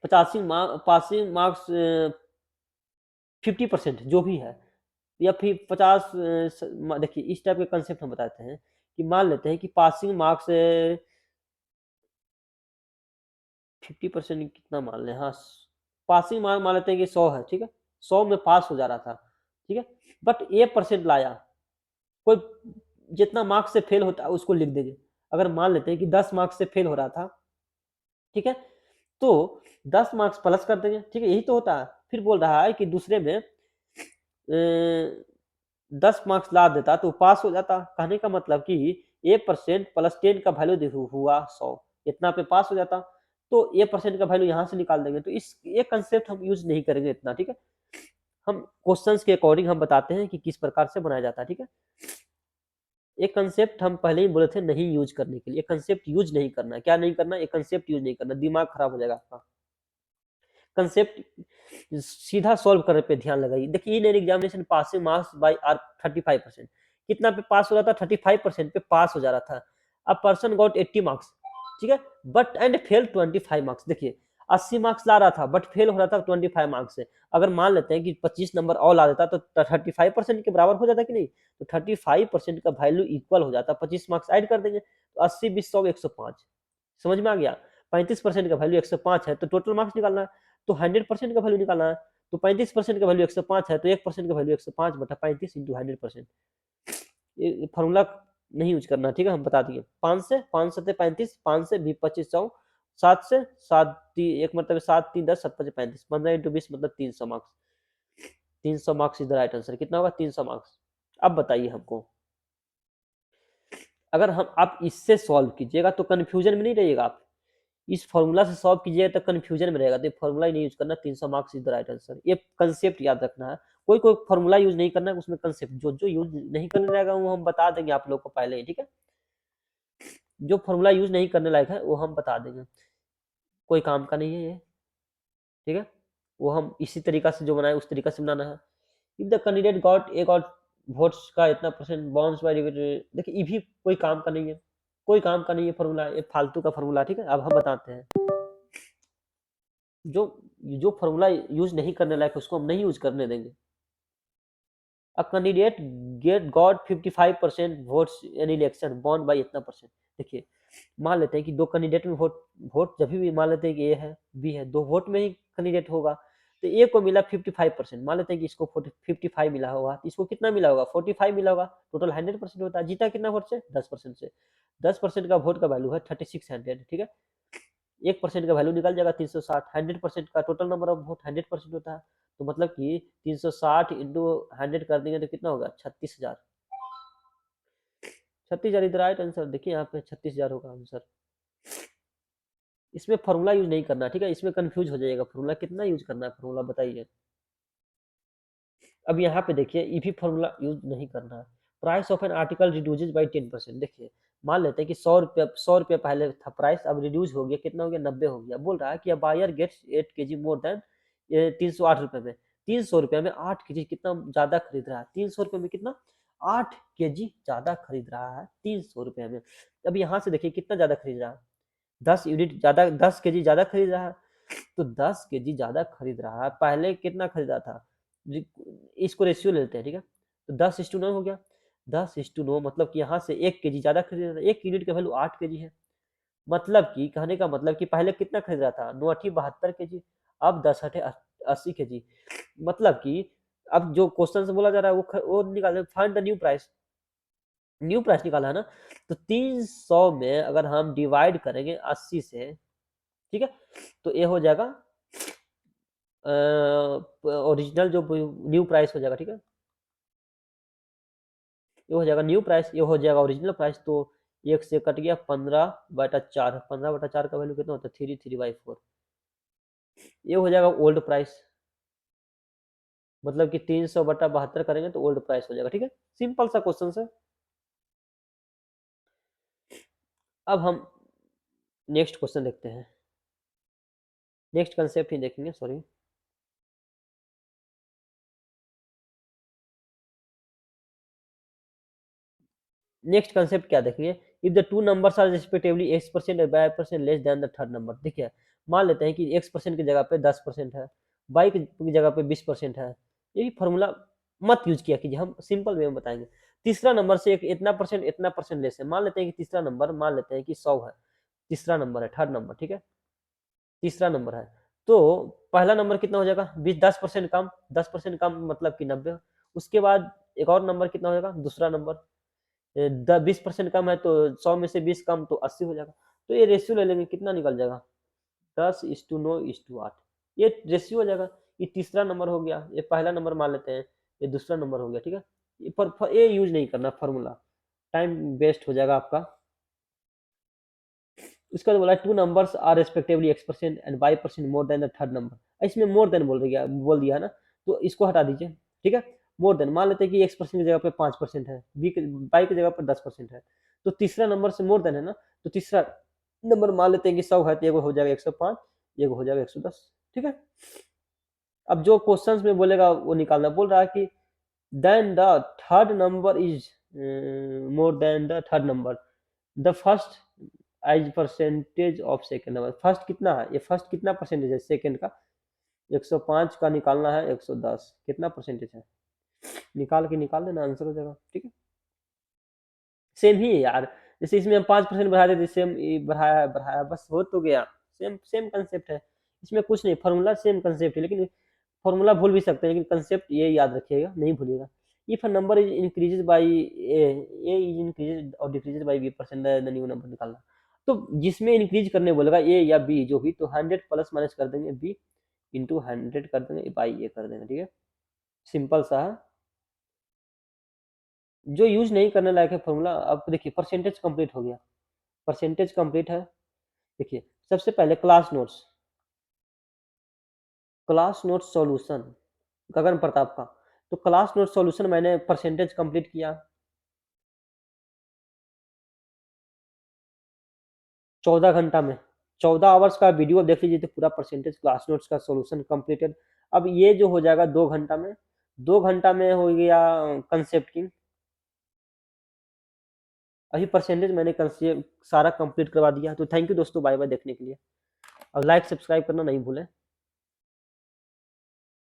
पासिंग मार्क्स 50% जो भी है, या फिर 50, देखिए इस टाइप के कंसेप्ट हम बताते हैं कि मान लेते हैं कि पासिंग मार्क्स 50% कितना मान लें, हाँ पासिंग मार्क मान लेते हैं कि 100 है, ठीक है, 100 में पास हो जा रहा था, ठीक है, बट A% लाया, कोई जितना मार्क्स से फेल होता है उसको लिख देंगे। अगर मान लेते हैं कि 10 मार्क्स से फेल हो रहा था, ठीक है, तो 10 मार्क्स प्लस कर देंगे, ठीक है, यही तो होता है। फिर बोल रहा है कि दूसरे में 10 मार्क्स ला देता तो पास हो जाता। कहने का मतलब कि a% प्लस 10 का वैल्यू हुआ 100, इतना पे पास हो जाता। तो a% का वैल्यू यहाँ से निकाल देंगे। तो इस ये कंसेप्ट हम यूज नहीं करेंगे इतना, ठीक है। हम क्वेश्चंस के अकॉर्डिंग हम बताते हैं कि किस प्रकार से बनाया जाता है, ठीक है। एक कंसेप्ट हम पहले ही बोले थे नहीं यूज करने के लिए, कंसेप्ट यूज नहीं करना। क्या नहीं करना? एक कंसेप्ट यूज नहीं करना, दिमाग खराब हो जाएगा आपका। कंसेप्ट सीधा सॉल्व करने पे ध्यान लगाइए। देखिए in examination passing marks by are 35%, कितना पे पास हो रहा था? 35% पे पास हो जा रहा था। अ पर्सन गॉट 80 मार्क्स, ठीक है, बट एंड फेल 25 मार्क्स। देखिए 80 मार्क्स ला रहा था बट फेल हो रहा था 25 मार्क्स से। अगर मान लेते हैं कि 25 नंबर और ला देता तो 35% के बराबर हो जाता कि नहीं? तो 35% का वैल्यू इक्वल हो जाता। 25 मार्क्स ऐड कर देंगे तो 80 20 100 105, समझ में आ गया। 35% का वैल्यू 105 है तो टोटल मार्क्स निकालना है। तो 100% का वैल्यू निकालना है। तो 35% का वैल्यू 105 है तो 1% का वैल्यू 105 बटा 35 इंटू 100%। ये फॉर्मूला नहीं यूज करना, ठीक है, हम बता दिए। 5 से 35, 5 से 25 100, 7 से 7 एक मतलब 7 3 10 7 5 35, 15 इंटू 20 मतलब 300 marks. 300 marks is the right answer. कितना होगा? 300 मार्क्स। अब बताइए हमको, अगर हम आप इससे सॉल्व कीजिएगा तो कंफ्यूजन में नहीं रहिएगा आप। इस फॉर्मूला से सॉल्व कीजिएगा तो कंफ्यूजन में रहेगा, तो फॉर्मूला ही नहीं यूज करना। 300 marks is the right answer. ये कंसेप्ट याद रखना है। कोई कोई फॉर्मूला यूज नहीं करना है, उसमें कंसेप्ट जो जो यूज नहीं करने रहेगा वो हम बता देंगे आप लोग को पहले ही, ठीक है। जो फॉर्मूला यूज नहीं करने लायक है वो हम बता देंगे, कोई काम का नहीं है ये, ठीक है। वो हम इसी तरीका से जो बनाए उस तरीका से बनाना है। If the candidate got a got votes का इतना परसेंट बाउंस बाय देखिए ये भी कोई काम का नहीं है, कोई काम का नहीं है फॉर्मूला, ये फालतू का फॉर्मूला, ठीक है। अब हम बताते हैं जो जो फॉर्मूला यूज नहीं करने लायक उसको हम नहीं यूज करने देंगे। A candidate get got 55% votes in election bond by इतना परसेंट। देखिए मान लेते हैं कि दो कैंडिडेट में वोट वोट जब भी मान लेते हैं कि ए है बी है, दो वोट में ही कैंडिडेट होगा। तो ए को मिला 55%, मान लेते हैं कि इसको 55 मिला होगा, तो इसको कितना मिला होगा? 45 मिला होगा। टोटल 100% होता है। जीता कितना वोट से? 10% से। 10% का वोट का वैल्यू है 3600, ठीक है। 1% का वैल्यू निकल जाएगा 360। 100% का टोटल नंबर ऑफ वोट 100% होता है। तो मतलब कि 360 इंटू 100 कर देंगे तो कितना होगा? 36,000। 36,000 इधर राइट आंसर। देखिए यहाँ पे 36,000 होगा आंसर। इसमें फॉर्मूला यूज नहीं करना, ठीक है। इसमें कंफ्यूज हो जाएगा। फॉर्मूला कितना यूज करना है? फॉर्मूला बताइए। अब यहाँ पे देखिए ये भी फॉर्मूला यूज नहीं करना है। Price of an article reduces by 10%। देखिए मान लेते हैं कि 100 रुपये पहले था प्राइस, अब रिड्यूस हो गया, कितना हो गया? 90 हो गया। बोल रहा है कि buyer gets 8 kg more than 308 रुपये में। 300 रुपये में 8 kg कितना ज्यादा खरीद रहा है? 300 रुपये में कितना? 8 kg ज्यादा खरीद रहा है 300 रुपये में। अब यहाँ से देखिए कितना ज्यादा खरीद रहा है? 10 यूनिट ज्यादा, 10 kg ज्यादा खरीद रहा है। तो 10 kg ज्यादा खरीद रहा है, पहले कितना खरीदा था? इसको रेशियो ले लेते हैं, ठीक है। तो 10:9 हो गया। 10:9 मतलब कि यहाँ से 1 kg ज्यादा खरीद रहा था। 1 यूनिट का वैल्यू 8 kg है। मतलब कि कहने का मतलब कि पहले कितना खरीद रहा था? 9 72 kg, अब 10 80 kg। मतलब कि अब जो क्वेश्चन से बोला जा रहा है वो निकाल, find the new price. New price निकाला है ना। तो 300 में अगर हम डिवाइड करेंगे 80 से, ठीक है, तो ये हो जाएगा ओरिजिनल जो न्यू प्राइस हो जाएगा, ठीक है। ये हो जाएगा न्यू प्राइस, ये हो जाएगा ओरिजिनल प्राइस। तो एक से कट गया 15/4। 15/4 का वैल्यू कितना होता है? 3/4। ये हो जाएगा ओल्ड प्राइस। मतलब कि 300/72 करेंगे तो ओल्ड प्राइस हो जाएगा, ठीक है। सिंपल सा क्वेश्चन है। अब हम नेक्स्ट क्वेश्चन देखते हैं। नेक्स्ट कंसेप्ट ही देखेंगे, सॉरी। नेक्स्ट कंसेप्ट क्या देखेंगे? If the two numbers are respectively x% और y% less than the third number. देखिए मान लेते हैं कि x% की जगह पे 10% है, y की जगह पे 20% है। यही फॉर्मूला मत यूज किया कीजिए, हम सिंपल वे में बताएंगे। तीसरा नंबर से एक इतना परसेंट लेस है। मान लेते हैं कि तीसरा नंबर, मान लेते हैं कि 100 है। तीसरा नंबर है, थर्ड नंबर, ठीक है। तीसरा नंबर है तो पहला नंबर कितना हो जाएगा? 10% कम। 10% कम मतलब कि 90। उसके बाद एक और नंबर कितना हो जाएगा? दूसरा नंबर 20% कम है तो 100 में से 20 कम तो 80 हो जाएगा। तो ये रेशियो ले लेंगे, कितना निकल जाएगा? 10:9:8। ये रेशियो हो जाएगा। ये तीसरा नंबर हो गया, ये पहला नंबर मान लेते हैं, ये दूसरा नंबर हो गया, ठीक है। ये यूज नहीं करना फॉर्मूला, टाइम वेस्ट हो जाएगा आपका। उसके बाद बोला two numbers are respectively x% and y% more than the third number. इसमें मोर देन बोल दिया है ना, तो इसको हटा दीजिए। ठीक है, मोर देन मान लेते हैं कि x% की जगह पे 5% है, y की जगह पर 10% है, तो तीसरा नंबर से मोर देन है ना, तो तीसरा नंबर मान लेते हैं कि 100 है, तो एगो हो जाएगा 105, एगो हो जाएगा 110। ठीक है, अब जो क्वेश्चंस में बोलेगा वो निकालना। बोल रहा है कि then the third number is more than the third number, the first as percentage of second number. First कितना है, ये फर्स्ट कितना परसेंटेज है सेकेंड का, 105 का निकालना है 110 कितना परसेंटेज है, निकाल देना, आंसर हो जाएगा। ठीक है, सेम ही है यार, जैसे इसमें हम 5% बढ़ा देते, सेम बढ़ाया बढ़ाया बस हो तो गया, सेम सेम कंसेप्ट है, इसमें कुछ नहीं, फॉर्मूला सेम कंसेप्ट है, लेकिन फॉर्मूला भूल भी सकते हैं, लेकिन कंसेप्ट ये याद रखिएगा, नहीं भूलिएगा। If a number is increases by A is increases और decreases by b% the new number निकालना। तो जिसमें इंक्रीज करने बोलेगा ए या बी जो भी, तो 100 प्लस माइनस कर देंगे बी, इंटू 100 कर देंगे बाई ए कर देंगे। ठीक है, सिंपल सा है, जो यूज नहीं करने लायक है फॉर्मूला। अब देखिए परसेंटेज कंप्लीट हो गया, परसेंटेज कंप्लीट है। देखिए सबसे पहले class notes, class note solution Gagan Pratap का, तो क्लास नोट सॉल्यूशन मैंने परसेंटेज कंप्लीट किया 14 घंटा में, 14 आवर्स का वीडियो देख लीजिए तो पूरा परसेंटेज क्लास नोट्स का सॉल्यूशन कंप्लीटेड। अब ये जो हो जाएगा 2 घंटा में, 2 घंटा में हो गया कंसेप्ट की। अभी परसेंटेज मैंने कंसेप्ट सारा कंप्लीट करवा दिया। तो थैंक यू दोस्तों, बाय बाय देखने के लिए, और लाइक सब्सक्राइब करना नहीं भूलें।